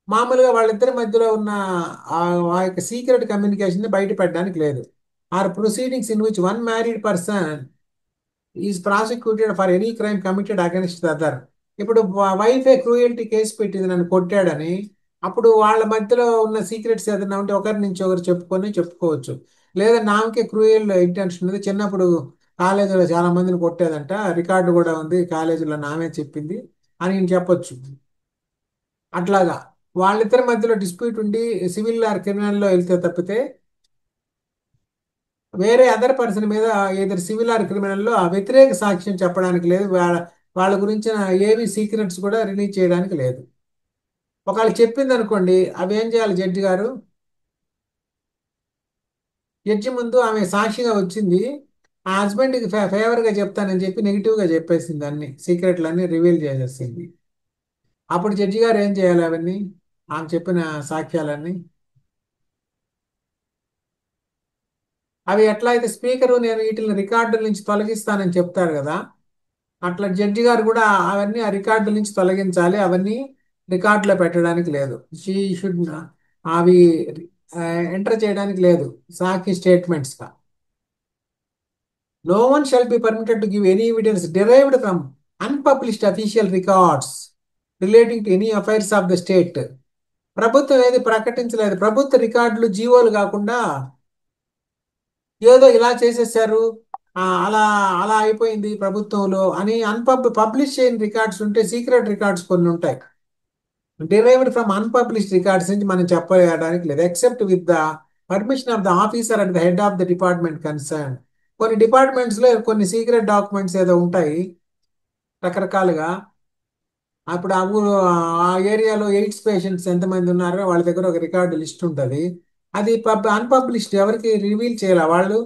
మామూలుగా వాళ్ళిద్దరి మధ్యలో ఉన్న ఆ యొక్క సీక్రెట్ కమ్యూనికేషన్ బయట పెట్టడానికి లేదు. Or proceedings in which one married person is prosecuted for any crime committed against the other. ఇప్పుడు వైఫే క్రూయల్టీ కేసు పెట్టింది నన్ను కొట్టాడని, అప్పుడు వాళ్ళ మధ్యలో ఉన్న సీక్రెట్స్ ఏదైనా ఉంటే ఒకరి నుంచి ఒకరు చెప్పుకోవచ్చు. లేదా నాకే క్రూయల్ ఇంటెన్షన్ ఉంది, చిన్నప్పుడు కాలేజీలో చాలా మందిని కొట్టేదంట, రికార్డు కూడా ఉంది కాలేజీలో, నామే చెప్పింది అని నేను చెప్పొచ్చు. అట్లాగా వాళ్ళిద్దరి మధ్యలో డిస్ప్యూట్ ఉండి సివిల్ ఆర్ క్రిమినల్లో వెళ్తే తప్పితే వేరే అదర్ పర్సన్ మీద ఏదైనా సివిల్ ఆర్ క్రిమినల్లో ఆ వ్యతిరేక సాక్ష్యం చెప్పడానికి లేదు. వాళ్ళ గురించిన ఏవి సీక్రెట్స్ కూడా రిలీజ్ చేయడానికి లేదు. ఒకవేళ చెప్పింది అనుకోండి, అవి ఏం చేయాలి జడ్జి గారు? జడ్జి ముందు ఆమె సాక్షిగా వచ్చింది, ఆ హస్బెండ్కి ఫేవర్గా చెప్తానని చెప్పి నెగిటివ్గా చెప్పేసింది, అన్ని సీక్రెట్లన్నీ రివీల్ చేసేసింది. అప్పుడు జడ్జి గారు ఏం చేయాలి? అవన్నీ ఆమె చెప్పిన సాక్ష్యాలన్నీ అవి ఎట్లా అయితే స్పీకరు నేను వీటిని రికార్డుల నుంచి తొలగిస్తానని చెప్తారు కదా, అట్లా జడ్జి గారు కూడా అవన్నీ ఆ రికార్డుల నుంచి తొలగించాలి. అవన్నీ రికార్డులో పెట్టడానికి లేదు. షీ షుడ్ అవి ఎంటర్ చేయడానికి లేదు సాక్షి స్టేట్మెంట్స్గా. No one shall be permitted to give any evidence derived from unpublished official records relating to any affairs of the state. ప్రభుత్వం ఏది ప్రకటించలేదు, ప్రభుత్వ రికార్డులు జీవోలు కాకుండా ఏదో ఇలా చేసేసారు, అలా అలా అయిపోయింది ప్రభుత్వంలో అని పబ్లిష్ చేయని రికార్డ్స్ ఉంటే, సీక్రెట్ రికార్డ్స్ కొన్ని ఉంటాయి. డిరైవ్డ్ ఫ్రమ్ అన్పబ్లిష్డ్ రికార్డ్స్ నుంచి మనం చెప్పడానికి లేదు, except with the permission of the officer at the head of the department concern. కొన్ని డిపార్ట్మెంట్స్లో కొన్ని సీక్రెట్ డాక్యుమెంట్స్ ఏదో ఉంటాయి రకరకాలుగా. అప్పుడు ఆ ఊరు ఆ ఏరియాలో ఎయిడ్స్ పేషెంట్స్ ఎంతమంది ఉన్నారో వాళ్ళ దగ్గర ఒక రికార్డు లిస్ట్ ఉంటుంది. అది అన్పబ్లిష్డ్, ఎవరికి రివీల్ చేయాలి. వాళ్ళు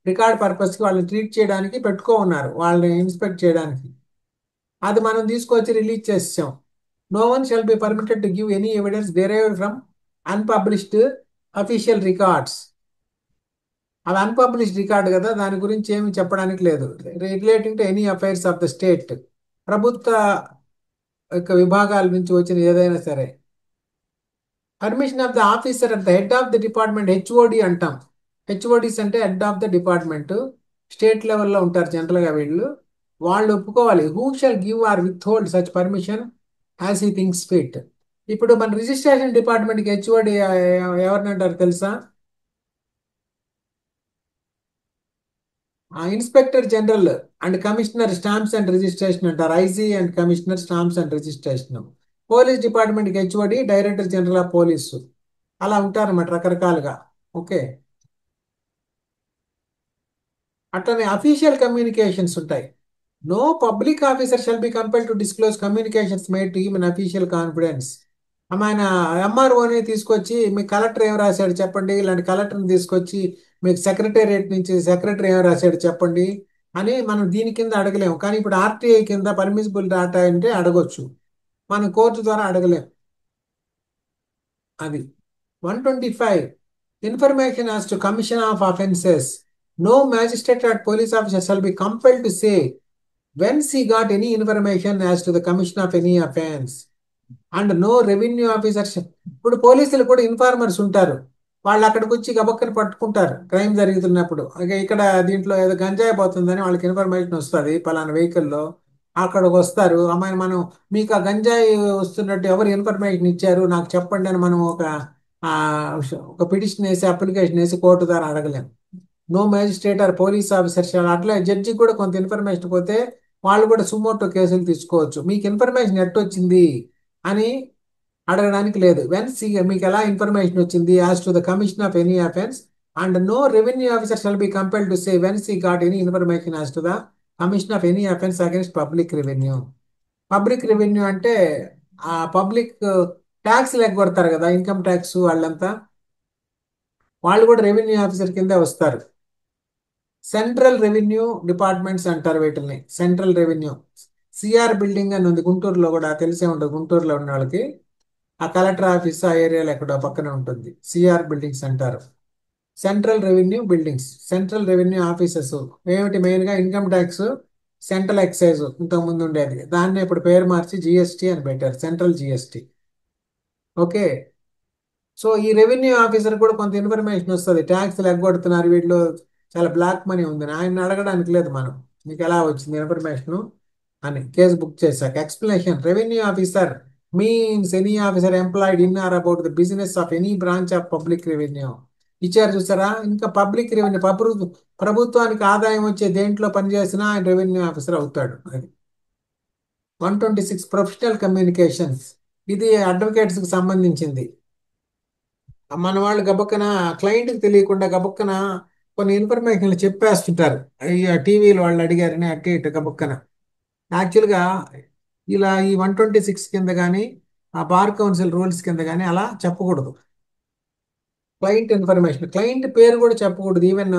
రికార్డ్ పర్పస్కి వాళ్ళని ట్రీట్ చేయడానికి పెట్టుకో ఉన్నారు, వాళ్ళని ఇన్స్పెక్ట్ చేయడానికి. అది మనం తీసుకొచ్చి రిలీజ్ చేసాం. No one shall be permitted to give any evidence derived from unpublished official records. అది అన్పబ్లిష్డ్ రికార్డు కదా, దాని గురించి ఏమి చెప్పడానికి లేదు. Relating to any affairs of the state, ప్రభుత్వ యొక్క విభాగాల నుంచి వచ్చిన ఏదైనా సరే. Permission of the officer at the head of the department, HOD అంటాం. హెచ్ఓడిస్ అంటే head of the department, state లెవెల్లో ఉంటారు జనరల్గా వీళ్ళు. వాళ్ళు ఒప్పుకోవాలి. Who shall give are with hold such permission as he thinks fit. ఇప్పుడు మన రిజిస్ట్రేషన్ డిపార్ట్మెంట్కి హెచ్ఓడి ఎవరినంటారు తెలుసా? Inspector general and commissioner stamps and registration అంటారు, IG and commissioner stamps and registration. Police డిపార్ట్మెంట్కి HOD director general of police. అలా ఉంటారన్నమాట రకరకాలుగా. ఓకే, అట్లనే అఫీషియల్ కమ్యూనికేషన్స్ ఉంటాయి. No public officer shall be compelled to disclose communications made to him in official confidence. ఆయన ఎంఆర్ఓని తీసుకొచ్చి మీకు కలెక్టర్ ఏం రాశాడు చెప్పండి, ఇలాంటి కలెక్టర్ని తీసుకొచ్చి మీకు సెక్రటేరియట్ నుంచి సెక్రటరీ ఏం రాశాడు చెప్పండి అని మనం దీని కింద అడగలేము. కానీ ఇప్పుడు ఆర్టీఐ కింద పర్మిసిబుల్ డాటా అంటే అడగొచ్చు, మనం కోర్టు ద్వారా అడగలేము. అది 125. Information as to commission of offences. No magistrate or police officer shall be compelled to say whence he got any information as to the commission of any offense. And no revenue officers. ఇప్పుడు పోలీసులు కూడా informers ఉంటారు, వాళ్ళు అక్కడికి వచ్చి గబక్కని పట్టుకుంటారు crime జరుగుతున్నప్పుడు. ఇక్కడ దీంట్లో ఏదో గంజాయి పోతుందని వాళ్ళకి ఇన్ఫర్మేషన్ వస్తుంది పలానా వెహికల్లో, అక్కడికి వస్తారు. అమ్మాయి మనం మీకు ఆ గంజాయి వస్తున్నట్టు ఎవరు ఇన్ఫర్మేషన్ ఇచ్చారు నాకు చెప్పండి అని మనం ఆ, ఒక పిటిషన్ వేసి అప్లికేషన్ వేసి కోర్టు ద్వారా అడగలేం. No magistrate or police officer అట్లా జడ్జి కూడా కొంత ఇన్ఫర్మేషన్ పోతే వాళ్ళు కూడా సుమోటో కేసులు తీసుకోవచ్చు. మీకు ఇన్ఫర్మేషన్ ఎట్టొచ్చింది అని అడగడానికి లేదు. వెన్స్ మీకు ఎలా ఇన్ఫర్మేషన్ వచ్చింది as to the commission of any offence. And no revenue officer shall be compelled to say whence he got any information as to the commission of any offence against public revenue. Public revenue అంటే ఆ public tax ఎగ్గొడతారు కదా, income tax వాళ్ళంతా, వాళ్ళు కూడా revenue officer కిందే వస్తారు. Central revenue departments అంటారు వీటిని, సెంట్రల్ రెవెన్యూ. సిఆర్ బిల్డింగ్ అని ఉంది గుంటూరులో కూడా, తెలిసే ఉంటుంది గుంటూరులో ఉన్న వాళ్ళకి. ఆ కలెక్టర్ ఆఫీస్ ఆ ఏరియాలో ఎక్కడో పక్కన ఉంటుంది, సిఆర్ బిల్డింగ్స్ అంటారు. Central revenue buildings, central revenue offices ఏమిటి మెయిన్గా ఇన్కమ్ ట్యాక్స్, సెంట్రల్ ఎక్సైజ్ ఇంతకుముందు ఉండేది, దాన్ని ఇప్పుడు పేరు మార్చి జిఎస్టీ అని పెట్టారు, సెంట్రల్ జిఎస్టీ. ఓకే, సో ఈ రెవెన్యూ ఆఫీసర్ కూడా కొంత ఇన్ఫర్మేషన్ వస్తుంది, ట్యాక్స్లు ఎగ్గొడుతున్నారు వీళ్ళు, చాలా బ్లాక్ మనీ ఉంది, ఆయన అడగడానికి లేదు మనం, మీకు ఎలా వచ్చింది ఇన్ఫర్మేషన్ అని కేసు బుక్ చేశాక. Explanation. Revenue officer means any officer employed in or about the business of any branch of public revenue. ఇచ్చారు చూసారా, ఇంకా పబ్లిక్ రెవెన్యూ ప్రభుత్వానికి ఆదాయం వచ్చే దేంట్లో పనిచేసినా ఆయన రెవెన్యూ ఆఫీసర్ అవుతాడు. అది 126. Professional communications. ఇది అడ్వకేట్స్కి సంబంధించింది. మన వాళ్ళు గబక్కన క్లయింట్కి తెలియకుండా గబక్కన కొన్ని ఇన్ఫర్మేషన్లు చెప్పేస్తుంటారు, టీవీలో వాళ్ళు అడిగారని అటు ఇటు గబక్కన. యాక్చువల్గా ఇలా ఈ 126 కింద కానీ ఆ బార్ కౌన్సిల్ రూల్స్ కింద కానీ అలా చెప్పకూడదు. క్లయింట్ ఇన్ఫర్మేషన్, క్లయింట్ పేరు కూడా చెప్పకూడదు. ఈవెన్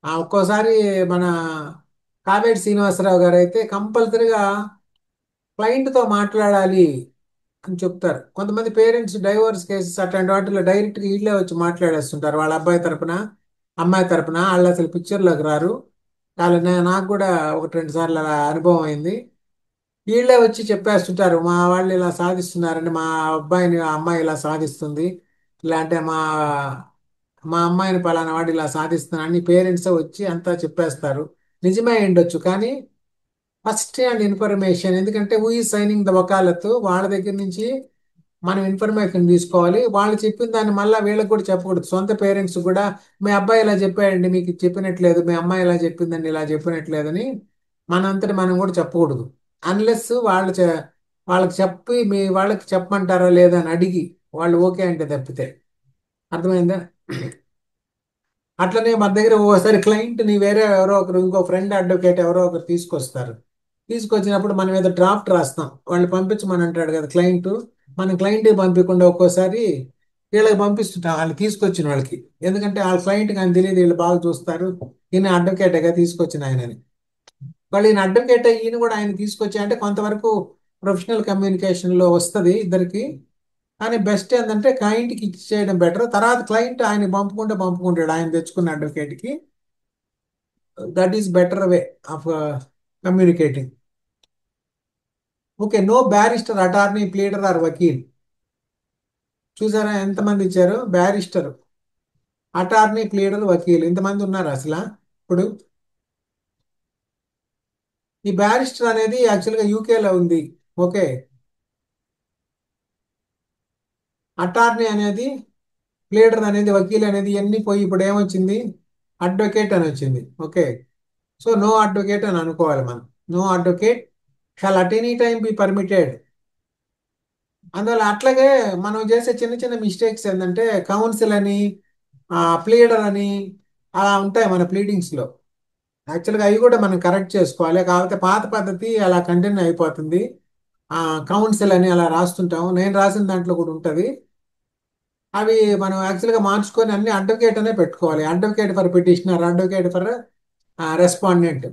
ఒక్కోసారి మన కావేటి శ్రీనివాసరావు గారు అయితే కంపల్సరీగా క్లయింట్తో మాట్లాడాలి అని చెప్తారు. కొంతమంది పేరెంట్స్ డైవోర్స్ కేసెస్ అట్లాంటి వాటిలో డైరెక్ట్గా వీళ్ళే వచ్చి మాట్లాడేస్తుంటారు, వాళ్ళ అబ్బాయి తరపున అమ్మాయి తరపున. వాళ్ళు అసలు పిక్చర్లోకి రారు. చాలా నాకు కూడా 1-2 సార్లు అలా అనుభవం అయింది. వీళ్ళే వచ్చి చెప్పేస్తుంటారు, మా వాళ్ళు ఇలా సాధిస్తున్నారండి, మా అబ్బాయిని ఆ అమ్మాయి ఇలా సాధిస్తుంది, ఇలా అంటే మా మా అమ్మాయిని పలానా వాడు ఇలా సాధిస్తున్నారని పేరెంట్సే వచ్చి అంతా చెప్పేస్తారు. నిజమే ఉండొచ్చు, కానీ ఫస్ట్ హ్యాండ్ ఇన్ఫర్మేషన్, ఎందుకంటే who is signing the vakalat, వాళ్ళ దగ్గర నుంచి మనం ఇన్ఫర్మేషన్ తీసుకోవాలి. వాళ్ళు చెప్పిన దాన్ని మళ్ళీ వీళ్ళకి కూడా చెప్పకూడదు. సొంత పేరెంట్స్ కూడా మీ అబ్బాయి ఇలా చెప్పాడండి మీకు చెప్పినట్లేదు, మీ అమ్మాయి ఇలా చెప్పిందండి ఇలా చెప్పినట్లేదని మనంతటి మనం కూడా చెప్పకూడదు. అన్లెస్ వాళ్ళు వాళ్ళకి చెప్పమంటారా లేదా అని అడిగి వాళ్ళు ఓకే అంటే తప్పితే. అర్థమైందా? అట్లనే మన దగ్గర ఓసారి క్లయింట్ని వేరే ఎవరో ఒకరు ఇంకో ఫ్రెండ్ అడ్వకేట్ ఎవరో ఒకరు తీసుకొస్తారు. తీసుకొచ్చినప్పుడు మనం ఏదో డ్రాఫ్ట్ రాస్తాం, వాళ్ళు పంపించమని అంటాడు కదా క్లయింట్. మనం క్లయింట్కి పంపించకుండా ఒక్కోసారి వీళ్ళకి పంపిస్తుంటాం, వాళ్ళు తీసుకొచ్చిన వాళ్ళకి. ఎందుకంటే వాళ్ళ క్లయింట్కి ఆయన తెలియదు, వీళ్ళు బాగా చూస్తారు, ఈయన అడ్వకేట్గా తీసుకొచ్చిన ఆయనని. వాళ్ళు ఈయన అడ్వకేట్ ఈయన కూడా ఆయన తీసుకొచ్చి అంటే కొంతవరకు ప్రొఫెషనల్ కమ్యూనికేషన్లో వస్తుంది ఇద్దరికి. కానీ బెస్ట్ ఏంటంటే క్లయింట్కి ఇచ్చేయడం బెటర్. తర్వాత క్లయింట్ ఆయన పంపుకుంటాడు ఆయన తెచ్చుకున్న అడ్వకేట్కి. That is better way of communicating. Okay, no barrister, attorney, pleader or vakil. చూసారా ఎంతమంది ఇచ్చారు? బ్యారిస్టర్, అటార్నీ, ప్లీడర్, వకీల్, ఇంతమంది ఉన్నారు అసలు ఇప్పుడు. ఈ బ్యారిస్టర్ అనేది యాక్చువల్గా యూకేలో ఉంది. ఓకే, అటార్నీ అనేది, ప్లీడర్ అనేది, వకీల్ అనేది ఇవన్నీ పోయి ఇప్పుడు ఏమొచ్చింది? అడ్వకేట్ అని వచ్చింది. ఓకే, సో నో అడ్వకేట్ అని అనుకోవాలి మనం. No advocate shall at any time be permitted. అందువల్ల అట్లాగే మనం చేసే చిన్న చిన్న మిస్టేక్స్ ఏంటంటే కౌన్సిల్ అని, ప్లీడర్ అని అలా ఉంటాయి మన ప్లీడింగ్స్లో. యాక్చువల్గా అవి కూడా మనం కరెక్ట్ చేసుకోవాలి. కాకపోతే పాత పద్ధతి అలా కంటిన్యూ అయిపోతుంది. కౌన్సిల్ అని అలా రాస్తుంటాం, నేను రాసిన దాంట్లో కూడా ఉంటుంది. అవి మనం యాక్చువల్గా మార్చుకొని అన్ని అడ్వకేట్ అనే పెట్టుకోవాలి. Advocate for petitioner, advocate for respondent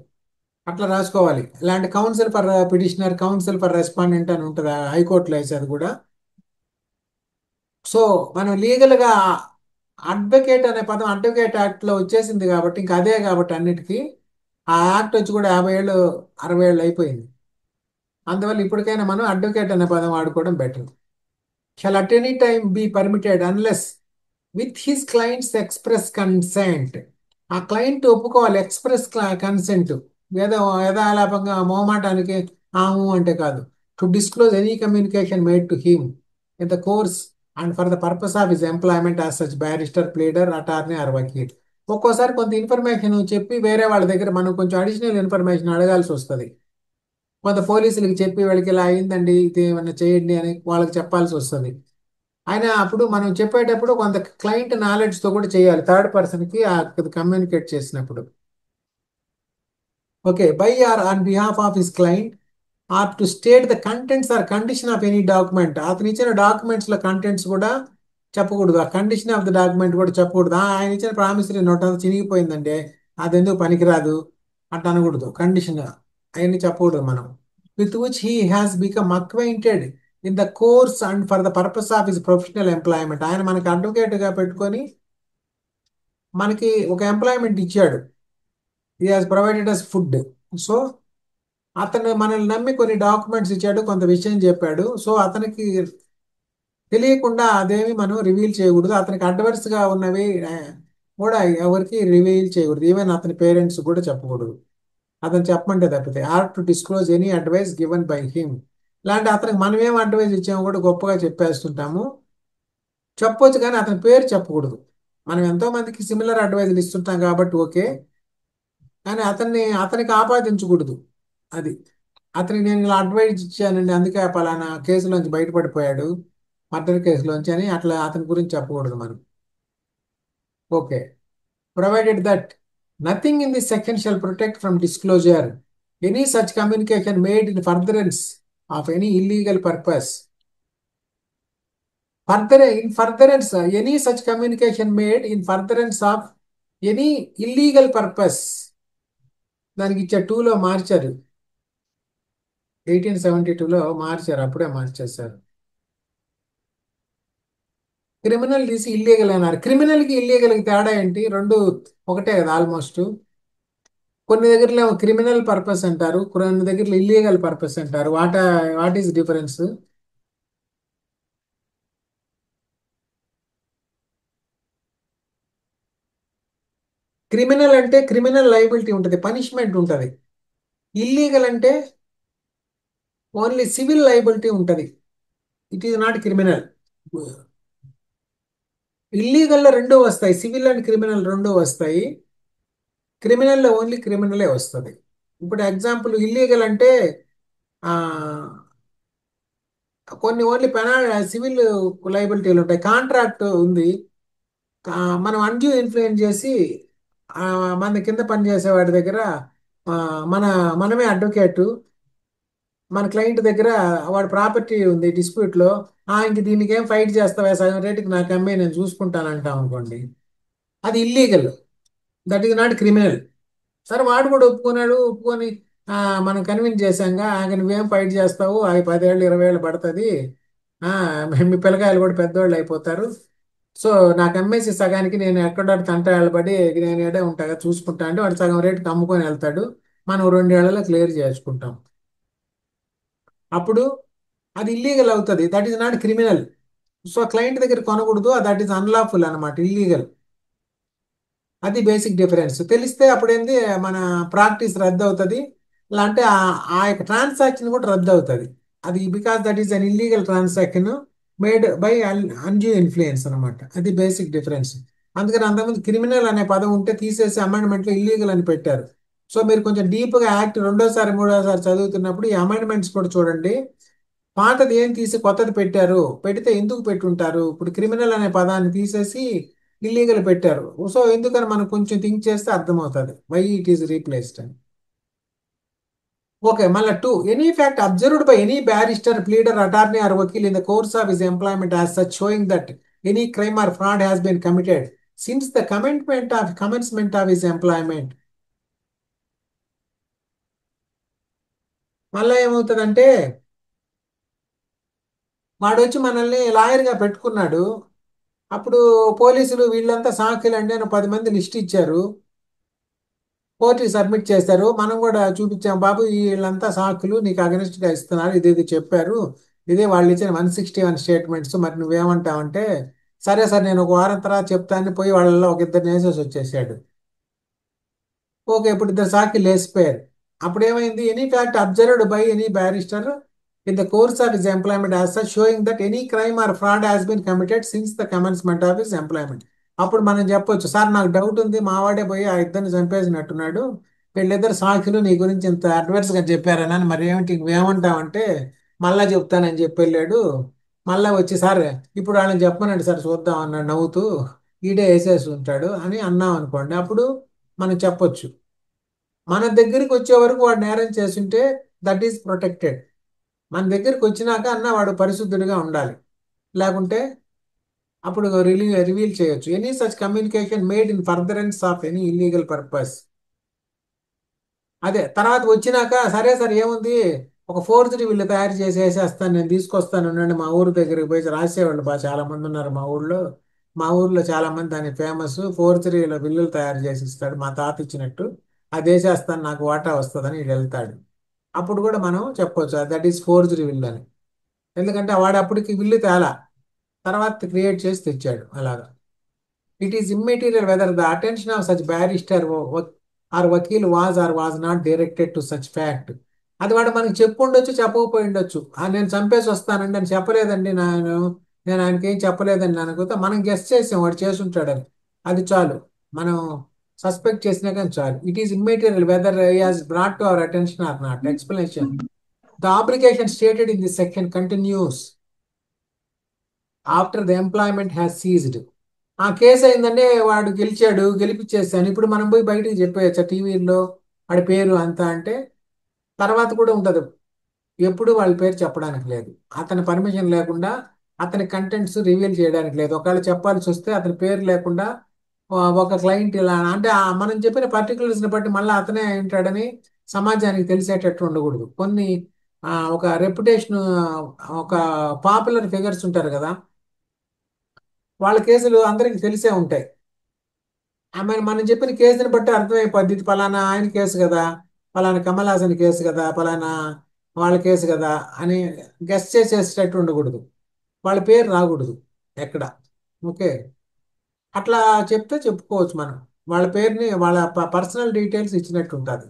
అట్లా రాసుకోవాలి. ఇలాంటి council for petitioner, council for respondent అని ఉంటుంది హైకోర్టులో వేసేది కూడా. సో మనం లీగల్గా అడ్వకేట్ అనే పదం అడ్వకేట్ యాక్ట్లో వచ్చేసింది కాబట్టి ఇంకా అదే కాబట్టి అన్నిటికీ. ఆ యాక్ట్ వచ్చి కూడా 50 ఏళ్ళు 60 ఏళ్ళు అయిపోయింది. అందువల్ల ఇప్పటికైనా మనం అడ్వకేట్ అనే పదం వాడుకోవడం better. Shall at any time be permitted unless with his client's express consent. ఆ క్లయింట్ ఒప్పుకోవాలి, ఎక్స్ప్రెస్ కన్సెంట్. ఏదో యథాలాపంగా మొహమాటానికి ఆము అంటే కాదు. To disclose any communication made to him in the course and for the purpose of his employment as such barrister, pleader, attorney or వకీల్. ఒక్కోసారి కొంత ఇన్ఫర్మేషన్ చెప్పి వేరే వాళ్ళ దగ్గర మనం కొంచెం అడిషనల్ ఇన్ఫర్మేషన్ అడగాల్సి వస్తుంది. కొంత పోలీసులకి చెప్పి వీళ్ళకి ఇలా అయిందండి, ఇది ఏమన్నా చేయండి అని వాళ్ళకి చెప్పాల్సి వస్తుంది. అయినా అప్పుడు మనం చెప్పేటప్పుడు కొంత క్లయింట్ నాలెడ్జ్తో కూడా చేయాలి, థర్డ్ పర్సన్కి కమ్యూనికేట్ చేసినప్పుడు. Okay, by or on behalf of his client or to state the contents or condition of any document. అతను ఇచ్చిన డాక్యుమెంట్స్లో కంటెంట్స్ కూడా చెప్పకూడదు, ఆ కండిషన్ ఆఫ్ ద డాక్యుమెంట్ కూడా చెప్పకూడదు. ఆయన ఇచ్చిన ప్రామిసరీ నోట్ అంతా చినిగిపోయిందండి, అది ఎందుకు పనికిరాదు అట్లా అనకూడదు. కండిషన్ అవన్నీ చెప్పకూడదు మనం. With which he has become acquainted in the course and for the purpose of his professional employment. ఆయన మనకి అడ్వకేట్గా పెట్టుకొని మనకి ఒక ఎంప్లాయ్మెంట్ ఇచ్చాడు, he has provided us food. So అతను మనల్ని నమ్మి కొన్ని డాక్యుమెంట్స్ ఇచ్చాడు, కొంత విషయం చెప్పాడు. సో అతనికి తెలియకుండా అదేమి మనం రివీల్ చేయకూడదు. అతనికి అడ్వర్స్గా ఉన్నవి కూడా ఎవరికి రివీల్ చేయకూడదు, ఈవెన్ అతని పేరెంట్స్ కూడా చెప్పకూడదు, అతను చెప్పమంటే తప్పితే. Or to disclose any advice given by him. ఇలాంటి అతనికి మనం ఏం అడ్వైస్ ఇచ్చామో కూడా గొప్పగా చెప్పేస్తుంటాము, చెప్పొచ్చు కానీ అతని పేరు చెప్పకూడదు. మనం ఎంతో మందికి సిమిలర్ అడ్వైజులు ఇస్తుంటాం కాబట్టి ఓకే, కానీ అతనికి ఆపాదించకూడదు. అది అతనికి నేను ఇలా అడ్వైజ్ ఇచ్చానండి అందుకే పలానా కేసులోంచి బయటపడిపోయాడు, మర్డర్ కేసులోంచి అని అట్లా అతని గురించి చెప్పకూడదు మనం. Okay, provided that nothing in this section shall protect from disclosure any such communication made in furtherance of any illegal purpose. Furtherance any such communication made in furtherance of any illegal purpose. దానికి ఇచ్చే 2లో మార్చారు, 1872లో మార్చారు, అప్పుడే మార్చేశారు. Criminal తీసి illegal అన్నారు. క్రిమినల్కి ఇల్లీగల్కి తేడా ఏంటి? రెండు ఒకటే కదా ఆల్మోస్ట్. కొన్ని దగ్గరలో క్రిమినల్ పర్పస్ అంటారు, కొన్ని దగ్గరలో ఇల్లీగల్ పర్పస్ అంటారు. What is difference? క్రిమినల్ అంటే క్రిమినల్ లయబిలిటీ ఉంటుంది, పనిష్మెంట్ ఉంటుంది. ఇల్లీగల్ అంటే ఓన్లీ సివిల్ లయబిలిటీ ఉంటుంది, ఇట్ ఈజ్ నాట్ క్రిమినల్. ఇల్లీగల్లో రెండూ వస్తాయి, సివిల్ అండ్ క్రిమినల్ రెండూ వస్తాయి. క్రిమినల్లో ఓన్లీ క్రిమినలే వస్తుంది. ఇప్పుడు ఎగ్జాంపుల్ ఇల్లీగల్ అంటే కొన్ని ఓన్లీ సివిల్ లైబిలిటీలు ఉంటాయి. కాంట్రాక్ట్ ఉంది. మనం అన్డ్యూ ఇన్ఫ్లుయెన్స్ చేసి ఆ, మన కింద పనిచేసే వాడి దగ్గర ఆ, మన మనమే అడ్వకేటు, మన క్లయింట్ దగ్గర వాడి ప్రాపర్టీ ఉంది డిస్ప్యూట్లో, ఇంక దీనికి ఏం ఫైట్ చేస్తావా, సగం రేటుకి నాకు అమ్మే నేను చూసుకుంటానంటాం అనుకోండి, అది illegal. That is not criminal. సరే వాడు కూడా ఒప్పుకున్నాడు, ఒప్పుకొని మనం కన్విన్స్ చేశాంగా, నువ్వేం ఫైట్ చేస్తావు, అవి 10 ఏళ్ళు 20 ఏళ్ళు పడుతుంది, ఆ, మీ పిల్లకాయలు కూడా పెద్దోళ్ళు అయిపోతారు, సో నాకు అమ్మేసి సగానికి నేను ఎక్కడ తంటాలు పడి నేను ఏడే ఉంటా కదా, చూసుకుంటా అంటే వాడు సగం రేటుకి అమ్ముకొని వెళ్తాడు, మనం 2 ఏళ్లలో క్లియర్ చేసుకుంటాం. అప్పుడు అది ఇల్లీగల్ అవుతుంది. That is not criminal. So client దగ్గర కొనకూడదు, దట్ ఈస్ అన్లాఫుల్ అనమాట, ఇల్లీగల్. అది బేసిక్ డిఫరెన్స్. తెలిస్తే అప్పుడేంది మన ప్రాక్టీస్ రద్దు అవుతుంది, ఇలా అంటే ఆ యొక్క ట్రాన్సాక్షన్ కూడా రద్దు అవుతుంది. అది because that is an illegal transaction made by undue influence అనమాట. అది బేసిక్ డిఫరెన్స్. అందుకని అంతకుముందు క్రిమినల్ అనే పదం ఉంటే తీసేసి అమెండ్మెంట్లో ఇల్లీగల్ అని పెట్టారు. సో మీరు కొంచెం డీప్గా యాక్ట్ రెండోసారి మూడోసారి చదువుతున్నప్పుడు ఈ అమెండ్మెంట్స్ కూడా చూడండి. పాతది ఏం తీసి కొత్తది పెట్టారు, పెడితే ఎందుకు పెట్టుంటారు, ఇప్పుడు క్రిమినల్ అనే పదాన్ని తీసేసి ఇల్లీగల్ పెట్టారు. సో ఎందుకని మనం కొంచెం థింక్ చేస్తే అర్థమవుతుంది వై ఇట్ ఈస్ రీప్లేస్డ్ అని. ఓకే, మళ్ళీ 2, any fact observed by any barrister, pleader, attorney or వకీల్ in the course of his employment as such showing that any crime or fraud has been committed since the commencement of his employment. మళ్ళీ ఏమవుతుందంటే వాడు వచ్చి మనల్ని లాయర్గా పెట్టుకున్నాడు, అప్పుడు పోలీసులు వీళ్ళంతా సాక్షులండి అని 10 మంది లిస్ట్ ఇచ్చారు, కోర్టుకి సబ్మిట్ చేశారు, మనం కూడా చూపించాం, బాబు వీళ్ళంతా సాక్షులు నీకు అగెనిస్ట్గా ఇస్తున్నారు, ఇది చెప్పారు, ఇదే వాళ్ళు ఇచ్చిన 161 స్టేట్మెంట్స్, మరి నువ్వేమంటావంటే, సరే సార్ నేను ఒక వారం తర్వాత చెప్తాను పోయి వాళ్ళలో ఒక ఇద్దరు నేసేసి వచ్చేసాడు. ఓకే, ఇప్పుడు ఇద్దరు సాక్షులు లేసిపోయారు. అప్పుడు ఏమైంది, any fact observed by any barrister in the course of his employment as such showing that any crime or fraud has been committed since the commencement of his employment. అప్పుడు మనం చెప్పొచ్చు, సార్ నాకు డౌట్ ఉంది, మా వాడే పోయి ఆ ఇద్దరిని చంపేసినట్టున్నాడు, వీళ్ళిద్దరు సాక్షులు నీ గురించి ఇంత అడ్వర్స్గా చెప్పారని, మరి ఏమిటి నువ్వేమంటావంటే, మళ్ళా చెప్తానని చెప్పి వెళ్ళాడు. మళ్ళా వచ్చి సార్ ఇప్పుడు వాళ్ళని చెప్పమనండి సార్ చూద్దాం అన్నాడు నవ్వుతూ, ఈడే వేసేసి ఉంటాడు అని అన్నాం అనుకోండి, అప్పుడు మనం చెప్పొచ్చు. మన దగ్గరికి వచ్చే వరకు వాడు నేరం చేస్తుంటే దట్ ఈస్ ప్రొటెక్టెడ్. మన దగ్గరికి వచ్చినాక అన్న వాడు పరిశుద్ధుడిగా ఉండాలి, లేకుంటే అప్పుడు రివీల్ చేయొచ్చు. Any such communication made in furtherance of any illegal purpose. అదే తర్వాత వచ్చినాక సరే సార్ ఏముంది, ఒక ఫోర్జరీ వీళ్ళు తయారు చేసి వేసేస్తాను, నేను తీసుకొస్తాను ఉండండి, మా ఊరు దగ్గరికి పోయి రాసేవాళ్ళు బాగా చాలా మంది ఉన్నారు మా ఊళ్ళో, మా ఊర్లో చాలా మంది దాని ఫేమస్, ఫోర్జరీలో బిల్లులు తయారు చేసి ఇస్తాడు మా తాత ఇచ్చినట్టు, అది వేసేస్తాను నాకు వాటా వస్తుందని వీడు వెళ్తాడు. అప్పుడు కూడా మనం చెప్పొచ్చు దట్ ఈస్ ఫోర్జరీ విల్ అని, ఎందుకంటే వాడు అప్పటికి విల్లు తేలా, తర్వాత క్రియేట్ చేసి తెచ్చాడు అలాగా. It is immaterial whether the attention of such barrister or వకీల్ was or was not directed to such fact. అది వాడు మనకి చెప్పు ఉండొచ్చు, చెప్పకపోయి ఉండొచ్చు. నేను చంపేసి వస్తానండి అని చెప్పలేదండి, నేను ఆయనకి ఏం చెప్పలేదండి అనుకుంటే మనం గెస్ట్ చేసాం వాడు చేసుంటాడని, అది చాలు, మనం సస్పెక్ట్ చేసినా కానీ చాలు. It is immaterial whether has brought to our attention or not. Explanation, the application stated in this section continues after the employment has ceased. ఆ కేసు అయిందంటే వాడు గెలిచాడు, గెలిపించేసాను, ఇప్పుడు మనం పోయి బయటికి చెప్పేయచ్చా టీవీలో వాడి పేరు అంతా అంటే, తర్వాత కూడా ఉంటుంది, ఎప్పుడు వాళ్ళ పేరు చెప్పడానికి లేదు, అతని పర్మిషన్ లేకుండా అతని కంటెంట్స్ రివీల్ చేయడానికి లేదు. ఒకవేళ చెప్పాల్సి వస్తే అతని పేరు లేకుండా ఒక క్లయింట్ ఇలా అంటే మనం చెప్పిన పర్టికులర్స్ని బట్టి మళ్ళీ అతనే అయి ఉంటాడని సమాజానికి తెలిసేటట్టు ఉండకూడదు. కొన్ని ఒక రెప్యుటేషన్, ఒక పాపులర్ ఫిగర్స్ ఉంటారు కదా, వాళ్ళ కేసులు అందరికీ తెలిసే ఉంటాయి. మనం చెప్పిన కేసుని బట్టి అర్థమైపోద్ది, ఇది పలానా ఆయన కేసు కదా, పలానా కమల్ హాసన్ కేసు కదా, పలానా వాళ్ళ కేసు కదా అని గెస్ట్ చేసేటట్టు ఉండకూడదు, వాళ్ళ పేరు రాకూడదు ఎక్కడ. ఓకే, అట్లా చెప్తే చెప్పుకోవచ్చు మనం, వాళ్ళ పేరుని వాళ్ళ పర్సనల్ డీటెయిల్స్ ఇచ్చినట్టు ఉంటుంది.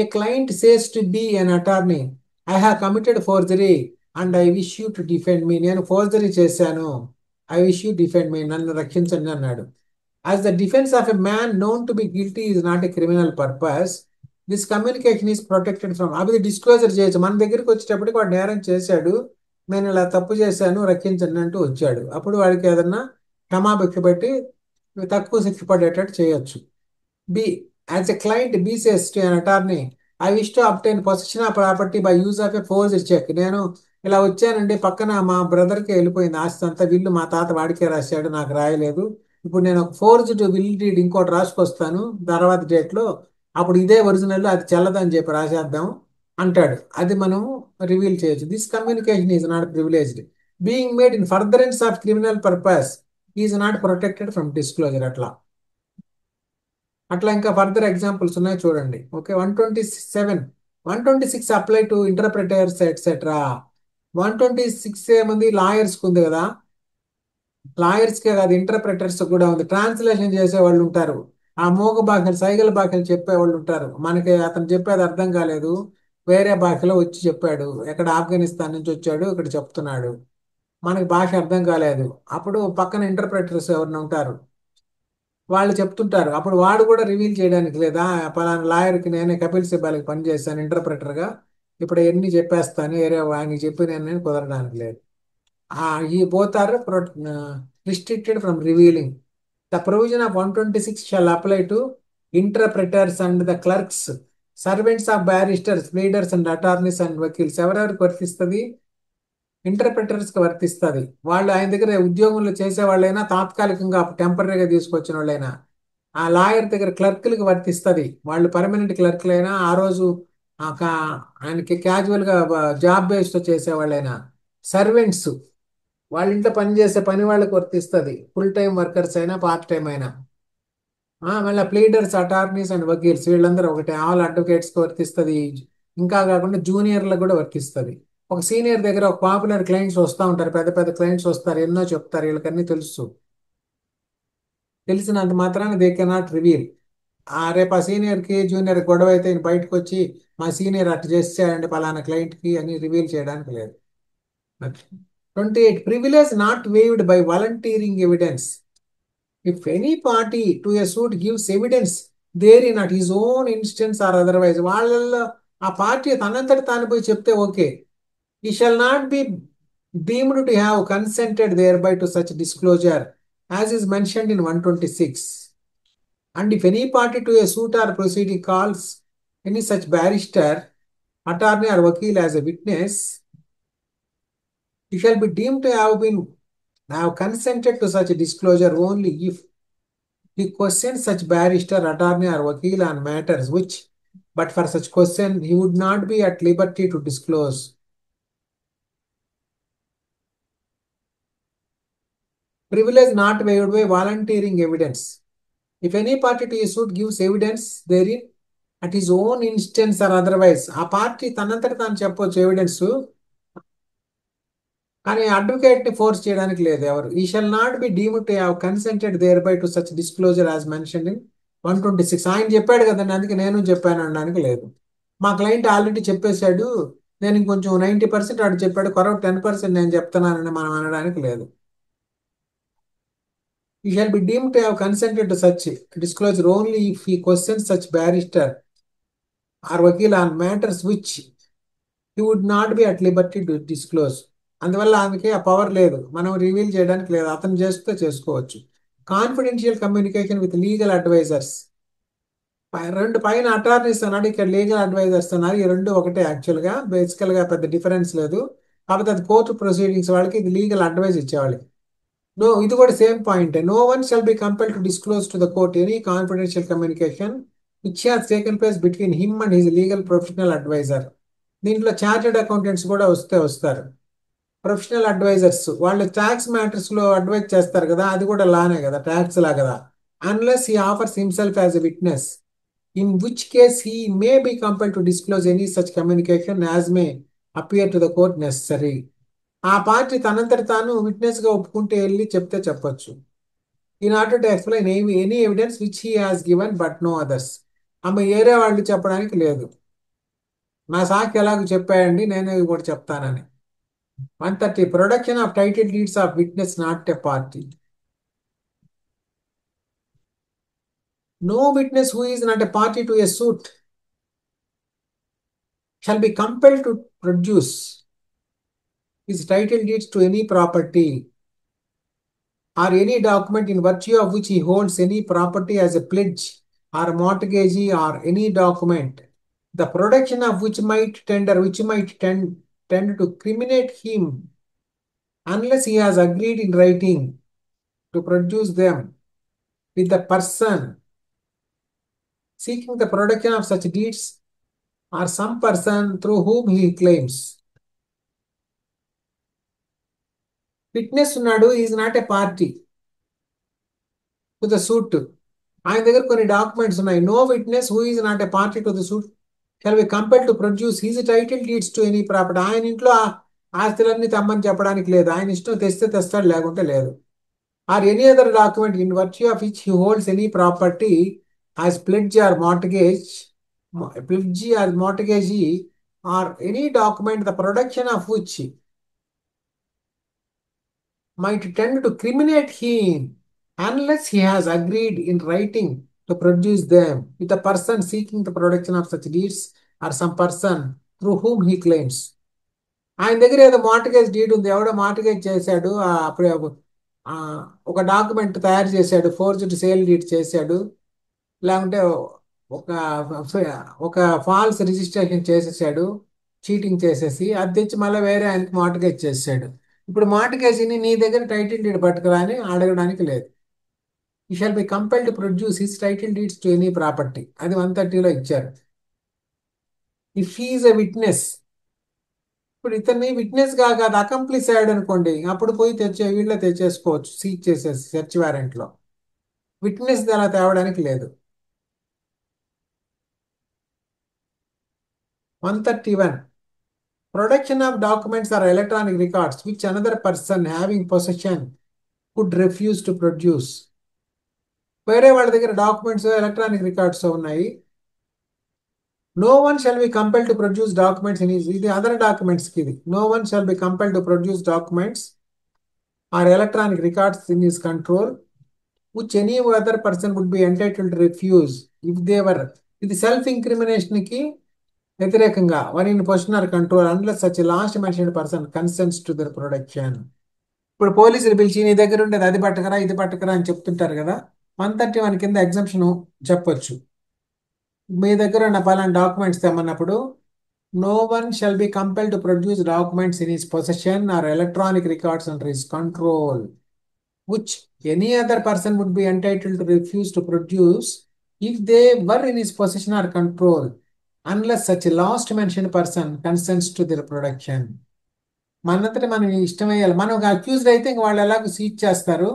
A client says to be an attorney, I have committed forgery and I wish you to defend me, నేను ఫోర్జరీ చేశాను, I wish you defend me, నన్ను రక్షించండి అన్నాడు. As the defense of a man known to be guilty is not a criminal purpose, this communication is protected from. అవి disclosure చేయొచ్చు. మన దగ్గరికి వచ్చేటప్పటికి వాడు నేరం చేశాడు, నేను ఇలా తప్పు చేశాను రక్షించండి అంటూ వచ్చాడు. అప్పుడు వాడికి ఏదన్నా క్షమాభిక్ష పెట్టి తక్కువ శిక్ష పడేటట్టు చేయొచ్చు. B, as a client B says to an attorney, I wish to obtain possession of property by use of a forged cheque. నేను ఇలా వచ్చానండి, పక్కన మా బ్రదర్కి వెళ్ళిపోయింది ఆస్తి అంతా, విల్లు మా తాత వాడికే రాశాడు, నాకు రాయలేదు. ఇప్పుడు నేను ఒక ఫోర్జ్డ్ విల్ డీడ్ ఇంకోటి రాసుకొస్తాను తర్వాత డేట్లో, అప్పుడు ఇదే ఒరిజినల్, అది చెల్లదని చెప్పి రాసేద్దాం అంటాడు. అది మనం రివీల్ చేయొచ్చు. This communication is not privileged. Being made in furtherance of criminal purpose is not protected from disclosure. అట్లా అట్లా ఇంకా ఫర్దర్ ఎగ్జాంపుల్స్ ఉన్నాయి చూడండి. Okay, 127, 126 apply to interpreters etcetera. 126 ఏముంది, లాయర్స్కి ఉంది కదా, లాయర్స్కే కాదు ఇంటర్ప్రిటర్స్ కూడా ఉంది. ట్రాన్స్లేషన్ చేసే వాళ్ళు ఉంటారు, ఆ మూగ భాషలు సైగల భాషలు చెప్పే వాళ్ళు ఉంటారు. మనకి అతను చెప్పేది అర్థం కాలేదు, వేరే భాషలో వచ్చి చెప్పాడు, ఎక్కడ ఆఫ్ఘనిస్తాన్ నుంచి వచ్చాడు ఇక్కడ చెప్తున్నాడు, మనకి భాష అర్థం కాలేదు. అప్పుడు పక్కన ఇంటర్ప్రిటర్స్ ఎవరిని ఉంటారు, వాళ్ళు చెప్తుంటారు. అప్పుడు వాడు కూడా రివీల్ చేయడానికి లేదా, పలానా లాయర్కి నేనే కపిల్ సిబాల్కి పనిచేశాను ఇంటర్ప్రిటర్గా, ఇప్పుడు ఎన్ని చెప్పేస్తాను, వేరే ఆయనకి చెప్పి నేను కుదరడానికి లేదు. ఈ both are restricted from revealing. The provision of 126 shall apply to interpreters and the clerks, servants of barristers, pleaders and attorneys and wakils. ఎవరెవరికి వర్తిస్తుంది? ఇంటర్ప్రిటర్స్కి వర్తిస్తుంది. వాళ్ళు ఆయన దగ్గర ఉద్యోగంలో చేసే వాళ్ళైనా, తాత్కాలికంగా టెంపరీగా తీసుకొచ్చిన వాళ్ళైనా. ఆ లాయర్ దగ్గర క్లర్క్లకి వర్తిస్తుంది, వాళ్ళు పర్మనెంట్ క్లర్క్లైనా, ఆ రోజు ఆయనకి క్యాజువల్గా జాబ్ బేస్తో చేసేవాళ్ళైనా. సర్వెంట్స్, వాళ్ళ ఇంట్లో పనిచేసే పని వాళ్ళకి వర్తిస్తుంది, ఫుల్ టైం వర్కర్స్ అయినా పార్ట్ టైం అయినా. మళ్ళీ ప్లీడర్స్, అటార్నీస్ అండ్ వకీల్స్ వీళ్ళందరూ ఒకటే, ఆల్ అడ్వకేట్స్కి వర్తిస్తుంది. ఇంకా కాకుండా జూనియర్లకు కూడా వర్తిస్తుంది. ఒక సీనియర్ దగ్గర ఒక పాపులర్ క్లయింట్స్ వస్తూ ఉంటారు, పెద్ద పెద్ద క్లయింట్స్ వస్తారు, ఎన్నో చెప్తారు, వీళ్ళకన్నీ తెలుసు, తెలిసినంత మాత్రాన దే కెనాట్ రివీల్. రేపు ఆ సీనియర్కి జూనియర్ గొడవ అయితే బయటకు వచ్చి మా సీనియర్ అటు చేసేయండి పలానా క్లయింట్కి అని రివీల్ చేయడానికి లేదు. 28, privilege not waived by volunteering evidence. If any party to a suit gives evidence therein at his own instance or otherwise, వాళ్ళల్లో ఆ పార్టీ తనంతట తాను పోయి చెప్తే okay. He shall not be deemed to have consented thereby to such disclosure as is mentioned in 126. And if any party to a suit or proceeding calls any such barrister, attorney or wakil as a witness, he shall be deemed to have consented to such a disclosure only if he questions such barrister, attorney or wakil on matters which, but for such question, he would not be at liberty to disclose. Privilege not waived by volunteering evidence. If any party to a suit gives evidence therein at his own instance or otherwise, ఆ party తనంతట తాను చెప్పొచ్చు evidence, కానీ అడ్వకేట్ని force చేయడానికి లేదు ఎవరు. He shall not be deemed to have consented thereby to such disclosure as mention in 126. ఆయన చెప్పాడు కదండి అందుకే నేను చెప్పాను అనడానికి లేదు. మా క్లయింట్ ఆల్రెడీ చెప్పేశాడు, నేను ఇంకొంచెం 90% వాడు చెప్పాడు, కొరవ 10% నేను చెప్తున్నానని మనం అనడానికి లేదు. He shall be deemed to have consented to such disclosure only if he questions such barrister or wakil on matters which he would not be at liberty to disclose. అందువల్ల ఆమెకి ఆ పవర్ లేదు, మనం రివీల్ చేయడానికి లేదు, అతను చేస్తే చేసుకోవచ్చు. Confidential communication with legal advisers. రెండు పైన అటార్నీస్ అన్నాడు, ఇక్కడ లీగల్ అడ్వైజర్స్ అన్నారు. ఈ రెండు ఒకటే యాక్చువల్గా, బేసికల్గా పెద్ద డిఫరెన్స్ లేదు. కాకపోతే అది కోర్టు ప్రొసీడింగ్స్ వాళ్ళకి, ఇది లీగల్ అడ్వైజ్ ఇచ్చేవాళ్ళకి. No, ఇది కూడా same point. No one shall be compelled to disclose to the court any confidential communication which has taken place between him and his legal professional advisor. దీంట్లో chartered accountants కూడా వస్తారు. Professional advisors వాళ్ళు tax మ్యాటర్స్లో advise చేస్తారు కదా, అది కూడా లానే కదా, ట్యాక్స్ లా కదా. Unless he offers himself as a witness, in which case he may be compelled to disclose any such communication as may appear to the court necessary. ఆ పార్టీ తనంతట తాను విట్నెస్గా ఒప్పుకుంటే వెళ్ళి చెప్తే చెప్పొచ్చు. In order to explain any evidence which he has given but no others. ఆమె ఏరే వాళ్ళు చెప్పడానికి లేదు, నా సాక్షి ఎలాగో చెప్పాయండి నేను ఇవి కూడా చెప్తానని. 130, production of title deeds of witness not a party. No witness who is not a party to a suit shall be compelled to produce his title deeds to any property or any document in virtue of which he holds any property as a pledge or mortgagee or any document, the production of which might tend to criminate him unless he has agreed in writing to produce them with the person seeking the production of such deeds or some person through whom he claims. Witness ఉన్నాడు, is not a party to the suit. ఆయన దగ్గర కొన్ని documents ఉన్నాయి. No witness who is not a party to the suit shall be compelled to produce his title deeds to any property. ఆయన ఇంట్లో ఆస్తులన్నీ తమ్మని చెప్పడానికి లేదు. ఆయన ఇష్టం తెస్తే తెస్తాడు, లేకుంటే లేదు. Or any other document in virtue of which he holds any property as pledge or mortgagee or any document the production of which might tend to criminate him unless he has agreed in writing to produce them with the person seeking the production of such deeds or some person through whom he claims. ఆయన దగ్గర ఏదో mortgage deed ఉంది, ఎవడో mortgage చేశాడు, అప్పుడు ఒక document తయారు చేశాడు, ఫోర్జ్డ్ సేల్ డీడ్ చేశాడు, లేకుంటే ఒక ఒక ఫాల్స్ రిజిస్ట్రేషన్ చేసేసాడు, చీటింగ్ చేసేసి అది తెచ్చి మళ్ళీ వేరే ఆయనకి మార్టిగేజ్ చేసాడు. ఇప్పుడు మార్టిగేజీని నీ దగ్గర టైటిల్ డీడ్ పట్టుకురా అని అడగడానికి లేదు. ఈ shawl be compelled to produce his title deeds to any property. అది 130లో ఇచ్చారు. ఇఫ్ హీఈస్ ఎ విట్నెస్, ఇప్పుడు ఇతన్ని విట్నెస్ గా కాదు అకంప్లిస్ అయ్యాడు అనుకోండి, అప్పుడు పోయి వీళ్ళే తెచ్చేసుకోవచ్చు, సీజ్ చేసేసి సెర్చ్ వారెంట్లో. విట్నెస్ అలా తేవడానికి లేదు. 131. Production of documents or electronic records which another person having possession could refuse to produce. వేరే వాళ్ళ దగ్గర డాక్యుమెంట్స్ ఎలక్ట్రానిక్ రికార్డ్స్ ఉన్నాయి. No one shall be compelled to produce documents in his, ఇది other డాక్యుమెంట్స్కి ఇది. No one shall be compelled to produce documents or electronic records in his control which any other person would be entitled to refuse if they were, ఇది self ఇంక్రిమినేషన్కి వ్యతిరేకంగా one in position or control unless such last mentioned person consents to their production. ఇప్పుడు పోలీసులు పిలిచి నీ దగ్గర ఉండేది అది పట్టుకరా ఇది పట్టుకరా అని చెప్తుంటారు కదా, 131 కింద ఎగ్జంప్షన్ చెప్పొచ్చు. మీ దగ్గర ఉన్న పలానా డాక్యుమెంట్స్ తెమ్మన్నప్పుడు no one shall be compelled to produce documents in his possession or electronic records under his control which any other person would be entitled to refuse to produce if they were in his possession or control unless such a last mentioned person consents to their production. మనంతటి మనం ఇష్టం వేయాలి. మనం accused అయితే ఇంక వాళ్ళు ఎలాగో seize చేస్తారు.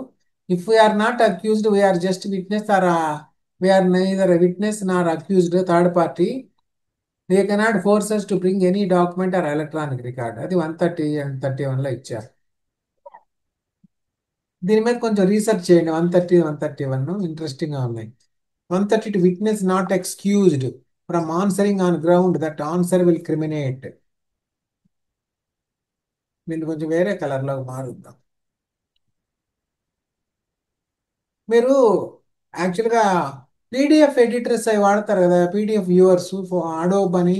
If we are not accused, we are just witness or we are neither witness nor accused, third party, they cannot force us to bring any document or electronic record. అది 130 and 31లో ఇచ్చారు. దీని మీద కొంచెం రీసెర్చ్ చేయండి. 130, 131 ఇంట్రెస్టింగ్గా ఉన్నాయి. 132 witness not excused from answering on ground that answer will criminate. నేను కొంచెం వేరే కలర్లో మారుద్దాం. మీరు యాక్చువల్గా పీడిఎఫ్ ఎడిటర్స్ అవి వాడతారు కదా, పీడిఎఫ్ వ్యూవర్స్, అడోబ్ అని.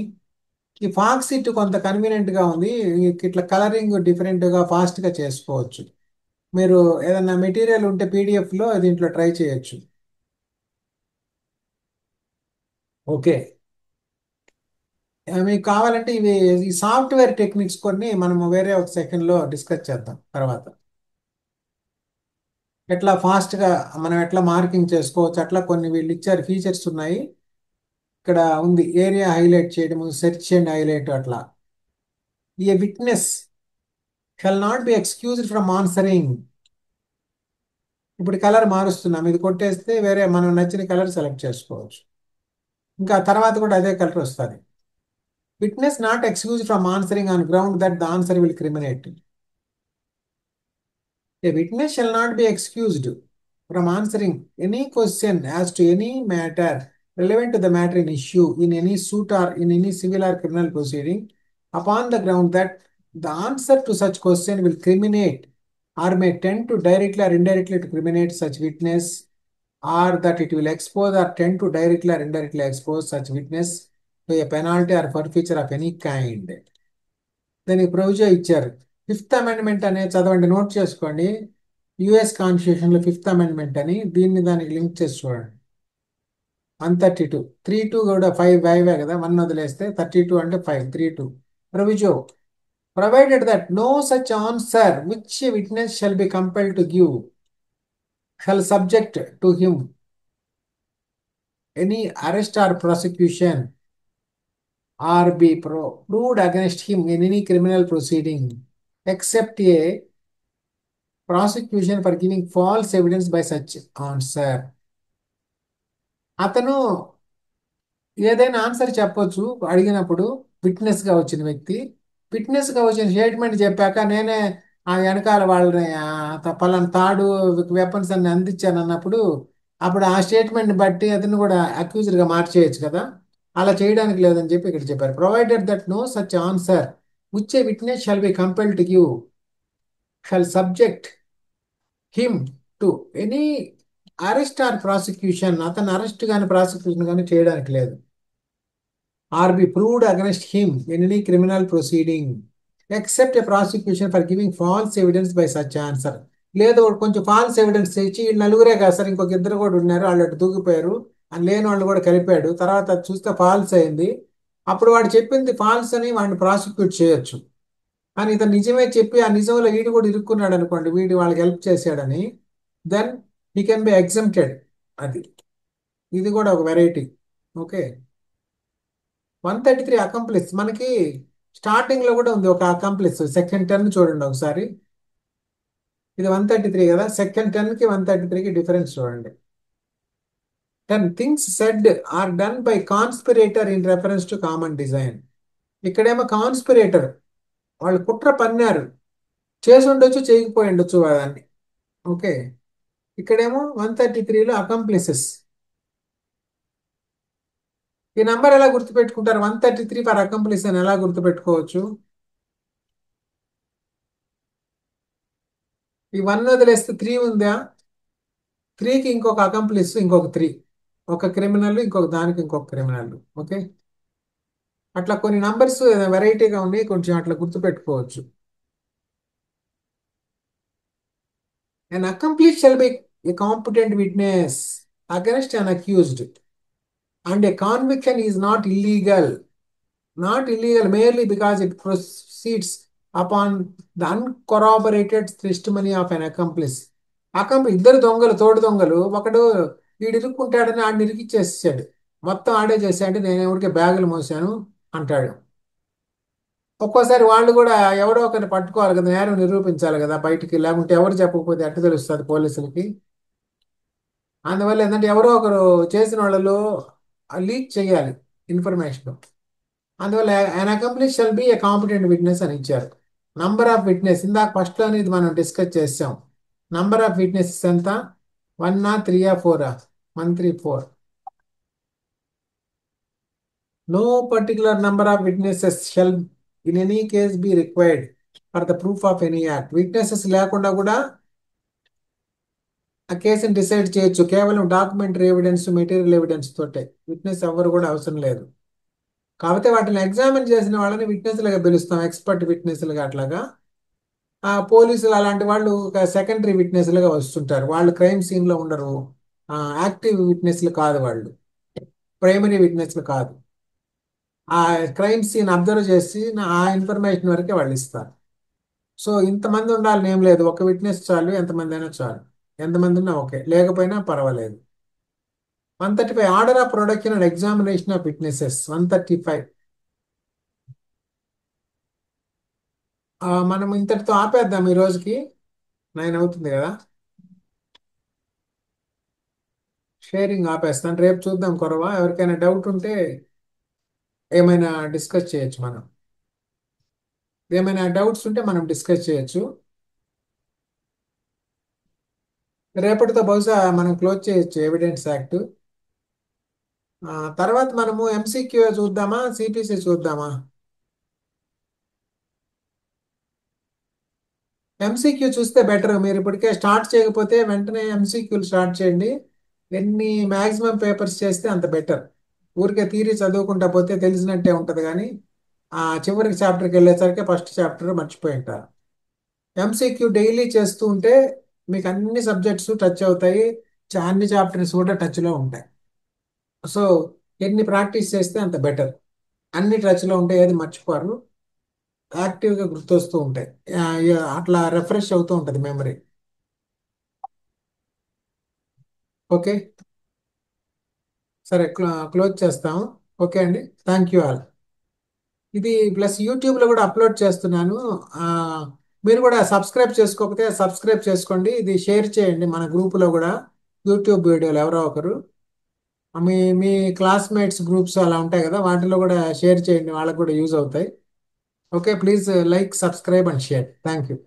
ఈ ఫాక్సిట్ కొంత కన్వీనియంట్గా ఉంది, ఇట్లా కలరింగ్ డిఫరెంట్గా ఫాస్ట్గా చేసుకోవచ్చు. మీరు ఏదైనా మెటీరియల్ ఉంటే పీడిఎఫ్లో దీంట్లో ట్రై చేయొచ్చు. ఓకే, మీకు కావాలంటే ఈ సాఫ్ట్వేర్ టెక్నిక్స్ కొన్ని మనము వేరే ఒక సెకండ్లో డిస్కస్ చేద్దాం. తర్వాత ఎట్లా ఫాస్ట్గా మనం ఎట్లా మార్కింగ్ చేసుకోవచ్చు, అట్లా కొన్ని వీళ్ళు ఇచ్చారు ఫీచర్స్ ఉన్నాయి. ఇక్కడ ఉంది ఏరియా హైలైట్ చేయడము, సెర్చ్ అండ్ హైలైట్. అట్లా ఏ witness shall not B excused from answering. ఇప్పుడు కలర్ మారుస్తున్నాం, ఇది కొట్టేస్తే వేరే మనం నచ్చిన కలర్ సెలెక్ట్ చేసుకోవచ్చు. ఇంకా తర్వాత కూడా అదే కలర్ వస్తుంది. Witness not excused from answering on ground that the answer will criminate. A witness shall not be excused from answering any question as to any matter relevant to the matter in issue in any suit or in any civil or criminal proceeding upon the ground that the answer to such question will criminate or may tend to directly or indirectly to criminate such witness, or that it will expose or tend to directly or indirectly expose such witness to a penalty or forfeiture of any kind. దానికి provision ఇచ్చారు. Fifth amendment అనేది చదవండి, note చేసుకోండి. US కాన్స్టిట్యూషన్లో fifth amendment అని, దీన్ని దానికి link చేసి చూడండి. 132 32 కూడా 5 కదా, 1 వదిలేస్తే 32 అంటే 5 32 proviso provided that no such answer which a witness shall be compelled to give shall subject to him any arrest or prosecution or be proved against him in any criminal proceeding except a prosecution for giving false evidence by such answer. అతను ఏదైనా answer చెప్పొచ్చు అడిగినప్పుడు, విట్నెస్గా వచ్చిన వ్యక్తి విట్నెస్గా వచ్చిన statement చెప్పాక నేనే ఆ వెనకాల వాళ్ళని పలానా తాడు వెపన్స్ అన్ని అందించాను అన్నప్పుడు, అప్పుడు ఆ స్టేట్మెంట్ని బట్టి అతను కూడా అక్యూజ్డ్గా మార్చేయచ్చు కదా. అలా చేయడానికి లేదని చెప్పి ఇక్కడ చెప్పారు. Provided that no such answer which a witness shall be compelled to give shall subject him to any arrest or prosecution, అతను అరెస్ట్ కానీ ప్రాసిక్యూషన్ కానీ చేయడానికి లేదు. Or be proved against him in any criminal proceeding except a prosecution for giving false evidence by such answer. లేదు కొంచెం falls evidence ఇచ్చి, వీళ్ళు నలుగురే కాదు సార్, ఇంకొక ఇద్దరు కూడా ఉన్నారు, వాళ్ళు అటు దూకిపోయారు అని లేని వాళ్ళు కూడా కలిపాడు, తర్వాత అది చూస్తే ఫాల్స్ అయింది, అప్పుడు వాడు చెప్పింది ఫాల్స్ అని వాడిని ప్రాసిక్యూట్ చేయొచ్చు. కానీ ఇతను నిజమే చెప్పి ఆ నిజంలో వీడు కూడా ఇరుక్కున్నాడు అనుకోండి, వీడు వాళ్ళకి హెల్ప్ చేశాడని, then he can be exempted. అది ఇది కూడా ఒక వెరైటీ. ఓకే, 133 అకంప్లిస్ మనకి స్టార్టింగ్లో కూడా ఉంది ఒక అకంప్లిస్. సెక్షన్ 10 చూడండి ఒకసారి. ఇది 133 కదా, సెక్షన్ 10కి 133కి డిఫరెన్స్ చూడండి. 10 things said or done by conspirator in reference to common design. ఇక్కడేమో కాన్స్పిరేటర్, వాళ్ళు కుట్ర పన్నారు, చేసి ఉండొచ్చు చేయకపోయి ఉండొచ్చు దాన్ని. ఓకే, ఇక్కడేమో 133లో అకంప్లిసెస్. ఈ నంబర్ ఎలా గుర్తుపెట్టుకుంటారు? 133 ఫర్ అకంప్లిస్ అని ఎలా గుర్తుపెట్టుకోవచ్చు? ఈ 1 వదిలేస్తే 3 ఉందా, 3కి ఇంకొక అకంప్లిస్, ఇంకొక 3, ఒక క్రిమినల్, ఇంకొక దానికి ఇంకొక క్రిమినల్. ఓకే, అట్లా కొన్ని నంబర్స్ వెరైటీగా ఉన్నాయి, కొంచెం అట్లా గుర్తుపెట్టుకోవచ్చు. An accomplice shall be a competent witness against an accused, and a conviction is not illegal merely because it proceeds upon the uncorroborated testimony of an accomplice. ఇద్దరు దొంగలు, తోడు దొంగలు, ఒకడు వీడు ఇరుక్కుంటాడని ఆడిని ఇరికిచ్చేసాడు, మొత్తం ఆడే చేశాడు, నేను ఎవరికి బ్యాగులు మోసాను అంటాడు. ఒక్కోసారి వాళ్ళు కూడా ఎవరో ఒకరిని పట్టుకోవాలి కదా, నేరం నిరూపించాలి కదా బయటికి, లేకుంటే ఎవరు చెప్పకపోతే ఎట్ట తెలుస్తుంది పోలీసులకి. అందువల్ల ఏంటంటే ఎవరో ఒకరు చేసిన వాళ్ళలో లీక్ చేయాలి ఇన్ఫర్మేషన్. అందువల్ల an accomplice shall be a competent witness అని ఇచ్చారు. నంబర్ ఆఫ్ విట్నెస్ ఇందాక ఫస్ట్లోనే ఇది మనం డిస్కస్ చేసాం. నంబర్ ఆఫ్ విట్నెసెస్ ఎంత? 1 3 4 134. No particular number of witnesses shall in any case be required for the proof of any act. Witnesses లేకుండా కూడా ఆ కేసుని డిసైడ్ చేయొచ్చు, కేవలం డాక్యుమెంటరీ ఎవిడెన్స్, మెటీరియల్ ఎవిడెన్స్ తోటే. విట్నెస్ ఎవరు కూడా అవసరం లేదు. కాకపోతే వాటిని ఎగ్జామిన్ చేసిన వాళ్ళని విట్నెస్లుగా పిలుస్తాం, ఎక్స్పర్ట్ విట్నెస్లుగా. అట్లాగా పోలీసులు అలాంటి వాళ్ళు సెకండరీ విట్నెస్లుగా వస్తుంటారు, వాళ్ళు క్రైమ్ సీన్లో ఉండరు, యాక్టివ్ విట్నెస్లు కాదు, వాళ్ళు ప్రైమరీ విట్నెస్లు కాదు. ఆ క్రైమ్ సీన్ అబ్జర్వ్ చేసి ఆ ఇన్ఫర్మేషన్ వరకే వాళ్ళు ఇస్తారు. సో ఇంతమంది ఉండాలని ఏం లేదు, ఒక విట్నెస్ చాలు, ఎంతమంది అయినా చాలు, ఎంతమంది ఉన్నా ఓకే, లేకపోయినా పర్వాలేదు. 135 order of production and examination of witnesses. 135 మనం ఇంతటితో ఆపేద్దాం, ఈ రోజుకి 9 అవుతుంది కదా. షేరింగ్ ఆపేస్తాను, రేపు చూద్దాం కొరవ. ఎవరికైనా డౌట్ ఉంటే ఏమైనా డిస్కస్ చేయొచ్చు, ఏమైనా డౌట్స్ ఉంటే మనం డిస్కస్ చేయొచ్చు. రేపటితో బహుశా మనం క్లోజ్ చేయొచ్చు ఎవిడెన్స్ యాక్ట్. తర్వాత మనము ఎంసీక్యూ చూద్దామా, సిపిసి చూద్దామా? ఎంసీక్యూ చూస్తే బెటర్. మీరు ఇప్పటికే స్టార్ట్ చేయకపోతే వెంటనే ఎంసీక్యూలు స్టార్ట్ చేయండి. ఎన్ని మ్యాక్సిమం పేపర్స్ చేస్తే అంత బెటర్. ఊరికే థియరీ చదువుకుంటా పోతే తెలిసినట్టే ఉంటుంది కానీ ఆ చివరికి చాప్టర్కి వెళ్ళేసరికి ఫస్ట్ చాప్టర్ మర్చిపోయి ఉంటారు. ఎంసీక్యూ డైలీ చేస్తూ ఉంటే మీకు అన్ని సబ్జెక్ట్స్ టచ్ అవుతాయి, అన్ని చాప్టర్స్ కూడా టచ్లో ఉంటాయి. సో ఎన్ని ప్రాక్టీస్ చేస్తే అంత బెటర్. అన్ని టచ్లో ఉంటాయి, ఏది మర్చిపోరు, యాక్టివ్గా గుర్తొస్తూ ఉంటాయి. అట్లా రిఫ్రెష్ అవుతూ ఉంటుంది మెమరీ. ఓకే, సరే క్లోజ్ చేస్తాము. ఓకే అండి, థ్యాంక్ యూ ఆల్. ఇది ప్లస్ యూట్యూబ్లో కూడా అప్లోడ్ చేస్తున్నాను. ఆ, మీరు కూడా సబ్స్క్రైబ్ చేసుకోకపోతే సబ్స్క్రైబ్ చేసుకోండి. ఇది షేర్ చేయండి మన గ్రూపులో కూడా, యూట్యూబ్ వీడియోలు ఎవరో ఒకరు మీ మీ క్లాస్మేట్స్ గ్రూప్స్ అలా ఉంటాయి కదా, వాటిలో కూడా షేర్ చేయండి, వాళ్ళకు కూడా యూజ్ అవుతాయి. Okay, please like, subscribe and share. Thank you.